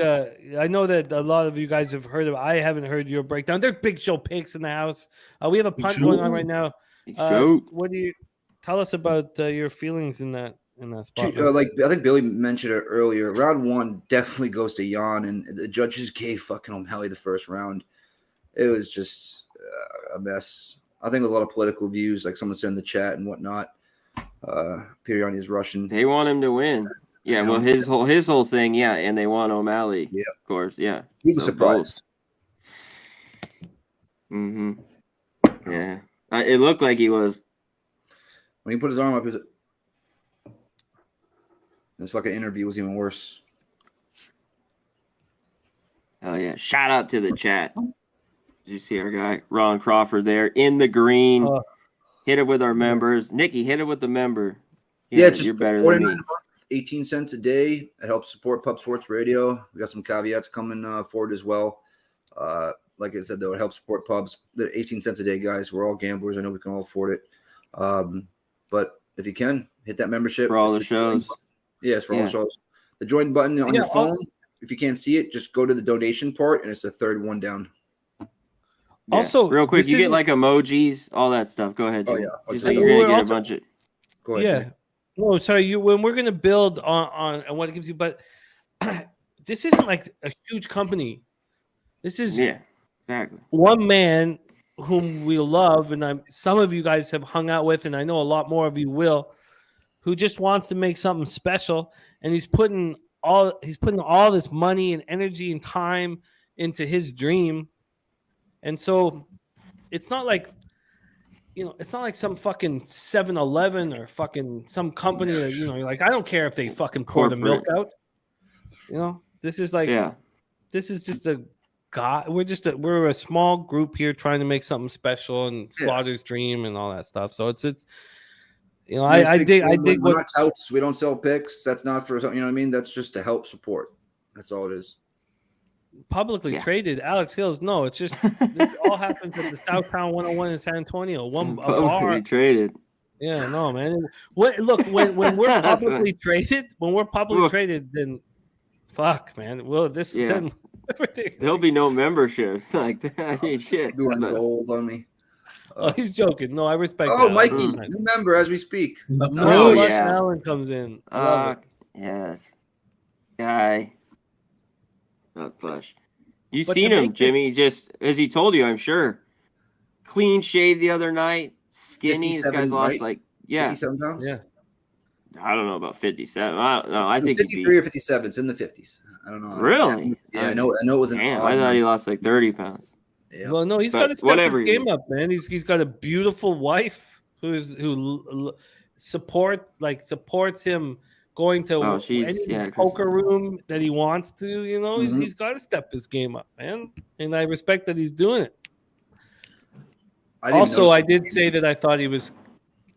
I know that a lot of you guys have heard of it. I haven't heard your breakdown. They're big show picks in the house. We have a punt going on right now. What do you tell us about your feelings in that spot? Like I think Billy mentioned it earlier. Round 1 definitely goes to Jan, and the judges gave fucking O'Malley the first round. It was just a mess. I think there's a lot of political views, like someone said in the chat and whatnot. Peter Yan is Russian. They want him to win. Yeah, well, his whole thing, yeah, and they want O'Malley. Yeah, of course, yeah. He was surprised. Mm-hmm. Yeah, it looked like he was. When he put his arm up, his fucking interview was even worse. Oh yeah! Shout out to the chat. Did you see our guy Ron Crawford there in the green? Hit it with our members. Nikki, hit it with the member. Yeah, it's just you're better $49 than me. a month, 18 cents a day. It helps support Pub Sports Radio. We got some caveats coming forward as well. Like I said, though, it helps support pubs. The 18 cents a day, guys. We're all gamblers. I know we can all afford it. But if you can, hit that membership. For all the shows. Yes, for all the shows. The join button on your phone, if you can't see it, just go to the donation part, and it's the third one down. Yeah. Also, real quick, you get like emojis, all that stuff. Go ahead, Jim. Oh, yeah. You're going to get a bunch of... Go ahead. Yeah. No, sorry. When we're going to build on what it gives you, but this isn't like a huge company. This is exactly one man whom we love, and some of you guys have hung out with, and I know a lot more of you will, who just wants to make something special, and he's putting all this money and energy and time into his dream. And so it's not like, it's not like some fucking 7-Eleven or fucking some company that, like, I don't care if they fucking pour the milk out. This is like, this is just a guy. We're a small group here trying to make something special, and Slaughter's dream and all that stuff. So it's I dig we're not touts. We don't sell picks. That's not for something, you know what I mean? That's just to help support. That's all it is. Publicly traded Alex Hills. No, it's just this all happens at the Southtown 101 in San Antonio. Publicly traded. Yeah, no, man. Look, when we're publicly traded, then fuck, man. Well, then there'll be no memberships like that. I mean, shit. Doing gold on me. Oh, he's joking. No, I respect. Oh, Mikey, new member as we speak. Allen comes in. Yes, guy. Not flush. You've seen him, Jimmy. Just as he told you, I'm sure. Clean shave the other night. Skinny. This guy's lost 57 pounds. Yeah. I don't know about 57. I don't know. I think 53 or 57. It's in the 50s. I don't know. Really? Yeah, I know. It was an. Damn, I thought he lost like 30 pounds. Yeah. Well, no, he's got to step his game up, man. He's got a beautiful wife who supports him going to any poker room that he wants to. He's got to step his game up, man. And I respect that he's doing it. I did say that I thought he was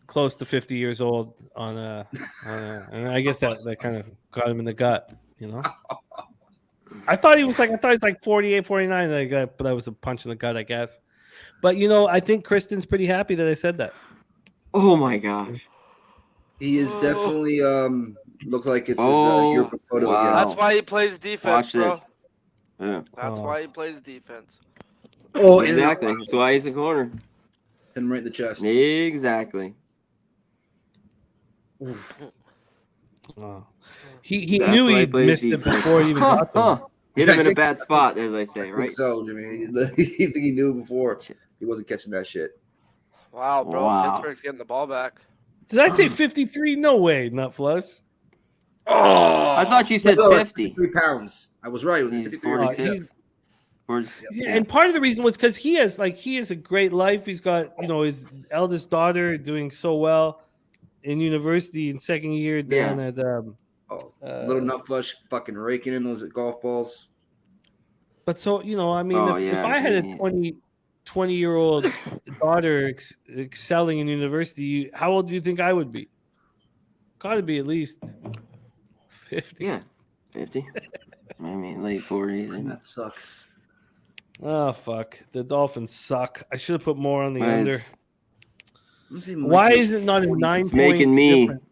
close to 50 years old and I guess that kind of got him in the gut, I thought he was like 48, 49, but that was a punch in the gut, I guess. But I think Kristen's pretty happy that I said that. Oh my gosh. He is definitely looks like it's his yearbook photo again. That's why he plays defense, bro. Yeah. That's why he plays defense. Oh, exactly. That's why he's a corner. Hit him right in the chest. Exactly. He knew he missed it before he even got there. Hit him in a bad spot, as I say, right? So, Jimmy, he think he knew before. He wasn't catching that shit. Wow, bro. Pittsburgh's getting the ball back. Did I say 53? No way, not flush. Oh, I thought you said 50. 53 pounds. I was right. It was 53. And part of the reason was because he has a great life. He's got his eldest daughter doing so well in university in second year down at little nut flush fucking raking in those golf balls. But so if I had a 20-year-old daughter excelling in university, how old do you think I would be? Got to be at least 50. Yeah, 50. I mean, late 40s. And That sucks. Oh, fuck. The Dolphins suck. I should have put more on the under. Why is it not a 9 it's point making me. difference?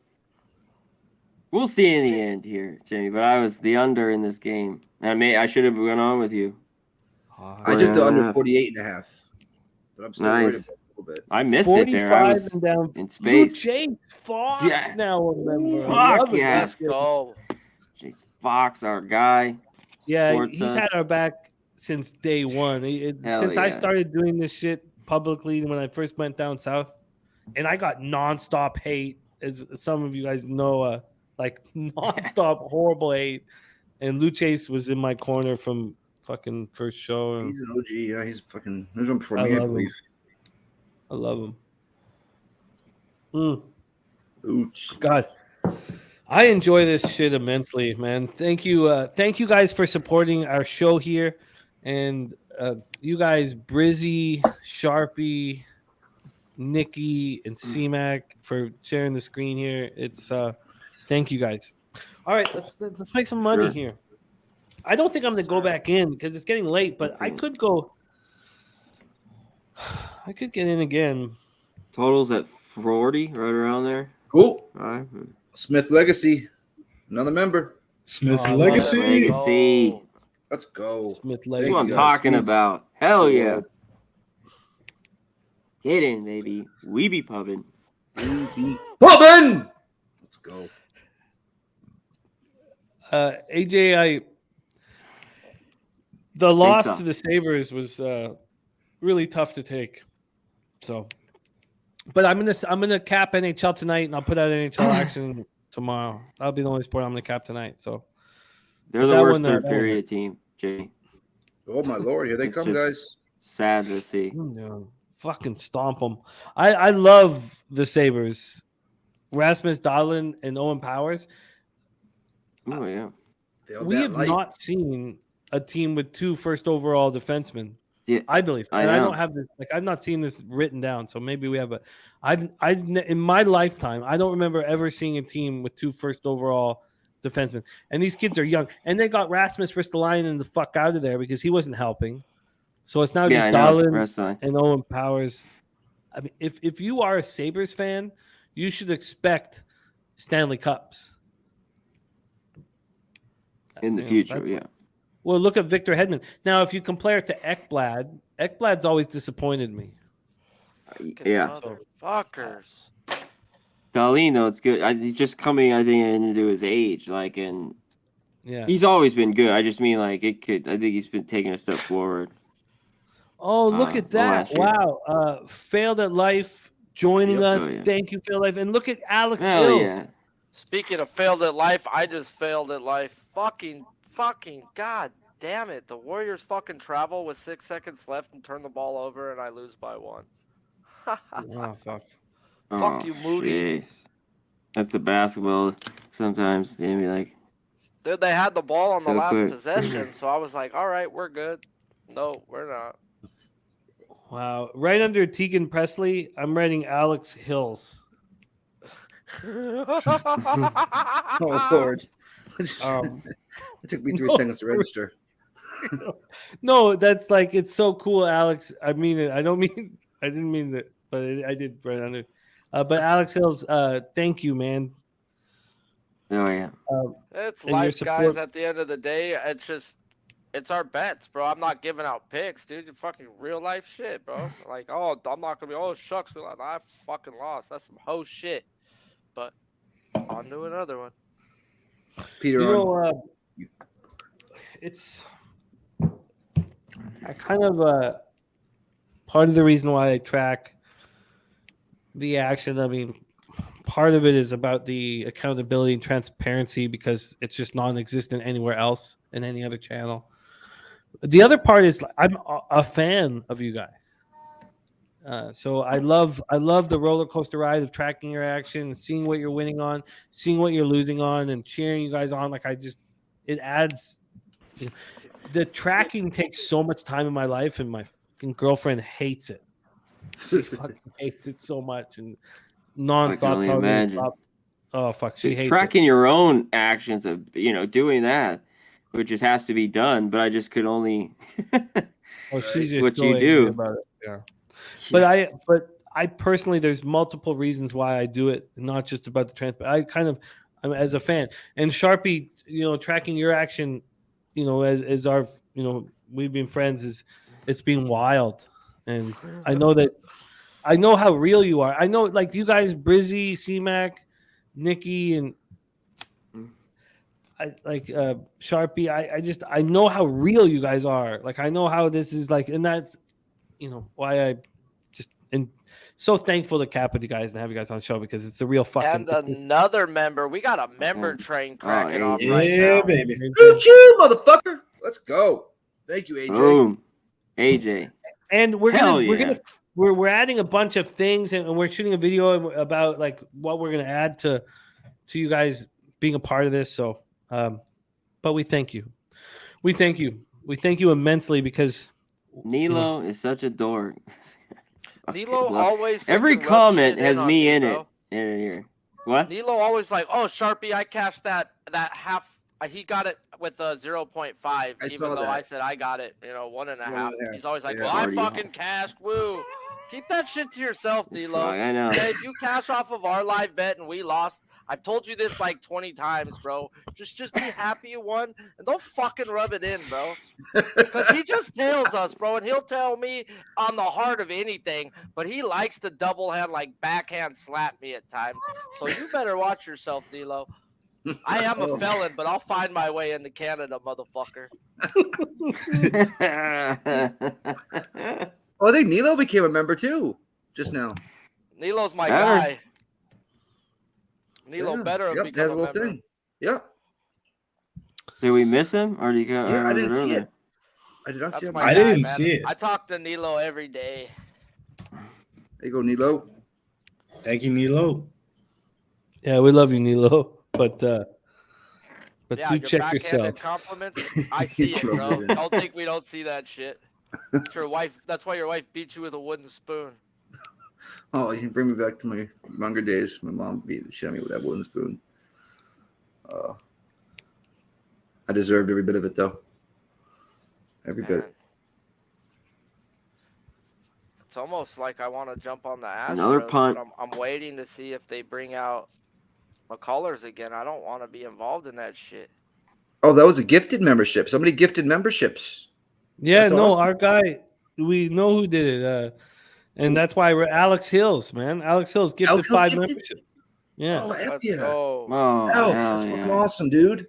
We'll see in the end here, Jamie. But I was the under in this game. I should have gone on with you. I took the under 48.5. But I'm still worried about it a little bit. I missed it there. I was and down in space. Chase Fox Yeah. now. Remember. Fuck Let's yes. go. Jake Fox, our guy. Yeah, Sports he's us. had our back since day one. Hell Since I yeah. started doing this shit publicly when I first went down south, and I got nonstop hate, as some of you guys know, like nonstop horrible hate. And Lou Chase was in my corner from fucking first show. He's an OG. Yeah, he's fucking. There's one before me, I love believe. I love him. Ooch. God, I enjoy this shit immensely, man. Thank you guys for supporting our show here, and you guys, Brizzy, Sharpie, Nikki, and C-Mac for sharing the screen here. It's thank you guys. All right, let's make some money here. I don't think I'm gonna go back in because it's getting late, but I could go. I could get in again. Totals at 40, right around there. Cool. All right. Smith Legacy. Another member. Smith Oh, Legacy. Legacy. Let's go. Smith That's Legacy. what I'm guys. talking Smith. about. Hell yeah. Get in, baby. We be pubbing. Robin! Let's go. AJ, the loss so. to the Sabres was really tough to take. So, but I'm gonna cap NHL tonight, and I'll put out NHL action tomorrow. That'll be the only sport I'm gonna cap tonight. So They're the That worst one, third that one- period team, Jay. Oh, my Lord. Here they It's come, just- guys. Sad to see. fucking stomp them. I love the Sabres. Rasmus Dahlin and Owen Powers. Oh, yeah. We have not seen a team with 2 first overall defensemen. Yeah, I believe, I and I know. don't have this. Like, I've not seen this written down, so maybe we have a. I've in my lifetime, I don't remember ever seeing a team with 2 first overall defensemen. And these kids are young, and they got Rasmus Ristolainen the fuck out of there because he wasn't helping. So it's now Yeah, I just know. Dahlin Wrestling. and Owen Powers. I mean, if you are a Sabres fan, you should expect Stanley Cups In the You know, future, that's- yeah. Well, look at Victor Hedman. Now, if you compare it to Ekblad, Ekblad's always disappointed me. Yeah. Motherfuckers. Dahlin, though, it's good. He's just coming, I think, into his age. Like, and Yeah. he's always been good. I just mean, like, I think he's been taking a step forward. Oh, look at that. last year. Wow. Failed at life joining Yep. us. Oh, yeah. Thank you, Failed Life. And look at Alex Hell Hills. yeah. Speaking of failed at life, I just failed at life. Fucking, god damn it. The Warriors fucking travel with 6 seconds left and turn the ball over, and I lose by 1. Oh, fuck. Fuck you, Moody. jeez. That's a basketball sometimes. They be like, Dude, they had the ball on the So last quick. possession, so I was like, all right, we're good. No, we're not. Wow. Right under Tegan Presley, I'm writing Alex Hills. Oh, Lord. Um, It took me 3 no. seconds to register. No, that's like, it's so cool, Alex. I mean it. I didn't mean that, but I did right under. But Alex Hills, thank you, man. oh, yeah. It's And your life, guys. support- At the end of the day, it's our bets, bro. I'm not giving out picks, dude. You fucking real life shit, bro. Like, oh, I'm not gonna be. Oh, shucks, I fucking lost. That's some hoe shit. But on to another one. Peter, You know, it's I kind of part of the reason why I track the action. I mean, part of it is about the accountability and transparency because it's just non-existent anywhere else in any other channel. The other part is I'm a fan of you guys. So I love the roller coaster ride of tracking your action, seeing what you're winning on, seeing what you're losing on, and cheering you guys on. Like it adds. The tracking takes so much time in my life and my fucking girlfriend hates it. She fucking hates it so much and nonstop talking. Oh fuck, she hates tracking your own actions of doing that, which just has to be done. But I just could only. Oh, she's just what so you do about it. Yeah, but I personally, there's multiple reasons why I do it, not just about the transfer. I'm as a fan and Sharpie, tracking your action, as our, we've been friends it's been wild, and I know how real you are. I know, like, you guys, Brizzy, C-Mac, Nikki, and Sharpie. I know how real you guys are. Like, I know how this is like, and that's, why I just and so thankful to cap with you guys and have you guys on the show, because it's a real fucking. And another member, we got a member train cracking off right now. Yeah, baby. Choo, motherfucker. Let's go. Thank you, AJ. Boom, AJ. And we're adding a bunch of things, and we're shooting a video about like what we're gonna add to you guys being a part of this. So, but we thank you. We thank you immensely, because Nilo is such a dork. Nilo always every comment has me in it in here. What? Nilo always like, oh, Sharpie, I cashed that half. He got it with a 0.5, even though I said I got it, 1.5. He's always like, well, I fucking cashed. Woo. Keep that shit to yourself, Nilo. I know. Okay, if you cash off of our live bet and we lost, I've told you this like 20 times, bro. Just be happy you won, and don't fucking rub it in, bro. Because he just tails us, bro, and he'll tell me on the heart of anything, but he likes to double hand, like backhand slap me at times. So you better watch yourself, Nilo. I am a felon, but I'll find my way into Canada, motherfucker. Oh, I think Nilo became a member too just now. Nilo's my guy. Nilo better have become a member. Thing. Yeah. Did we miss him, or did you go? Yeah, I didn't see it. I did not see him. I didn't see it. I talk to Nilo every day. There you go, Nilo. Thank you, Nilo. Yeah, we love you, Nilo. But yeah, do check yourself. Compliments, I see it, bro. Don't think we don't see that shit. It's your wife. That's why your wife beat you with a wooden spoon. Oh, you can bring me back to my younger days. My mom beat the shit out of me with that wooden spoon. I deserved every bit of it, though. Every bit. It's almost like I want to jump on the Astros. Another punt. But I'm waiting to see if they bring out McCullers again. I don't want to be involved in that shit. Oh, that was a gifted membership. Somebody gifted memberships. Yeah, that's awesome. Our guy, we know who did it. And that's why we're Alex Hills, man. Alex Hills gifted 5 memberships. Yeah. Oh, F yeah. Oh, Alex, that's fucking awesome, dude.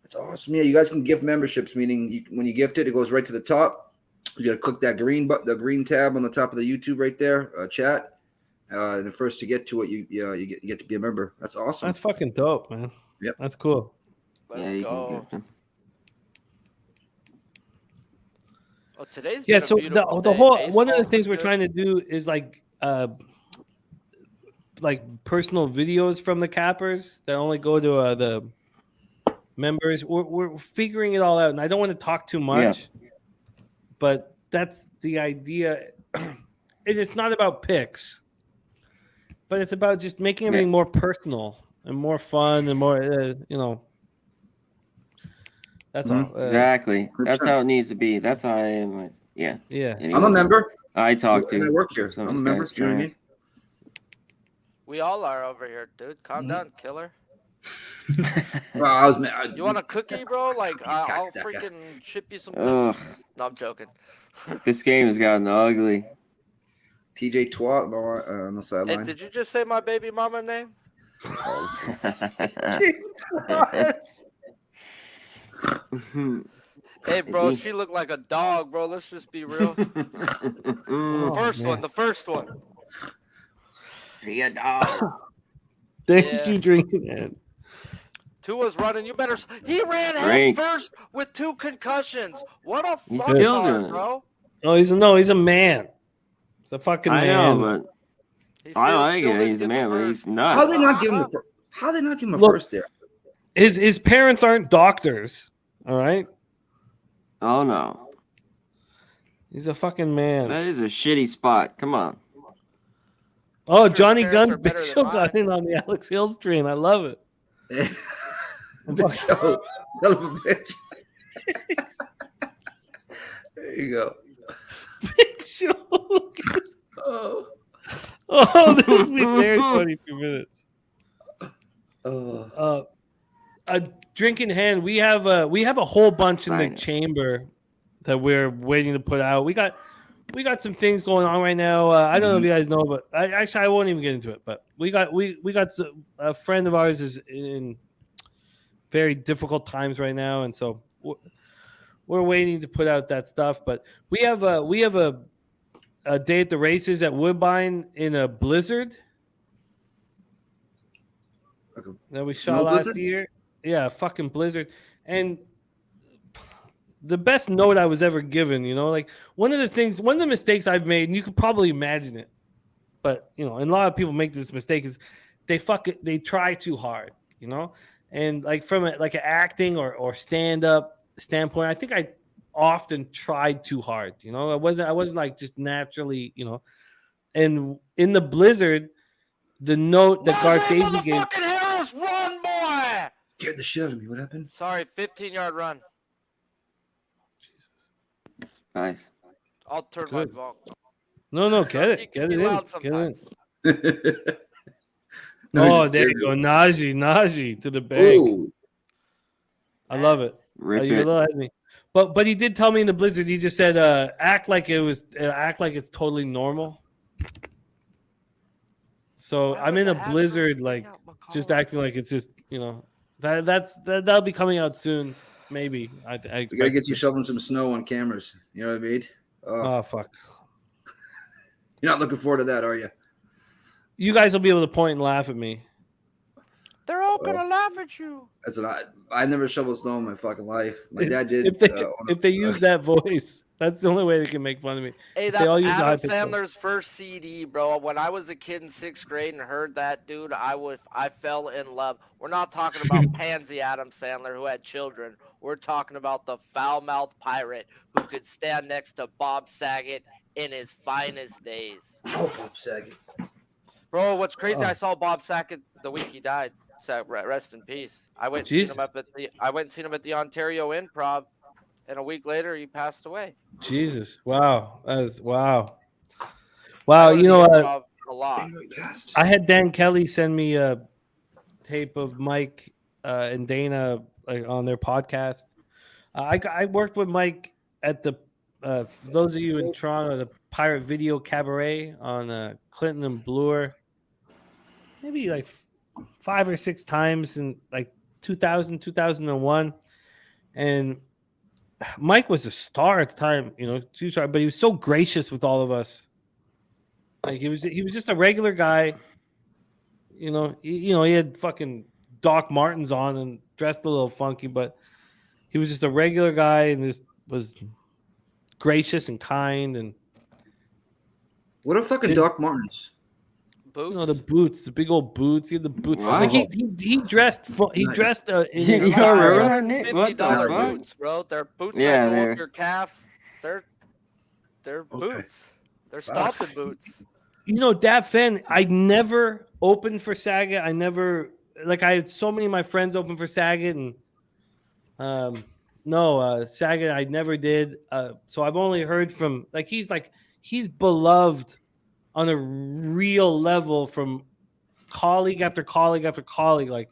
That's awesome. Yeah, you guys can gift memberships, meaning when you gift it, it goes right to the top. You got to click that the green tab on the top of the YouTube right there, chat. And the first to get to it, you get to be a member. That's awesome. That's fucking dope, man. Yep. That's cool. Let's go. Oh, today's so the whole one of the things we're trying to do is like personal videos from the cappers that only go to the members. We're figuring it all out, and I don't want to talk too much, but that's the idea. It's not about picks, but it's about just making everything more personal and more fun and more, That's all. Exactly. That's how it needs to be. That's how I am. Yeah. Anyway, I'm a member. I talk to. I work here. I'm a member. You know what I mean? We all are over here, dude. Calm down, killer. Well, you want a cookie, bro? Like, I'll freaking ship you some cookies. No, I'm joking. This game has gotten ugly. TJ Twat on the sideline. Hey, did you just say my baby mama name? Hey, bro, she looked like a dog, bro. Let's just be real. The first one. Be a dog. Thank you, drinking it. Tua's running. You better. He ran head first with 2 concussions. What a fucktard, bro. Oh, he's a man. He's a fucking man. I know, but I like it. He's a man, but he's not. How they not give him a first there? His parents aren't doctors. All right. Oh no. He's a fucking man. That is a shitty spot. Come on. Oh, Sure, Johnny parents Guns are better Big than Show mine. got in on the Alex Hills train. I love it. Big Show, son of a bitch. There you go. Big Show. Oh, this will be very funny 2 minutes. A drink in hand. We have a whole bunch in the chamber that we're waiting to put out. We got some things going on right now. I don't know if you guys know, but I won't even get into it. But we got a friend of ours is in very difficult times right now, and so we're waiting to put out that stuff. But we have a day at the races at Woodbine in a blizzard that we shot last year. Yeah, fucking blizzard. And the best note I was ever given, like one of the mistakes I've made, and you could probably imagine it, but and a lot of people make this mistake, is they try too hard, and like from an acting or stand-up standpoint, I think I often tried too hard. I wasn't like just naturally, and in the blizzard, the note that Garth Daisy gave. Harris, run, boy! Scared the shit out of me. What happened? Sorry, 15-yard run. Nice. I'll turn my volume. No, get it in. No, oh, there you go, Najee to the bank. Ooh. I love it. Rip You're a it. little ahead of me. But he did tell me in the blizzard. He just said, act like it's totally normal. So I'm in a blizzard, like just acting like it's just that'll be coming out soon, maybe. I We gotta get you shoveling some snow on cameras. You know what I mean? Oh fuck! You're not looking forward to that, are you? You guys will be able to point and laugh at me. They're all gonna laugh at you. That's I never shoveled snow in my fucking life. My dad did. If they use that voice, that's the only way they can make fun of me. Hey, If that's they all use Adam the high pitch Sandler's first CD, bro. When I was a kid in 6th grade and heard that, dude, I fell in love. We're not talking about pansy Adam Sandler who had children. We're talking about the foul-mouthed pirate who could stand next to Bob Saget in his finest days. Oh, Bob Saget. Bro, what's crazy? I saw Bob Saget the week he died. So rest in peace. I went and seen him at the Ontario Improv, and a week later he passed away. Jesus! Wow, wow. A lot. I had Dan Kelly send me a tape of Mike and Dana on their podcast. I worked with Mike at the for those of you in Toronto, the Pirate Video Cabaret on Clinton and Bloor. Maybe like 5 or 6 times in like 2000, 2001. And Mike was a star at the time, but he was so gracious with all of us. Like he was just a regular guy. He had fucking Doc Martens on and dressed a little funky, but he was just a regular guy and just was gracious and kind. And what are fucking Doc Martens? Boots? The boots, the big old boots. He had the boots. Wow. Like he dressed. He dressed in his $50 boots, bro. They're boots that go up your calves. They're boots. They're stomping boots. Dat Fenn, I never opened for Saget. I had so many of my friends open for Saget, and Saget I never did. So I've only heard from he's beloved on a real level from colleague after colleague after colleague. Like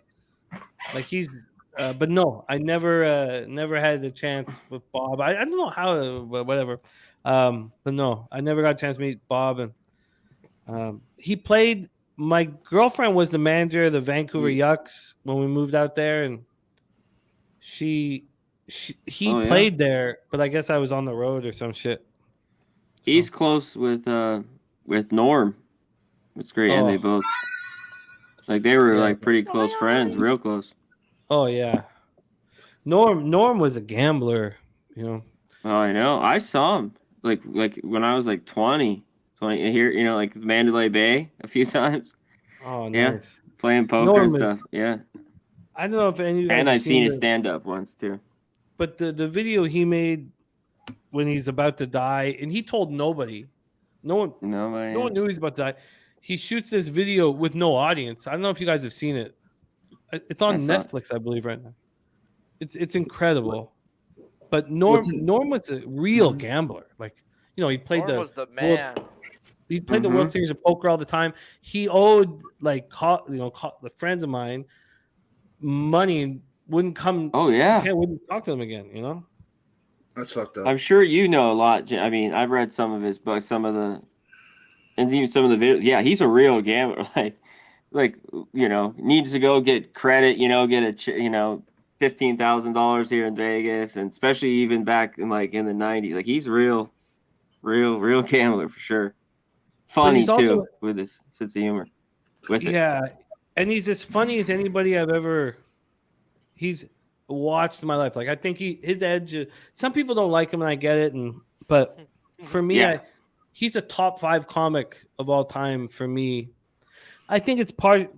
he's, but no, I never had the chance with Bob. I don't know how, but whatever. But no, I never got a chance to meet Bob. And he played. My girlfriend was the manager of the Vancouver Yucks when we moved out there, and he played there. But I guess I was on the road or some shit. He's close with Norm. It's great, and they both they were pretty close friends, real close. Oh yeah, Norm was a gambler, Oh, I know. I saw him like when I was 20 here, Mandalay Bay a few times. Oh, nice. Yeah, playing poker and stuff. Yeah. I don't know if any of you guys and have I've seen his stand up once too. But the video he made when he's about to die, and he told nobody. No one knew he's about to die. He shoots this video with no audience. I don't know if you guys have seen it. It's on Netflix, I believe, right now. It's incredible. But Norm was a real gambler. Like, he played Norm was the man. He played the World Series of poker all the time. He owed the friends of mine money and wouldn't come. Oh yeah, wouldn't talk to them again. That's fucked up. I'm sure you know a lot. I mean, I've read some of his books, and even some of the videos. Yeah, he's a real gambler. Like needs to go get credit. Get a $15,000 here in Vegas, and especially even back in the 90s. Like, he's real gambler for sure. Funny too, also, with his sense of humor. And he's as funny as anybody I've ever watched in my life. Like, I think his edge. Some people don't like him, and I get it. But for me, he's a top 5 comic of all time for me. I think it's part.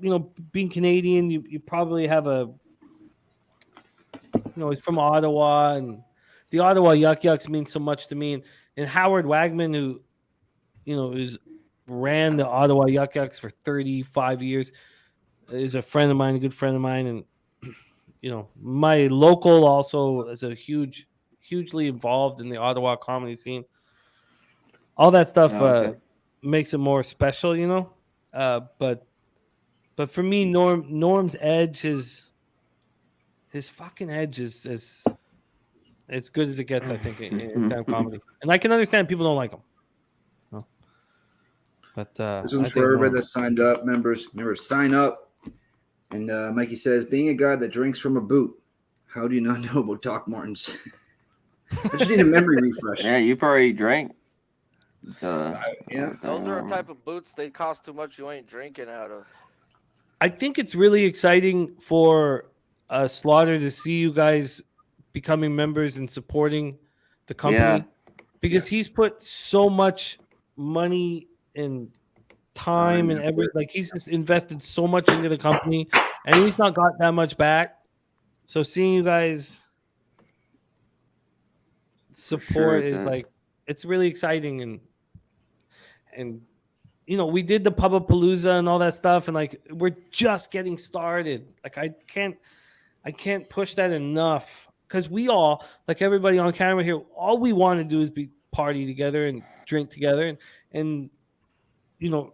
Being Canadian, you probably have a. He's from Ottawa, and the Ottawa Yuck Yucks means so much to me. And Howard Wagman, who, ran the Ottawa Yuck Yucks for 35 years, is a friend of mine, a good friend of mine. And, my local also is hugely involved in the Ottawa comedy scene. All that stuff makes it more special, But for me, Norm's edge is. His fucking edge is as good as it gets, I think, in stand-up comedy. And I can understand people don't like him. But this one's for everybody that signed up. Members, sign up. And Mikey says, being a guy that drinks from a boot, how do you not know about Doc Martens? I just need a memory refresh. Yeah, you probably drank. Yeah. Those are a type of boots, they cost too much you ain't drinking out of. I think it's really exciting for Slaughter to see you guys becoming members and supporting the company because he's put so much money and time and he's just invested so much into the company and he's not got that much back. So seeing you guys support is it's really exciting and we did the Pubapalooza and all that stuff and we're just getting started. I can't push that enough because we all, everybody on camera here, all we want to do is be party together and drink together. And the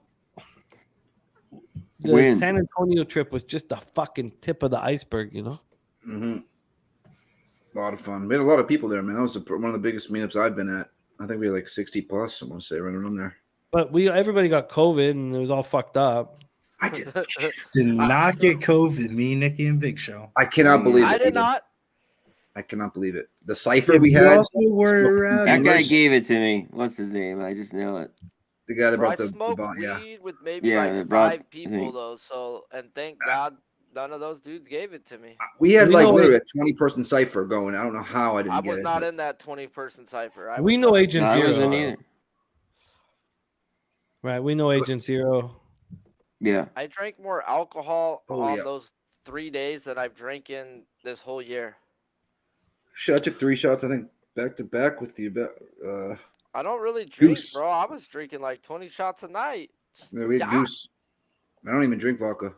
San Antonio trip was just the fucking tip of the iceberg, Mm-hmm. A lot of fun. We had a lot of people there, man. That was one of the biggest meetups I've been at. I think we had 60 plus, I want to say, right around there. But everybody got COVID and it was all fucked up. I did not get COVID. Me, Nikki, and Big Show. I cannot believe it. I did not. I cannot believe it. The cipher we had. That guy gave it to me. What's his name? I just know it. The guy that brought I smoked weed with maybe 5 people though. So and thank God none of those dudes gave it to me. We had literally a 20-person cipher going. I don't know how I didn't get it. I was not in that 20-person cipher. We know Agent Zero. I wasn't either. Right, we know Agent Zero. Yeah. I drank more alcohol on those 3 days than I've drank in this whole year. Shit, I took 3 shots, I think, back to back with you. I don't really drink, Goose. bro. I was drinking 20 shots a night. Yeah, we had Goose. I don't even drink vodka.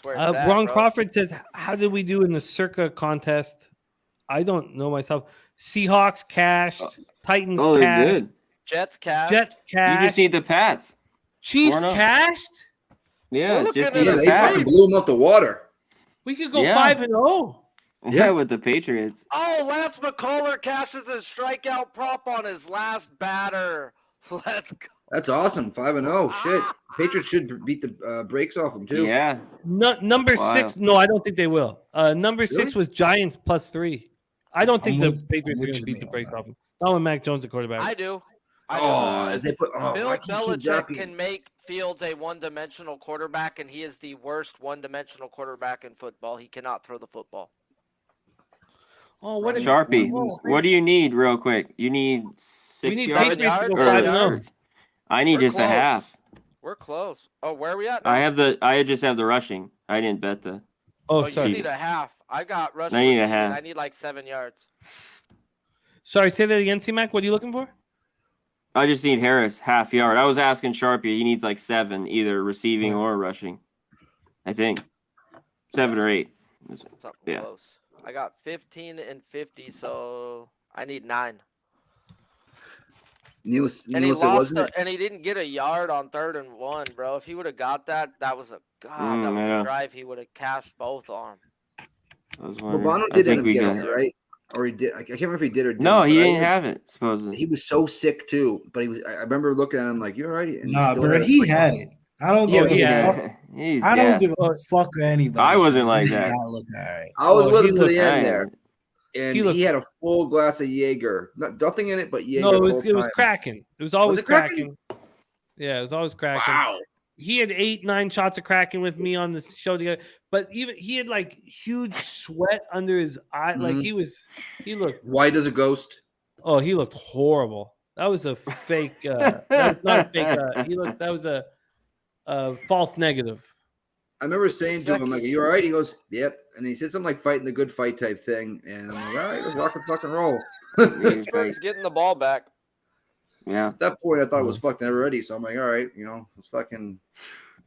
Ron Crawford says, how did we do in the Circa contest? I don't know myself. Seahawks cashed. Titans cashed. Good. Jets cashed. You just need the Pats. Chiefs cashed? Yeah, just they fucking blew them out the water. We could go 5-0. Yeah, with the Patriots. Oh, Lance McCullers cashes his strikeout prop on his last batter. Let's go. That's awesome. 5-0. Shit. Patriots should beat the brakes off them, too. Yeah. Number 6. No, I don't think they will. Number 6 was Giants +3. I don't think the Patriots are going to beat the brakes off them. Not with Mac Jones, the quarterback. I do. Bill Belichick can make Fields a one-dimensional quarterback, and he is the worst one-dimensional quarterback in football. He cannot throw the football. Oh, what a Sharpie. What do you need, real quick? You need 6 yards? yards. I need just close. a half. We're close. Oh, where are we at now? I just have the rushing. I didn't bet the. Oh, sorry. You need a half. I got rushing. I need a half. I need 7 yards. Sorry, say that again, C-Mac. What are you looking for? I just need Harris half yard. I was asking Sharpie. He needs like 7, either receiving or rushing. I think 7 or 8. Something close. I got 15 and 50, so I need 9. He didn't get a yard on 3rd and 1, bro. If he would have got that, that was a drive. He would have cashed both on him. Bobano did end up getting it, right? Or he did. I can't remember if he did or didn't. No, he didn't have it, supposedly. He was so sick too, but he was. I remember looking at him like, "You're right." Nah, bro, he had it. I don't give a fuck. I don't give a fuck with anybody. I wasn't like that. I was with him to the end there, and he had a full glass of Jaeger. Nothing in it but Jaeger. No, it was cracking. It was always cracking. Yeah, it was always cracking. Wow. He had 8-9 shots of cracking with me on the show together, but even he had like huge sweat under his eye. Like he looked white as a ghost. Oh, he looked horrible. That was a fake. That was not a fake. That was a false negative. I remember saying to him, like, "Are you all right?" He goes, "Yep." And he said something like "fighting the good fight" type thing, and I'm like, "All right, let's rock and fucking roll." Pittsburgh's getting the ball back. Yeah. At that point, I thought it was fucked already. So I'm like, all right, let's fucking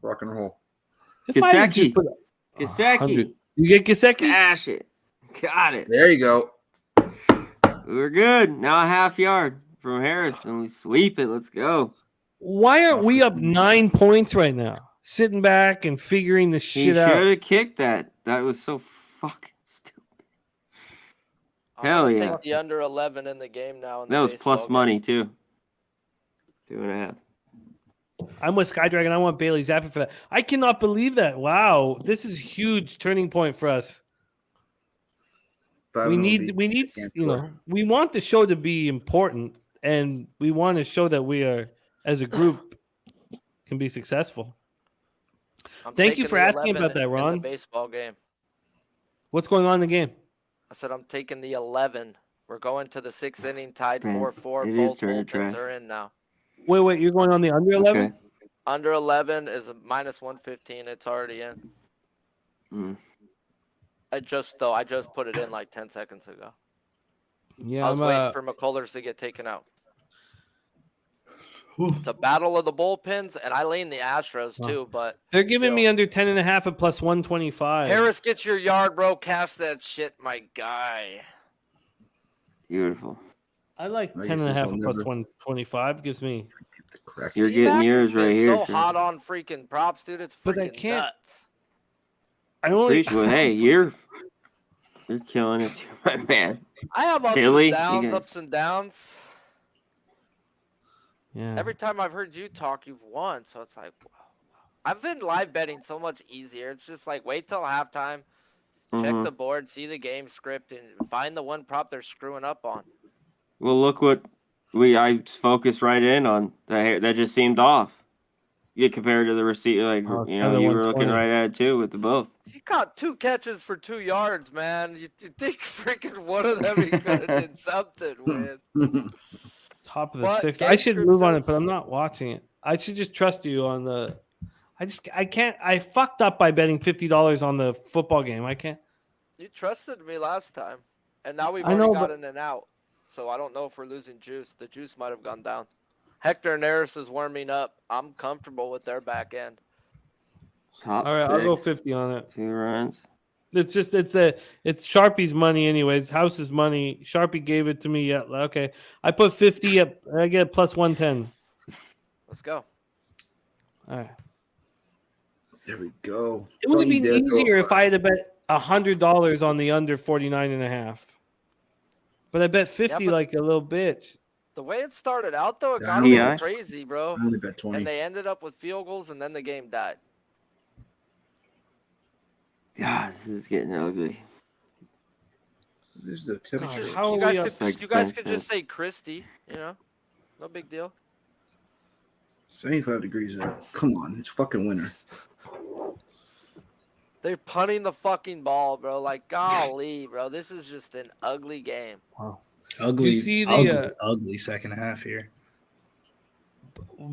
rock and roll. Gesicki. You get Gesicki? Cash it. Got it. There you go. We're good. Now a half yard from Harris, and we sweep it. Let's go. Why aren't we up 9 points right now? Sitting back and figuring this shit out. He should have kicked that. That was so fucking stupid. Hell yeah. Take the under 11 in the game now. That was plus money, too. 2.5. I'm with Skydragon. I want Bailey Zappa for that. I cannot believe that. Wow, this is a huge turning point for us. We need, we want the show to be important, and we want to show that we are, as a group, can be successful. Thank you for asking about that, Ron. In the baseball game. What's going on in the game? I said I'm taking the 11. We're going to the 6th inning, tied 4-4. Both bullpens are in now. Wait, you're going on the under 11? Okay. Under 11 is a minus 115. It's already in. I just put it in like 10 seconds ago. Yeah, I was waiting for McCullers to get taken out. It's a battle of the bullpens, and I lean the Astros too, but they're giving me under 10.5 at plus 125. Harris, get your yard, bro. Cast that shit, my guy. Beautiful. I like 10.5 plus 125. Gives me. You're getting yours right here. So hot on freaking props, dude. It's freaking nuts. I only. Hey, you're killing it, my man. I have ups and downs. Yeah. Every time I've heard you talk, you've won. So it's like, wow. I've been live betting so much easier. It's just like wait till halftime, check the board, see the game script, and find the one prop they're screwing up on. Well, look what I focused right in on. That just seemed off. You compared to the receipt, like you were looking right at it too with the both. He caught 2 catches for 2 yards, man. You think freaking one of them he could have did something with. Top of the 6th. I should move on it, but I'm not watching it. I should just trust you on the. I can't. I fucked up by betting $50 on the football game. I can't. You trusted me last time, and now we've already gotten an out. So I don't know if we're losing juice. The juice might have gone down. Hector and Harris is warming up. I'm comfortable with their back end. All right, I'll go 50 on it. 2 runs. It's Sharpie's money anyways. House's money. Sharpie gave it to me. Yeah, okay. I put 50 up. I get plus 110. Let's go. All right. There we go. It would have been easier if I had to bet $100 on the under 49.5. But I bet 50 like a little bitch. The way it started out, though, it got a little crazy, bro. I only bet 20. And they ended up with field goals, and then the game died. Yeah, this is getting ugly. This is the temperature. You guys could just say Christie, no big deal. 75 degrees out. Come on, it's fucking winter. They're punting the fucking ball, bro. Like, golly, bro. This is just an ugly game. Wow. Ugly second half here.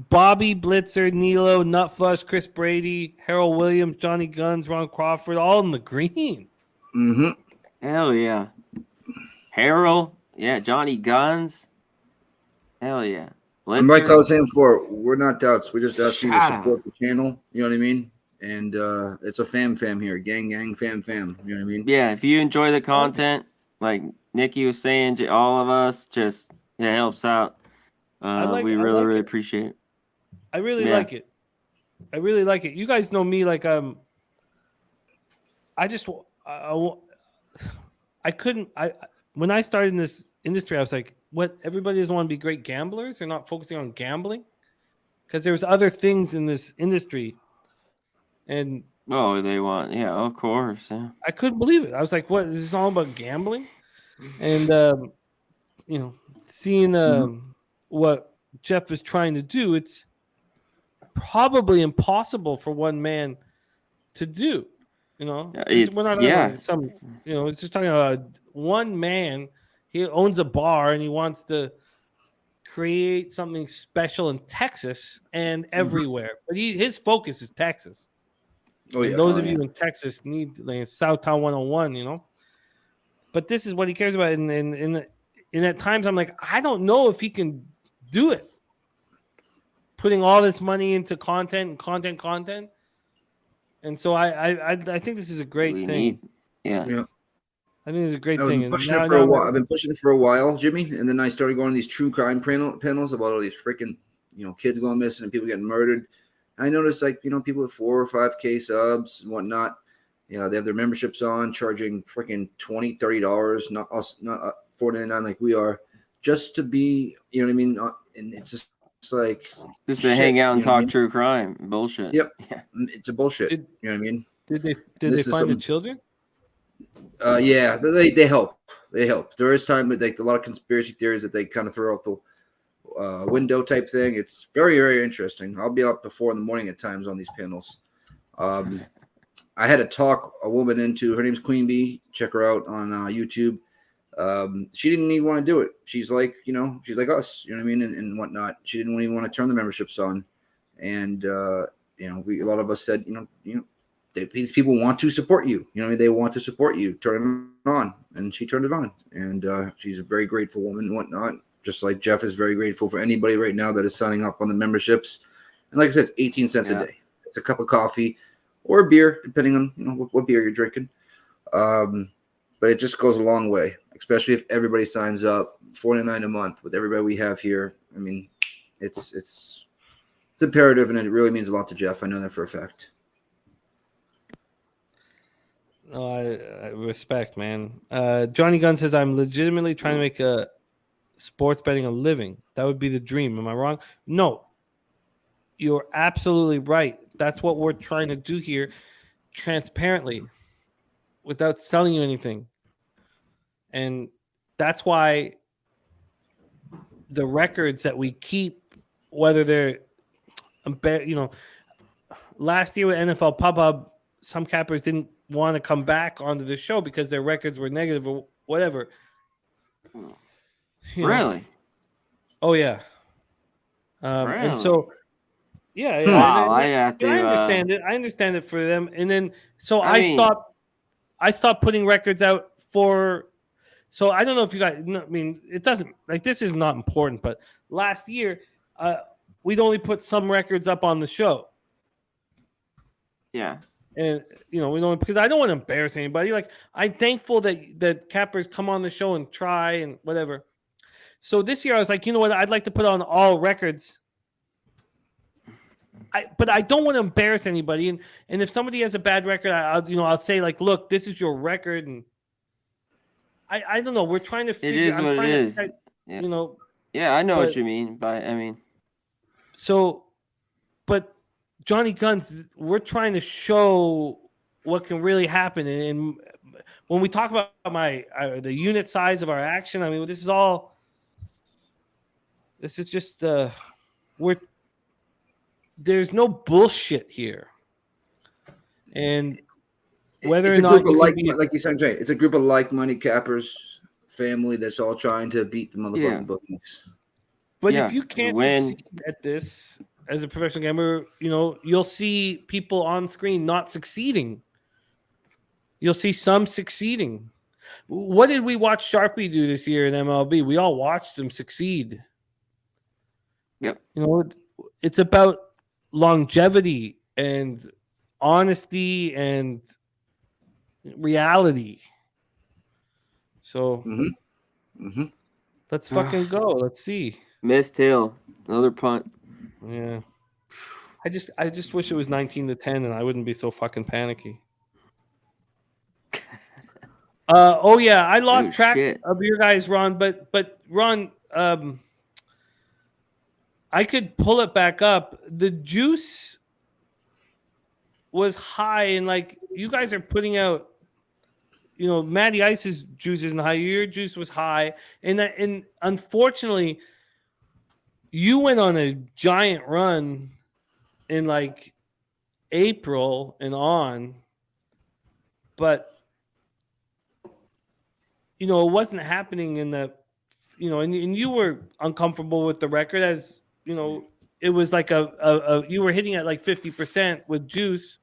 Bobby, Blitzer, Nilo, Nutflush, Chris Brady, Harold Williams, Johnny Guns, Ron Crawford, all in the green. Mm-hmm. Hell yeah. Harold, Yeah, Johnny Guns. Hell yeah. I'm like I was saying before, we're not doubts. We're just asking you to support the channel. You know what I mean? And it's a fam here. Gang, fam. You know what I mean? Yeah, if you enjoy the content, like Nikki was saying, all of us, just it helps out. We really appreciate it. I really like it. I really like it. You guys know me, like when I started in this industry, I was like, what, everybody doesn't want to be great gamblers? They're not focusing on gambling? Because there's other things in this industry. And they want, of course. Yeah. I couldn't believe it. I was like, what, is this all about gambling? And seeing what Jeff is trying to do, it's probably impossible for one man to do. We're not talking about some. It's just talking about one man. He owns a bar and he wants to create something special in Texas and everywhere. But his focus is Texas. Those of you in Texas need like Southtown 101. But this is what he cares about. And at times I'm like, I don't know if he can do it. Putting all this money into content. And so I think this is a great thing. I think it's a great thing. I've been pushing it for a while, Jimmy, and then I started going to these true crime panels about all these freaking kids going missing and people getting murdered. And I noticed people with 4 or 5K subs and whatnot, they have their memberships on, charging freaking $20, $30, not $4.99 like we are, just to be, you know what I mean? And it's just. It's like just to hang out and talk true crime bullshit. Yep, it's a bullshit. You know what I mean? Did they find the children? Yeah, they help. They help. There is time with a lot of conspiracy theories that they kind of throw out the window type thing. It's very, very interesting. I'll be up to 4 a.m. at times on these panels. I had to talk a woman into. Her name's Queen Bee. Check her out on YouTube. She didn't even want to do it. She's like, she's like us, you know what I mean? And whatnot. She didn't even want to turn the memberships on. And, a lot of us said, these people want to support you. You know what I mean? They want to support you. Turn it on. And she turned it on. And she's a very grateful woman and whatnot. Just like Jeff is very grateful for anybody right now that is signing up on the memberships. And like I said, it's 18 cents a day. It's a cup of coffee or a beer, depending on, what beer you're drinking. But it just goes a long way, especially if everybody signs up. $49 a month with everybody we have here. I mean, it's imperative, and it really means a lot to Jeff. I know that for a fact. No, I respect, man. Johnny Gunn says, I'm legitimately trying to make a sports betting a living. That would be the dream. Am I wrong? No. You're absolutely right. That's what we're trying to do here, transparently, without selling you anything. And that's why the records that we keep, whether they're, last year with NFL Pub Hub, some cappers didn't want to come back onto the show because their records were negative or whatever. Really? Oh, yeah. Really? And so, yeah. Wow, I understand it. I understand it for them. And then, so I stopped putting records out for. So I don't know if you guys. It doesn't, like, this is not important. But last year, we'd only put some records up on the show. Yeah. And we don't, because I don't want to embarrass anybody. Like, I'm thankful that cappers come on the show and try and whatever. So this year I was like, you know what? I'd like to put on all records. But I don't want to embarrass anybody. And if somebody has a bad record, I'll say, like, look, this is your record. And I don't know. We're trying to figure. It is what it is. Yeah, I know what you mean. So, but Johnny Guns, we're trying to show what can really happen. And when we talk about the unit size of our action, this is just there's no bullshit here. And whether it's or not, like you said, Jay, it's a group of like-minded cappers, family that's all trying to beat the motherfucking bookies. But if you can't succeed at this as a professional gambler, you'll see people on screen not succeeding. You'll see some succeeding. What did we watch Sharpie do this year in MLB? We all watched him succeed. Yep. You know, it's about longevity and honesty and reality. So let's fucking go. Let's see. Missed Hill, another punt. Yeah. I just wish it was 19-10 and I wouldn't be so fucking panicky. I lost track of your guys, Ron, but Ron, I could pull it back up. The juice was high, and like you guys are putting out, Matty Ice's juice isn't high. Your juice was high, and unfortunately, you went on a giant run in like April and on, but it wasn't happening in the, and you were uncomfortable with the record as, it was like you were hitting at like 50% with juice.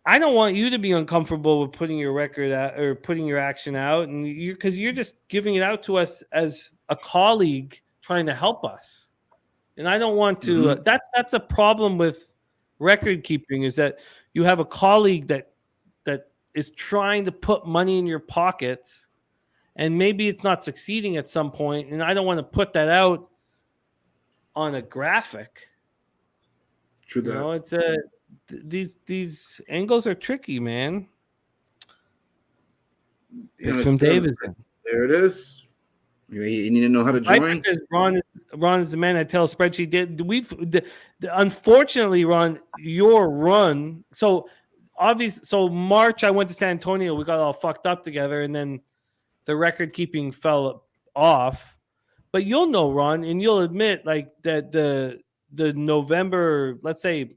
I don't want you to be uncomfortable with putting your record out or putting your action out, and because you're just giving it out to us as a colleague trying to help us. And I don't want to. That's a problem with record keeping, is that you have a colleague that is trying to put money in your pockets, and maybe it's not succeeding at some point. And I don't want to put that out on a graphic. True that. It's these angles are tricky, man. It's from Davidson. There it is. You need to know how to join. Ron is the man that tells spreadsheet. Unfortunately, Ron, your run. So March I went to San Antonio. We got all fucked up together, and then the record keeping fell off. But you'll know, Ron, and you'll admit like that the November, let's say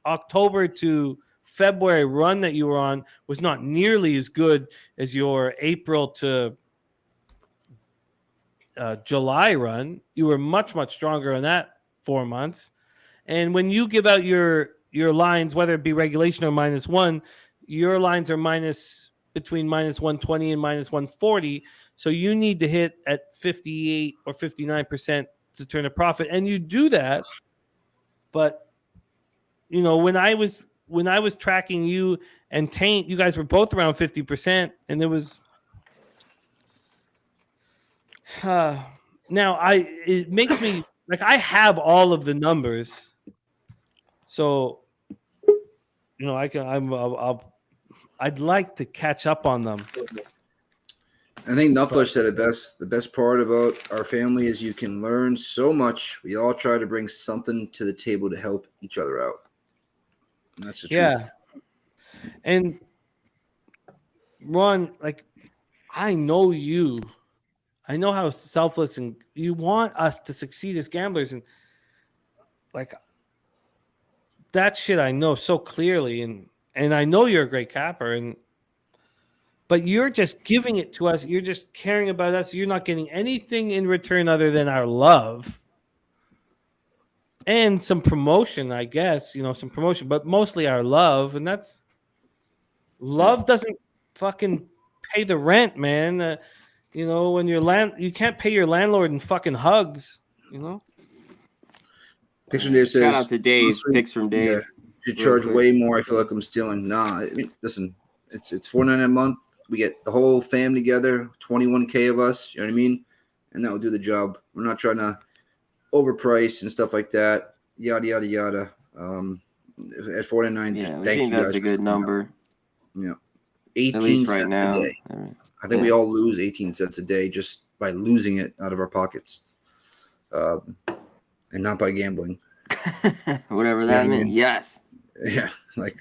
October to February run that you were on was not nearly as good as your April to July run. You were much, much stronger in that 4 months. And when you give out your lines, whether it be regulation or -1, your lines are between -120 and -140. So you need to hit at 58 or 59% to turn a profit. And you do that. But, when I was tracking you and Taint, you guys were both around 50%. And there was... it makes me like I have all of the numbers, so I'd like to catch up on them. I think Nuffler said it best. The best part about our family is you can learn so much. We all try to bring something to the table to help each other out. And that's the truth. Yeah. And Ron, like, I know you. I know how selfless and you want us to succeed as gamblers, and like that shit I know so clearly, and I know you're a great capper, but you're just giving it to us. You're just caring about us. You're not getting anything in return other than our love and some promotion, I guess. Some promotion, but mostly our love, and that's love doesn't fucking pay the rent, man. When you can't pay your landlord in fucking hugs, Picture Dave says, shout out to Dave. Picks from Dave. Yeah, you charge way more. I feel like I'm stealing. Nah, listen, it's $4.99 a month. We get the whole fam together, 21K of us. You know what I mean? And that will do the job. We're not trying to overprice and stuff like that. Yada yada yada. At $4.99, thank you guys. That's a good number. Yeah, 18 cents right now. A day. I think we all lose 18 cents a day just by losing it out of our pockets, and not by gambling. Whatever that means. Yes. Yeah, like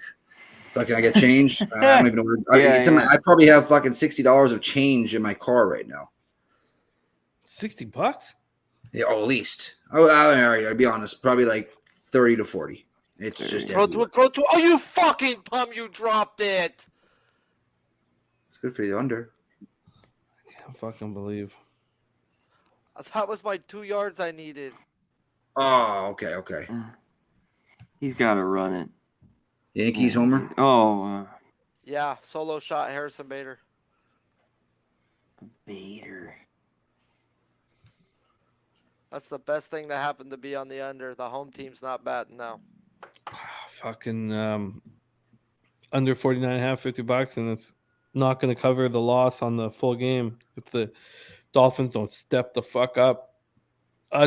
fucking, I get change. I don't even know. I probably have fucking $60 of change in my car right now. $60? Yeah, at least. All right, I'll be honest. Probably like 30 to 40. It's just bro. Oh, you fucking bum! You dropped it. It's good for the under. I can't fucking believe. That was my 2 yards I needed. Oh, okay. He's got to run it. Yankees homer. Oh, Yeah, solo shot Harrison Bader. Bader. That's the best thing that happened to be on the under. The home team's not batting now. Fucking under 49.5, $50, and it's not going to cover the loss on the full game if the Dolphins don't step the fuck up.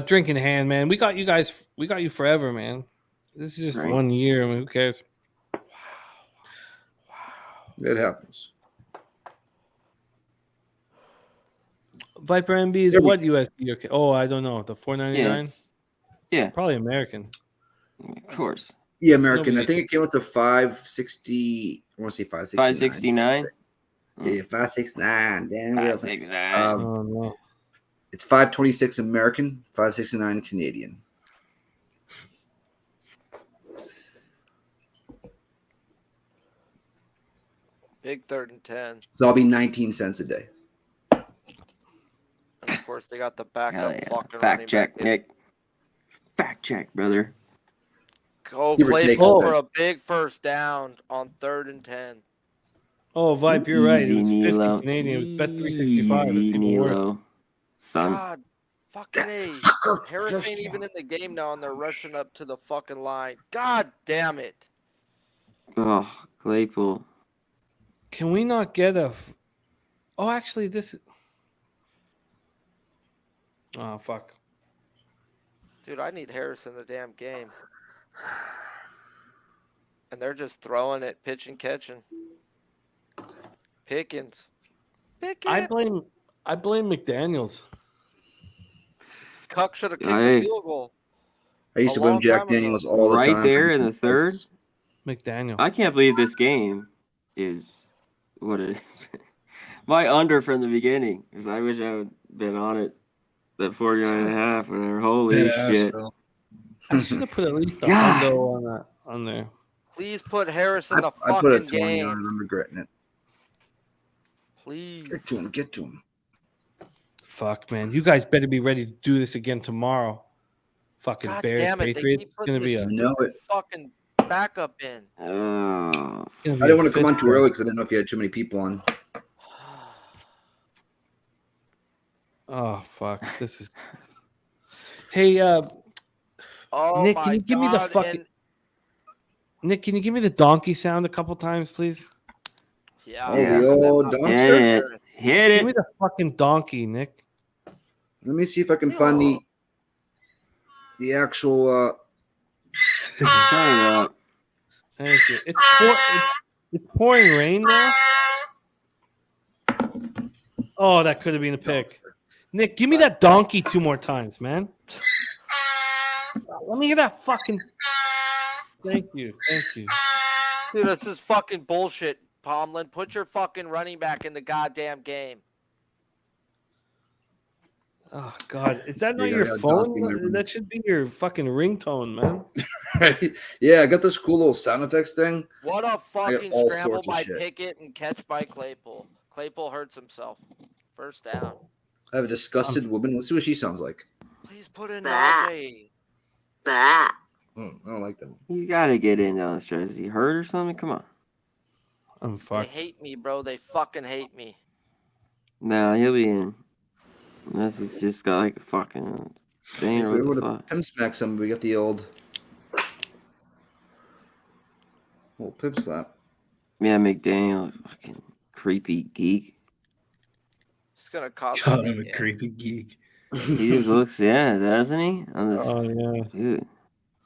Drink in hand, man. We got you guys. We got you forever, man. This is just 1 year. I mean, who cares? Wow. It happens. Viper MB is what USD? Okay. Oh, I don't know. The $4.99. Yeah, probably American. Of course. Yeah, American. I think it came out to $560. I want to say $569. Yeah, $569. Damn. $569. Oh no. It's $526 American, $569 Canadian. Big 3rd and 10. So I'll be 19 cents a day. And of course, they got the backup fucking Fact check, Nick. Fact check, brother. Go Claypool for a big first down on 3rd and 10. Oh, Vipe, you're right. It was 50 Nilo. Canadian. It was bet 365. Easy, Nilo. Son. God, fucking A. Harris ain't even in the game now, and they're rushing up to the fucking line. God damn it. Oh, Claypool. Can we not get a? Oh, actually, this. Oh fuck. Dude, I need Harris in the damn game. And they're just throwing it, pitching, catching. Pickens. I blame McDaniels. Cuck should have kicked the field goal. I used to blame Jack Daniels all the time. Right there in the third. McDaniel. I can't believe this game is what it is. My under from the beginning, because I wish I would been on it. That 49.5, whatever. Holy shit. So. I should have put at least a hundo on there. Please put Harris in the I put a fucking 20 game. on it. I'm regretting it. Please. Get to him. Fuck, man. You guys better be ready to do this again tomorrow. Fucking God Bears, damn it. Patriots. It's going to be a fucking backup in. Oh. I didn't want to come on too early because I didn't know if you had too many people on. Oh, fuck. This is. Hey, Nick, can you give me the fucking. Nick, can you give me the donkey sound a couple times, please? Yeah. The old donkster? Hit it. Give me the fucking donkey, Nick. Let me see if I can find the actual. Turn it up. Thank you. It's pouring rain now. Oh, that could have been a pick. Nick, give me that donkey 2 more times, man. Let me hear that fucking. Thank you. Dude, this is fucking bullshit, Pomlin. Put your fucking running back in the goddamn game. Oh, God. Is that not your phone? That should be your fucking ringtone, man. Yeah, I got this cool little sound effects thing. What a fucking scramble by Pickett and catch by Claypool. Claypool hurts himself. First down. I have a disgusted woman. Let's see what she sounds like. Please put in Najee. I don't like them. You gotta get in on the stretch. Is he hurt or something? Come on. I'm fucked. They hate me, bro. They fucking hate me. No, he'll be in. Unless he's just got like a fucking thing or what the fuck. Pimp smack some. We got the old pimp slap. Yeah, McDaniel, fucking creepy geek. It's gonna cost. God, I'm a creepy geek. He just looks, doesn't he? Oh yeah. Dude.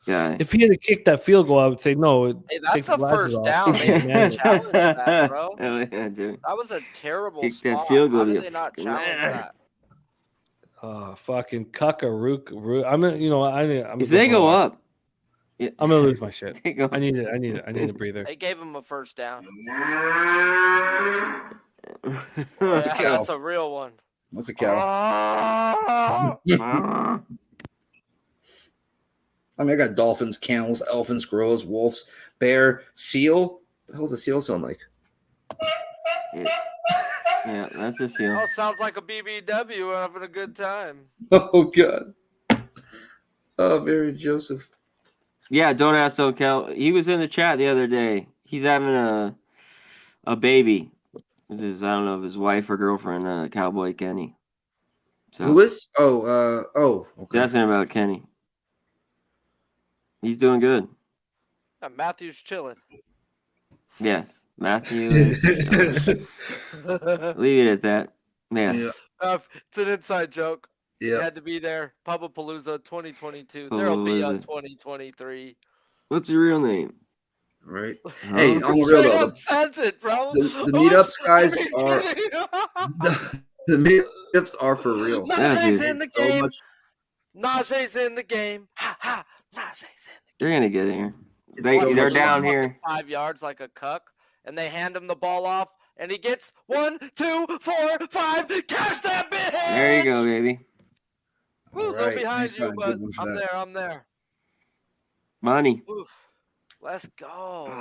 Guy. If he had kicked that field goal, I would say no. Hey, that's a first down. They didn't challenge that, bro. Oh yeah, dude. That was a terrible Kick spot. that field goal. How did they not challenge that? Oh, fucking cucka rook. I'm if they go up, I'm gonna lose my shit. I need a breather. They gave him a first down. That's a real one. What's a cow? I mean, I got dolphins, camels, elephants, squirrels, wolves, bear, seal. What the hell's a seal sound like? Yeah, that's a seal. Oh, sounds like a BBW. We're having a good time. Oh, God. Oh, Mary Joseph. Yeah, don't ask SoCal. He was in the chat the other day. He's having a a baby. I don't know if his wife or girlfriend, Cowboy Kenny. So Who is? Okay. that's about Kenny. He's doing good. Matthew's chilling. Yeah, Matthew. Leave it at that. Yeah. It's an inside joke. Yeah. You had to be there. Pubapalooza 2022. There'll be a 2023. What's your real name? Right. Huh? Hey, on the real though, Says it, bro. the meetups, guys, are the meetups are for real. Najee's Yeah, in the So game. much- Najee's in the game. Ha ha. Najee's in the They're gonna get in here. so They're much down fun. here. 5 yards like a cuck, and they hand him the ball off, and he gets 1, 2, 4, 5. Catch that bitch! There you go, baby. Woo, All they're right, behind he's you, got a but good one for I'm that. there. I'm there. Money. Oof. Let's go.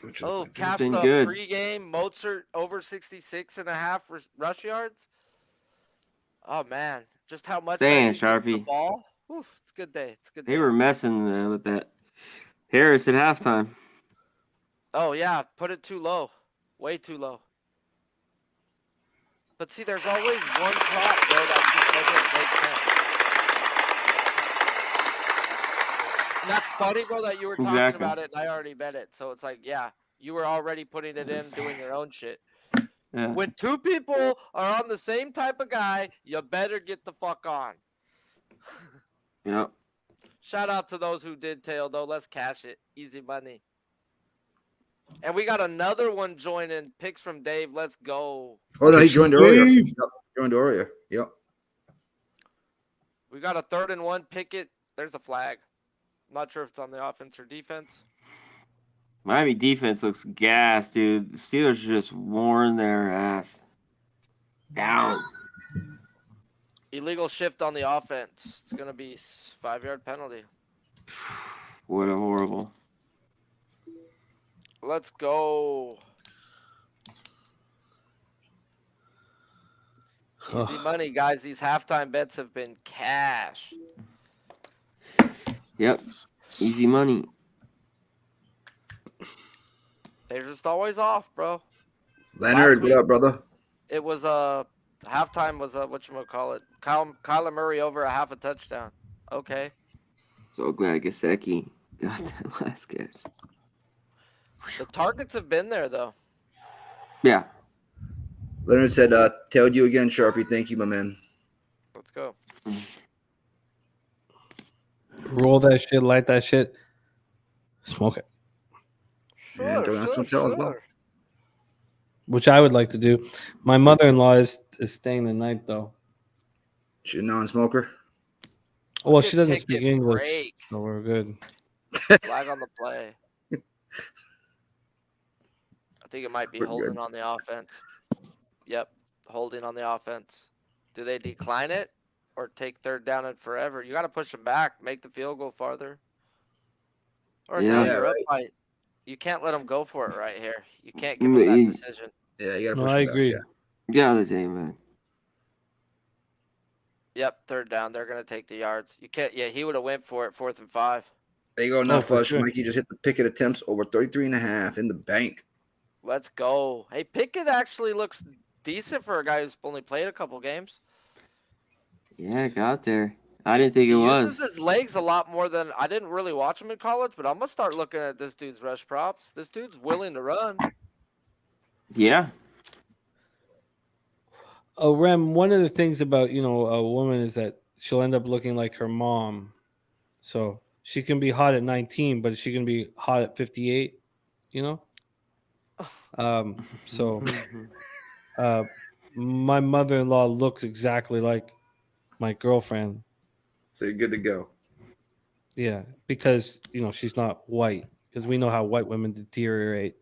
Which Oh, is- cast been up good. pregame. Mozart over 66.5 rush yards. Oh man, just how much Damn, that dude gets the Sharpie. ball. Oof, it's a good day. It's a good day. They were messing with that Harris at halftime. Oh yeah, put it too low, way too low. But see, there's always one prop, bro, that just doesn't make sense. And that's funny, bro, that you were talking Exactly. about it and I already bet it. So it's like, yeah, you were already putting it in, doing your own shit. Yeah. When two people are on the same type of guy, you better get the fuck on. Yep. Shout out to those who did tail, though. Let's cash it. Easy money. And we got another one joining. Picks from Dave. Let's go. Oh no, he joined earlier. Dave. Yep, joined earlier. Yep. We got a 3rd and 1. Pick it. There's a flag. I'm not sure if it's on the offense or defense. Miami defense looks gas, dude. The Steelers just worn their ass down. Illegal shift on the offense. It's going to be 5-yard penalty. What a horrible. Let's go. Easy money, guys. These halftime bets have been cash. Yep. Easy money. They're just always off, bro. Leonard, week- what up, brother? It was halftime was whatchamacallit. Kyler Murray over a half a touchdown. Okay. So glad Gesicki got that last catch. The targets have been there though. Yeah. Leonard said, "Tailed you again, Sharpie. Thank you, my man." Let's go. Roll that shit, light that shit, smoke it, Yeah, don't ask, don't tell as well. which I would like to do. My mother-in-law is staying the night though. She's a non-smoker. Well, she Good doesn't pick speak and English, break. so we're good. Flag on the play. I think it might be We're holding good. on the offense. Yep, holding on the offense. Do they decline it or take 3rd down and forever? You got to push them back, make the field goal farther. Or Yeah. no, Yeah, you're right. up by. You can't let them go for it right here. You can't give them that decision. Yeah, you gotta No, push I him back, agree. yeah. Get out of the game, man. Yep, 3rd down. They're gonna take the yards. You can't. Yeah, he would have went for it. 4th and 5. There you go. Now, for Fush. sure. Mikey just hit the Pickett attempts over 33.5 in the bank. Let's go. Hey, Pickett actually looks decent for a guy who's only played a couple games. Yeah, got there. I didn't think He it was. uses his legs a lot more than I didn't really watch him in college, but I'm gonna start looking at this dude's rush props. This dude's willing to run. Yeah. Oh, Rem, one of the things about a woman is that she'll end up looking like her mom. So she can be hot at 19, but she can be hot at 58. So my mother-in-law looks exactly like my girlfriend. So you're good to go. Yeah, because she's not white. Because we know how white women deteriorate.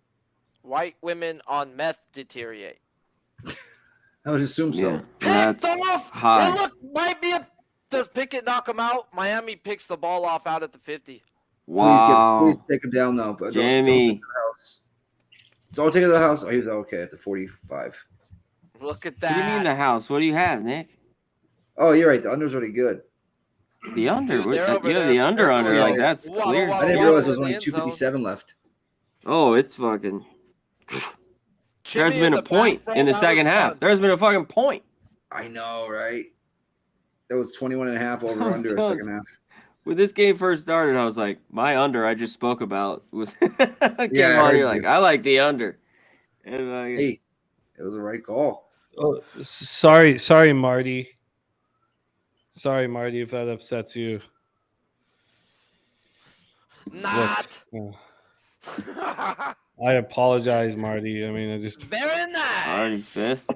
White women on meth deteriorate. I would assume so. Yeah. Picked That's off. high. It look might be a. Does Pickett knock him out? Miami picks the ball off out at the 50. Wow. Please take him down now. But don't take Jamie. it to the house. Don't take it to the house. Oh, he's okay at the 45. Look at What do you mean that. the house? What do you have, Nick? Oh, you're right. The under's already good. The under. Dude, what- they're over you have there. the under They're under. going Like like that's waddle, clear. waddle, I didn't waddle realize there was in the only end zone. 257 left. Oh, it's fucking. There's been a point in the second half. There's been a fucking point. I know, right? That was 21.5 over under second half. When this game first started, I was like, my under I just spoke about was You're like, I like the under. And hey, it was the right call. Oh, sorry, Marty. Sorry, Marty, if that upsets you. Not. Look, I apologize, Marty. I mean, I just very nice. Marty's fist.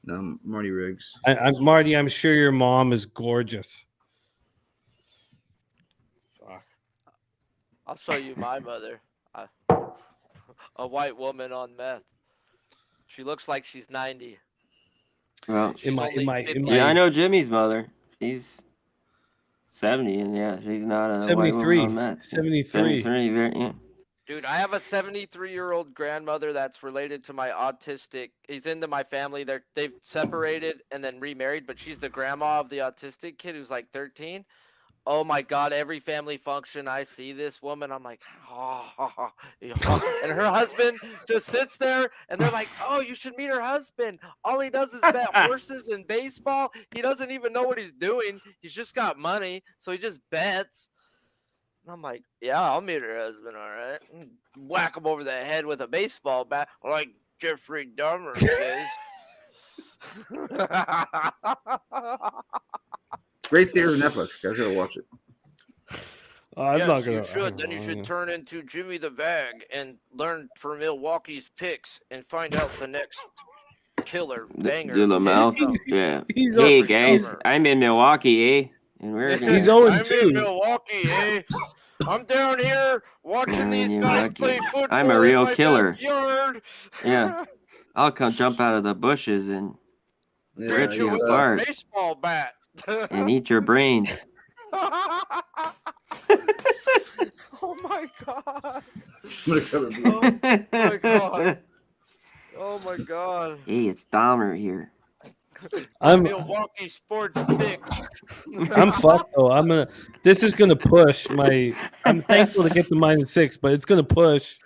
No, Marty Riggs. Marty, I'm sure your mom is gorgeous. I'll show you my mother. A white woman on meth. She looks like she's 90. Well, I know Jimmy's mother. She's 70, and yeah, she's not a 73. white woman on meth. 73. 73, yeah. Dude, I have a 73-year-old grandmother that's related to my autistic. He's into my family. They've separated and then remarried, but she's the grandma of the autistic kid who's like 13. Oh my God! Every family function, I see this woman. I'm like, oh. And her husband just sits there, and they're like, "Oh, you should meet her husband. All he does is bet horses and baseball. He doesn't even know what he's doing. He's just got money, so he just bets." And I'm like, "Yeah, I'll meet her husband. All right." Whack him over the head with a baseball bat, like Jeffrey Dahmer says. Great series on Netflix. Guys gotta watch it. I'm not gonna. You should. Then you should turn into Jimmy the Bag and learn from Milwaukee's picks and find out the next killer banger. Do the mouth. Yeah. He's hey guys, I'm in Milwaukee, eh? And we're gonna... He's 0-2. I'm in Milwaukee, eh? I'm down here watching these guys play football. I'm a real in my killer. Backyard. Yeah. I'll come jump out of the bushes and rip you with apart. a baseball bat. And eat your brains. Oh my God. Oh my God. Oh my God. Hey, it's Dahmer here. I'm Milwaukee sports pick. I'm fucked though. This is gonna push my. I'm thankful to get the -6, but it's gonna push.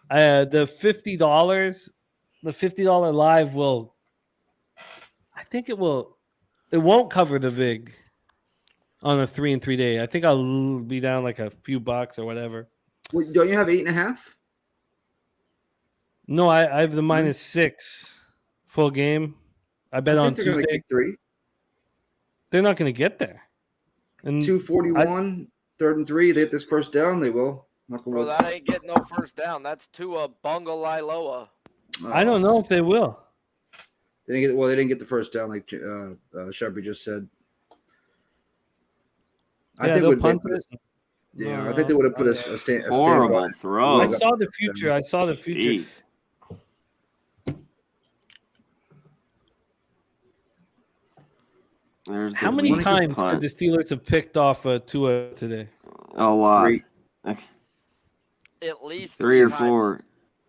The $50, the $50 live will. I think it will. It won't cover the VIG on a 3 and 3 day. I think I'll be down like a few bucks or whatever. Wait, don't you have 8.5? No, I have the -6 full game. I bet on they're gonna Tuesday. kick 3. They're not going to get there. And 241, 3rd and 3. They hit this first down. They will. Bro, that ain't getting no first down. That's Tua Bungaloa. I don't know if they will. They didn't get the first down, like Sharpie just said. I think they put I think they would have put a horrible throw. I saw the future. Jeez. How many times could the Steelers have picked off Tua today? A lot. 3. At least 3 or 4.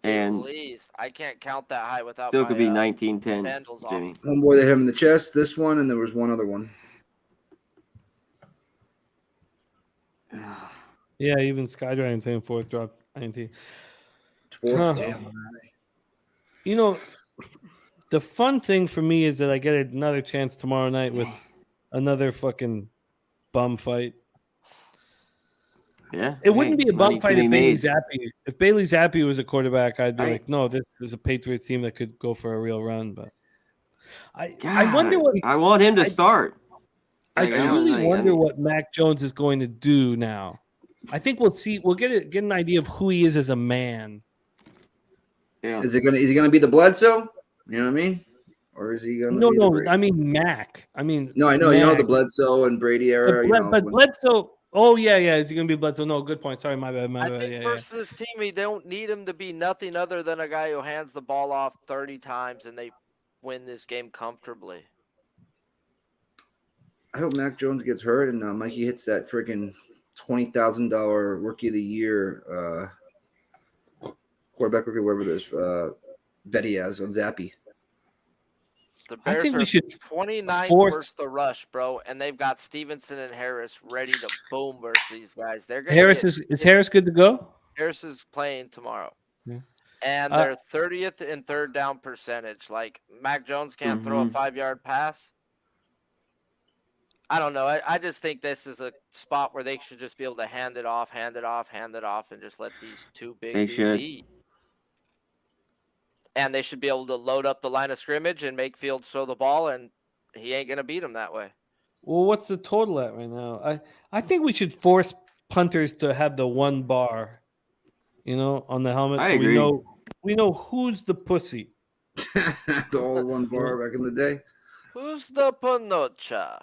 And at least I can't count that high without. Still could be 19-10. Jimmy. One boy that hit him in the chest. This one, and there was one other one. Yeah, even Skydragon saying 4th drop 19. 4th. Damn. You know, the fun thing for me is that I get another chance tomorrow night with another fucking bum fight. Yeah, it wouldn't be a bum fight if Bailey Zappi. If Bailey Zappi was a quarterback, I'd be like, no, this is a Patriots team that could go for a real run. But I wonder what I want him to start. I truly wonder what Mac Jones is going to do now. I think we'll see. We'll get an idea of who he is as a man. Yeah. Is he gonna be the Bledsoe? You know what I mean? Or is he gonna? No. I mean Mac. I mean. No, I know. Mac. You know the Bledsoe and Brady era. But Bledsoe. Oh yeah. Is he gonna be Bledsoe? No, good point. Sorry, my bad. I think versus this team, they don't need him to be nothing other than a guy who hands the ball off 30 times and they win this game comfortably. I hope Mac Jones gets hurt and Mikey hits that freaking $20,000 Rookie of the Year quarterback rookie, wherever there's Betty has on Zappy. The Bears I think are we should 29th versus the rush, bro, and they've got Stevenson and Harris ready to boom versus these guys. They're gonna Harris is Harris good to go? Harris is playing tomorrow. Yeah. And they're 30th in third down percentage. Like, Mac Jones can't throw a 5-yard pass. I don't know. I just think this is a spot where they should just be able to hand it off, and just let these two big dudes eat. And they should be able to load up the line of scrimmage and make Fields throw the ball, and he ain't going to beat him that way. Well, what's the total at right now? I think we should force punters to have the one bar, on the helmet. I agree. We know who's the pussy. The all one bar back in the day. Who's the panocha?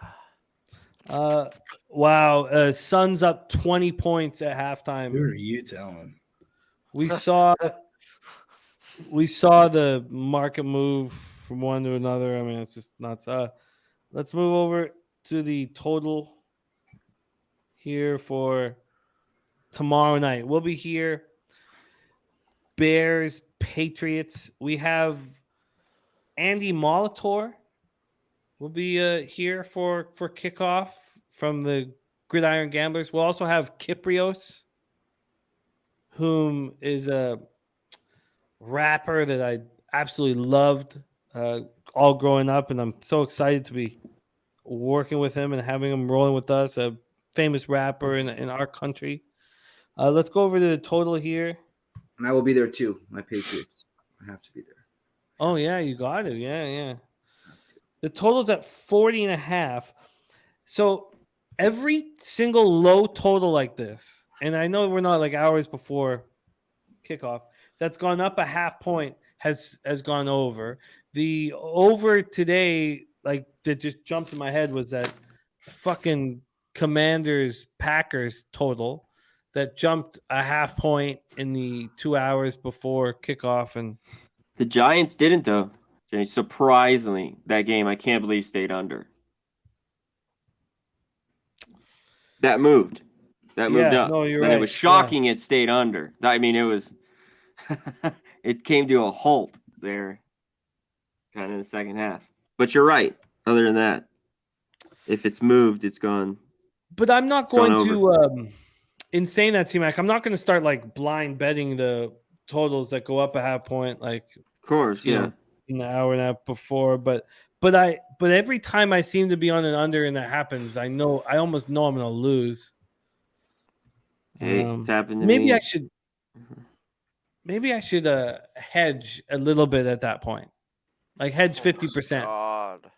Wow. Suns up 20 points at halftime. Who are you telling? We saw the market move from one to another. I mean, it's just nuts. Let's move over to the total here for tomorrow night. We'll be here. Bears, Patriots. We have Andy Molitor will be here for kickoff from the Gridiron Gamblers. We'll also have Kyprios, whom is a rapper that I absolutely loved all growing up, and I'm so excited to be working with him and having him rolling with us, a famous rapper in our country. Let's go over to the total here. And I will be there too. My Patriots. I have to be there. Oh, yeah, you got it. Yeah. The total's at 40.5. So every single low total like this, and I know we're not like hours before kickoff, that's gone up a half point has gone over. The over today, like, that just jumps in my head was that fucking Commanders Packers total that jumped a half point in the 2 hours before kickoff. And the Giants didn't, though. Surprisingly, that game, I can't believe, stayed under. That moved. That moved up. No, you're and right. It was shocking it stayed under. I mean, it was it came to a halt there kind of in the second half. But you're right. Other than that, if it's moved, it's gone. But I'm not going to insane that C-Mac. I'm not going to start like blind betting the totals that go up a half point, like, of course, in the hour and a half before. But every time I seem to be on an under and that happens, I almost know I'm going to lose. Hey, it's happened to maybe me. I should hedge a little bit at that point, like hedge 50%. God.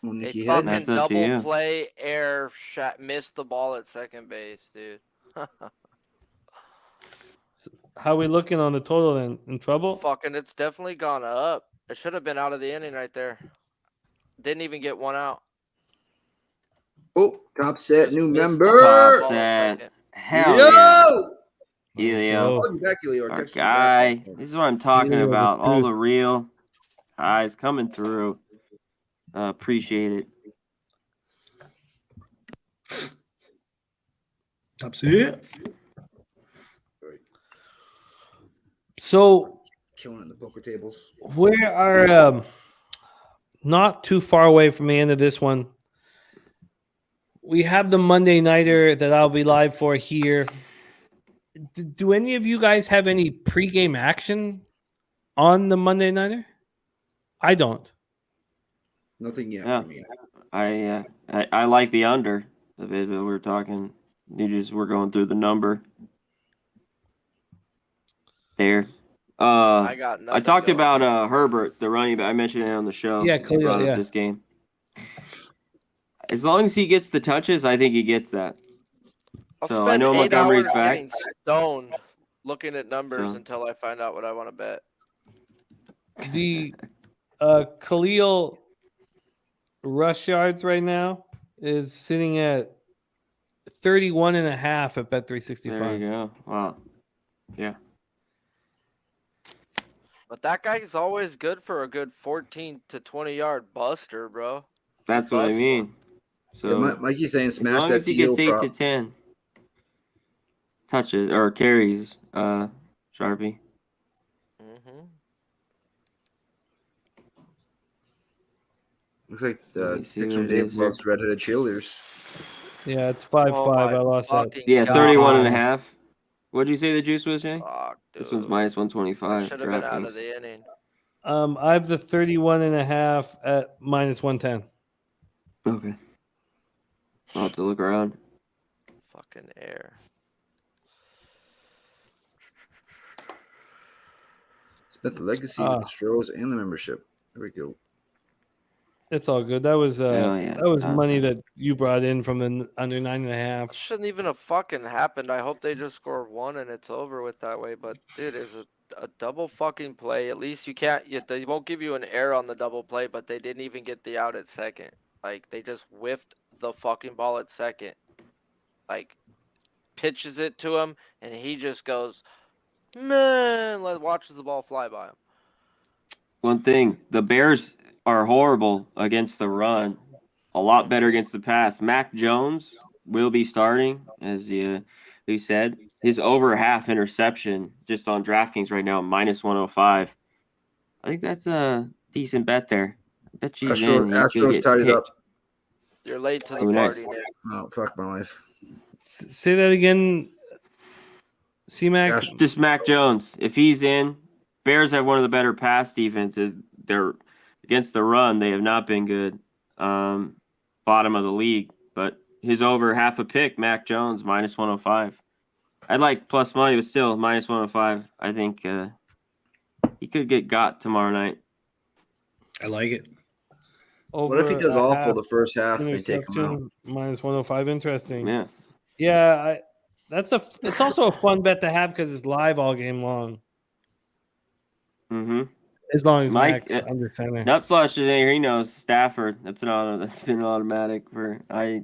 They fucking double play air shot, missed the ball at second base, dude. How we looking on the total then? In trouble? Fucking, it's definitely gone up. It should have been out of the inning right there. Didn't even get one out. Oh, top set, new member. Top set. Hell yeah. Elio. Our guy. This is what I'm talking about. All the real guys coming through. Appreciate it. Top set. So killing in the poker tables. We are not too far away from the end of this one. We have the Monday nighter that I'll be live for here. Do any of you guys have any pregame action on the Monday nighter? I don't. Nothing yet for me. I like the under of it, but we're talking. We're going through the number there. I got nothing. I talked about Herbert, the running back. I mentioned it on the show. Yeah, Khalil, yeah. This game. As long as he gets the touches, I think he gets that. I'll spend 8 hours getting stoned looking at numbers until I find out what I want to bet. The Khalil rush yards right now is sitting at 31.5 at Bet365. There you go. Wow. Yeah. But that guy is always good for a good 14 to 20 yard buster, bro. That's what I mean. So yeah, Mikey's saying smash as long as he gets 8 to 10 touches or carries, Sharpie. Looks like the Dixon Dave loves redheaded cheerleaders. Yeah, it's 5-5. I lost that. Yeah, 31.5. What'd you say the juice was, Jay? Fuck, dude. This one's minus 125. Should have been out of the inning. I have the 31.5 at minus 110. Okay. I'll have to look around. Fucking air. Smith Legacy with the Stros and the membership. There we go. It's all good. That was yeah. that was money that you brought in from the under 9.5. Shouldn't even have fucking happened. I hope they just score one and it's over with that way. But dude, it's a double fucking play. At least you can't. They won't give you an error on the double play, but they didn't even get the out at second. Like they just whiffed the fucking ball at second. Like pitches it to him and he just goes, man, watches the ball fly by him. One thing, the Bears are horrible against the run, a lot better against the pass. Mac Jones will be starting, as you said. His over half interception just on DraftKings right now, minus 105. I think that's a decent bet there. I bet you Astros tied it up. You're late to the party, Nick. Oh, fuck my life. Say that again, C-Mac. Just Mac Jones. If he's in, Bears have one of the better pass defenses. They're against the run, they have not been good. Bottom of the league. But his over half a pick, Mac Jones, minus 105. I'd like plus money, but still, minus 105. I think he could get got tomorrow night. I like it. What if he does awful the first half and they take him out? Minus 105. Interesting. Yeah. Yeah, it's also a fun bet to have because it's live all game long. Mm-hmm. As long as Mike, Mac's under center. Nut Flush is in here. He knows Stafford. That's been automatic for I've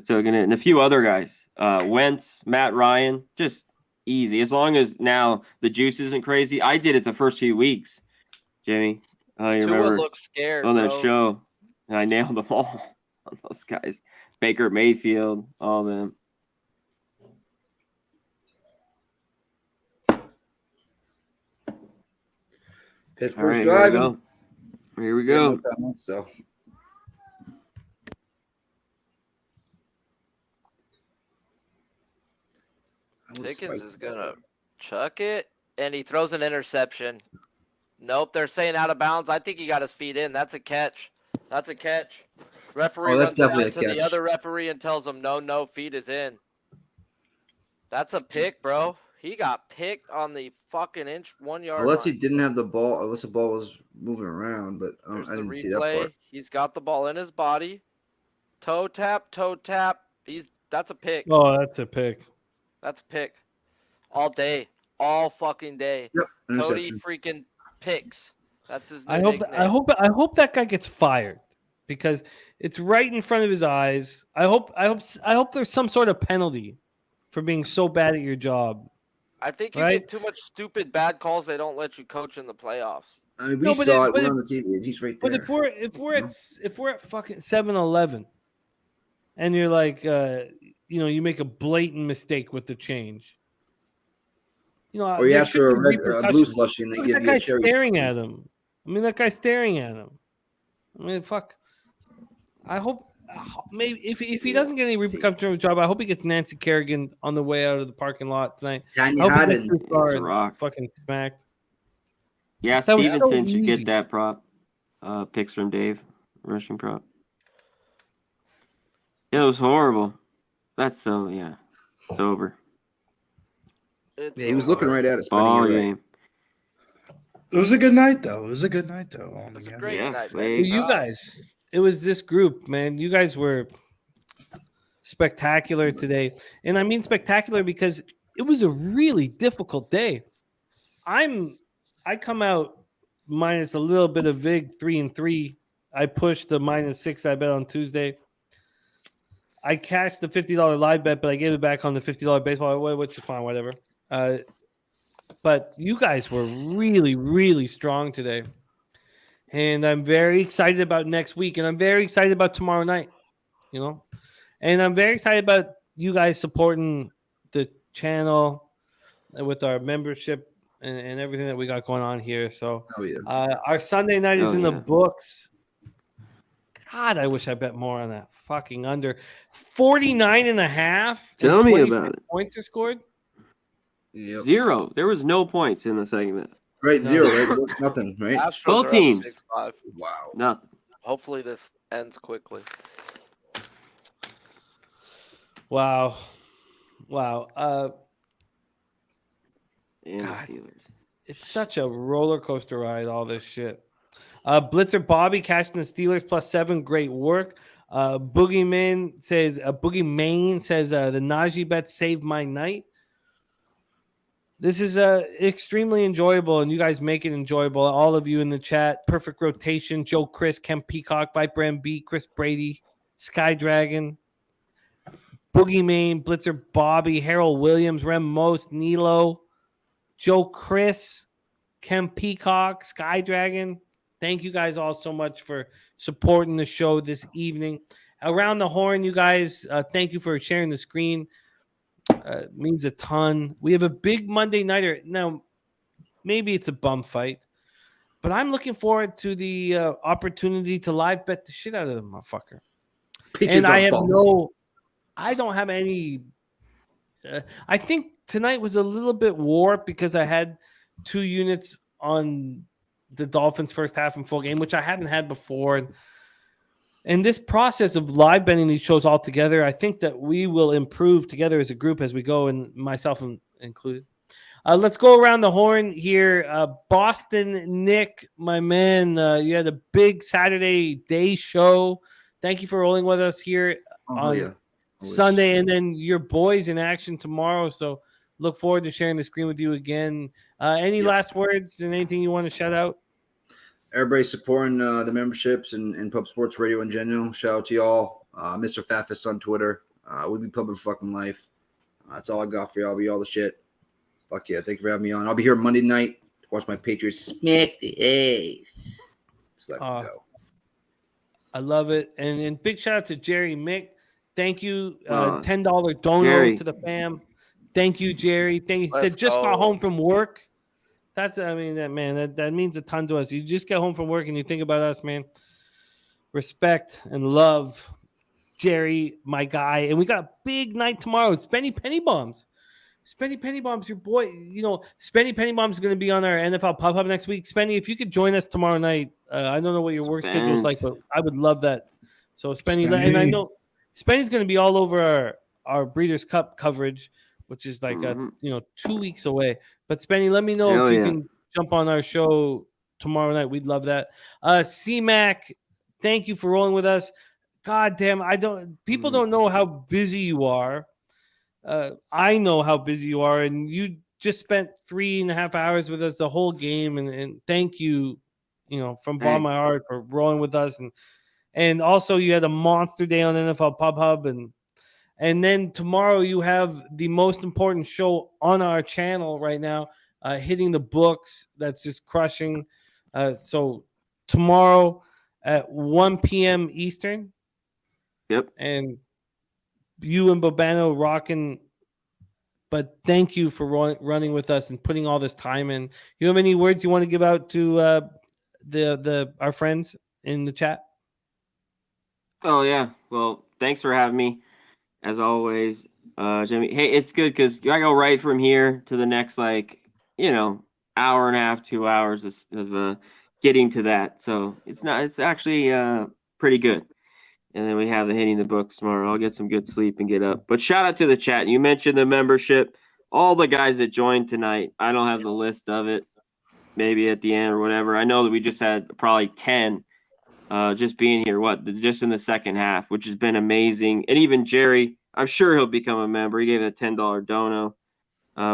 taken it, and a few other guys. Wentz, Matt Ryan, just easy. As long as now the juice isn't crazy. I did it the first few weeks, Jimmy. You remember looks scared on that bro. show, and I nailed them all. Those guys, Baker Mayfield, all of them. Pittsburgh's driving. Here we go. So. Pickens is gonna chuck it, and he throws an interception. Nope, they're saying out of bounds. I think he got his feet in. That's a catch. That's a catch. Referee runs down to the other referee and tells him, no, feet is in. That's a pick, bro. He got picked on the fucking 1 yard Unless line. he didn't have the ball. Unless the ball was moving around, but I didn't see that part. He's got the ball in his body. Toe tap. That's a pick. Oh, that's a pick. That's a pick. All day. All fucking day. Yep. Cody freaking picks. That's his new I hope that guy gets fired because it's right in front of his eyes. I hope there's some sort of penalty for being so bad at your job. I think you get too much stupid bad calls. They don't let you coach in the playoffs. I mean, we saw it. We're on the TV. He's right there. But if we're at fucking 7-Eleven, and you're like, you make a blatant mistake with the change. Or you ask for a blue slushie and they give you a cherry. Staring at him. That guy's staring at him. Fuck. I hope maybe if he doesn't get any repercussions from the job, I hope he gets Nancy Kerrigan on the way out of the parking lot tonight. Tanya Haddon. Fucking smacked. Yeah, Stevenson should get that prop. Picks from Dave, rushing prop. It was horrible. It's over. He was looking right at us. Ball game. It was a good night, though. It was a great night, man. You guys, it was this group, man. You guys were spectacular today. And I mean spectacular because it was a really difficult day. I come out minus a little bit of VIG 3-3. I pushed the -6 I bet on Tuesday. I cashed the $50 live bet, but I gave it back on the $50 baseball, which is fine, whatever. But you guys were really, really strong today. And I'm very excited about next week. And I'm very excited about tomorrow night, And I'm very excited about you guys supporting the channel with our membership and everything that we got going on here. So our Sunday night is in the books. God, I wish I bet more on that fucking under 49.5. Tell me about it. Points are scored. Yep. 0. There was no points in the segment. Right, No. 0, right? Nothing, right? Astros Both are up teams. 6-5. Wow. Nothing. Hopefully this ends quickly. Wow. And the God. Steelers. It's such a roller coaster ride, all this shit. Blitzer Bobby cashing the Steelers +7. Great work. Boogie Main says the Najee bet saved my night. This is extremely enjoyable, and you guys make it enjoyable. All of you in the chat. Perfect rotation. Joe Chris, Ken Peacock, Viper MB, Chris Brady, Sky Dragon, Boogie Main, Blitzer Bobby, Harold Williams, Rem Most, Nilo, Joe Chris, Ken Peacock, Sky Dragon. Thank you guys all so much for supporting the show this evening. Around the horn, you guys, thank you for sharing the screen. It means a ton. We have a big Monday nighter. Now, maybe it's a bum fight, but I'm looking forward to the opportunity to live bet the shit out of the motherfucker. Patriots And I don't have any. I think tonight was a little bit warped because I had 2 units on the Dolphins first half and full game, which I haven't had before. And this process of live betting these shows all together, I think that we will improve together as a group as we go, and myself included. Let's go around the horn here. Boston Nick, my man, you had a big Saturday day show. Thank you for rolling with us here on Sunday, and then your boys in action tomorrow. So look forward to sharing the screen with you again. Any last words and anything you want to shout out? Everybody supporting the memberships and Pub Sports Radio in general. Shout out to y'all. Mr. Fafist on Twitter. We be pubbing fucking life. That's all I got for y'all. Be all the shit. Fuck yeah. Thank you for having me on. I'll be here Monday night to watch my Patriots smack the ace. So let me go. I love it. And big shout out to Jerry Mick. Thank you. $10 dono Jerry. to the fam. Thank you, Jerry. Thank you. Said just got home from work. That means a ton to us. You just get home from work and you think about us, man. Respect and love, Jerry, my guy. And we got a big night tomorrow. It's Spenny Penny Bombs. Spenny Penny Bombs, your boy. Spenny Penny Bombs is going to be on our NFL Pub Hub next week. Spenny, if you could join us tomorrow night, I don't know what your work schedule is like, but I would love that. So Spenny, and I know Spenny's going to be all over our Breeders' Cup coverage, which is like 2 weeks away. But Spenny, let me know if you can jump on our show tomorrow night. We'd love that. C-Mac, thank you for rolling with us. God damn, people don't know how busy you are. I know how busy you are, and you just spent 3.5 hours with us the whole game, and thank you, from bottom of my heart for rolling with us. And also you had a monster day on NFL Pub Hub, and then tomorrow you have the most important show on our channel right now, Hitting the Books. That's just crushing. So tomorrow at 1 p.m. Eastern. Yep. And you and Bobano rocking. But thank you for running with us and putting all this time in. You have any words you want to give out to our friends in the chat? Oh, yeah. Well, thanks for having me. As always, Jimmy. Hey, it's good because I go right from here to the next, hour and a half, 2 hours of getting to that. So it's actually pretty good. And then we have the Hitting the Books tomorrow. I'll get some good sleep and get up. But shout out to the chat. You mentioned the membership. All the guys that joined tonight. I don't have the list of it. Maybe at the end or whatever. I know that we just had probably 10 just being here, just in the second half, which has been amazing. And even Jerry, I'm sure he'll become a member. He gave a $10 dono.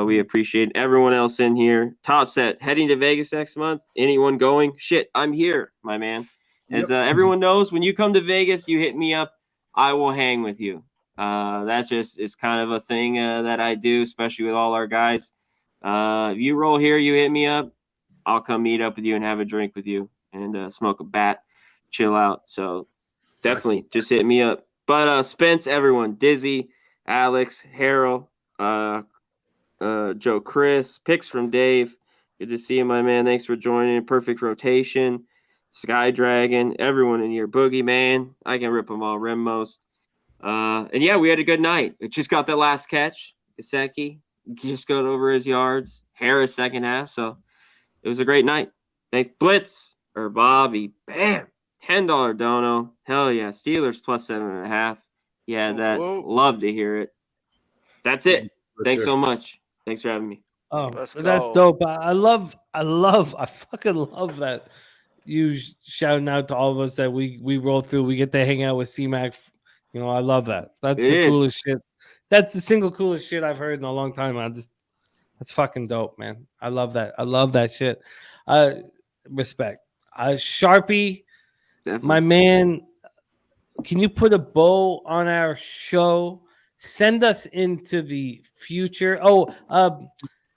We appreciate everyone else in here. Top set, heading to Vegas next month. Anyone going? Shit, I'm here, my man. As everyone knows, when you come to Vegas, you hit me up. I will hang with you. That's just it's kind of a thing that I do, especially with all our guys. If you roll here, you hit me up. I'll come meet up with you and have a drink with you and smoke a bat, chill out. So definitely just hit me up. But Spence, everyone, Dizzy, Alex, Harold, Joe Chris, picks from Dave. Good to see you, my man. Thanks for joining. Perfect rotation. Sky Dragon, everyone in here. Boogeyman. I can rip them all. Rem Most. And yeah, we had a good night. It just got that last catch. Gesicki. just got over his yards. Harris second half. So it was a great night. Thanks, Blitz or Bobby. Bam. $10 dono. Hell yeah. Steelers plus 7.5. Yeah, that. Love to hear it. That's it. Thanks so much. Thanks for having me. Oh, that's dope. I fucking love that you shouting out to all of us that we roll through. We get to hang out with C-Mac. You know, I love that. That's the coolest shit. That's the single coolest shit I've heard in a long time. That's fucking dope, man. I love that. I love that shit. Respect. Sharpie, definitely. My man, can you put a bow on our show? Send us into the future.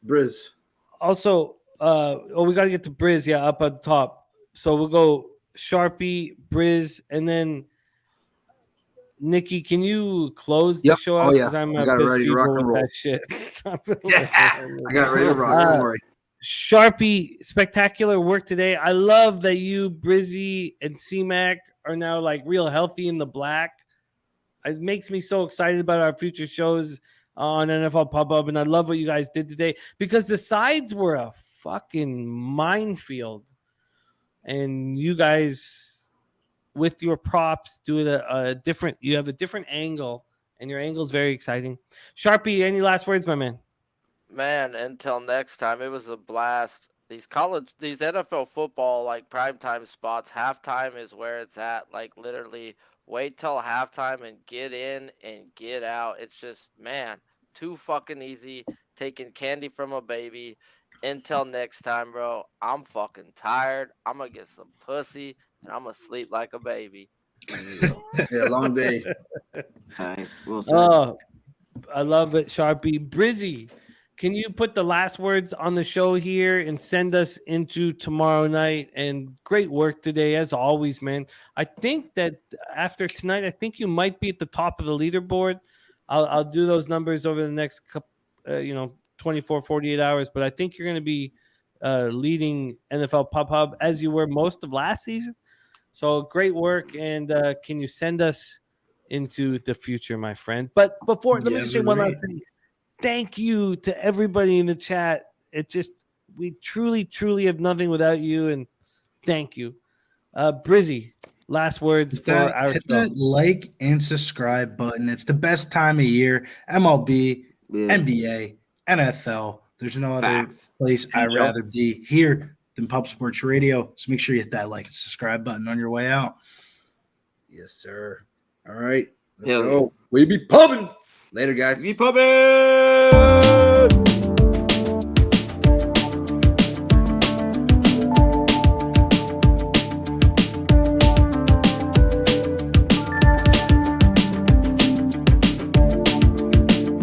Briz. Also, we got to get to Briz, up at the top. So we'll go Sharpie, Briz, and then Nikki, can you close the show out? Because I'm got ready to rock and roll. That shit. I got ready to rock. Don't worry. Sharpie, spectacular work today. I love that you, Brizzy, and C-Mac are now like real healthy in the black. It makes me so excited about our future shows on NFL Pub-Up, and I love what you guys did today because the sides were a fucking minefield, and you guys, with your props, do it a different. You have a different angle, and your angle is very exciting. Sharpie, any last words, my man? Man, until next time, it was a blast. These NFL football like primetime spots, halftime is where it's at. Like literally. Wait till halftime and get in and get out. It's just, man, too fucking easy. Taking candy from a baby. Until next time, bro. I'm fucking tired. I'm going to get some pussy and I'm going to sleep like a baby. Yeah, long day. Nice. I love it, Sharpie. Brizzy, can you put the last words on the show here and send us into tomorrow night? And great work today, as always, man. I think that after tonight, I think you might be at the top of the leaderboard. I'll do those numbers over the next 24, 48 hours. But I think you're going to be leading NFL Pub Hub as you were most of last season. So great work. And can you send us into the future, my friend? But before, let me just say one last thing. Thank you to everybody in the chat. We truly, truly have nothing without you, and thank you. Brizzy, last words for our hit show. That like and subscribe button. It's the best time of year. MLB, NBA, NFL. There's no other place I'd rather be here than Pub Sports Radio. So make sure you hit that like and subscribe button on your way out. Yes, sir. All right. Let's go. We be pubbing. Later, guys. Be pubbing.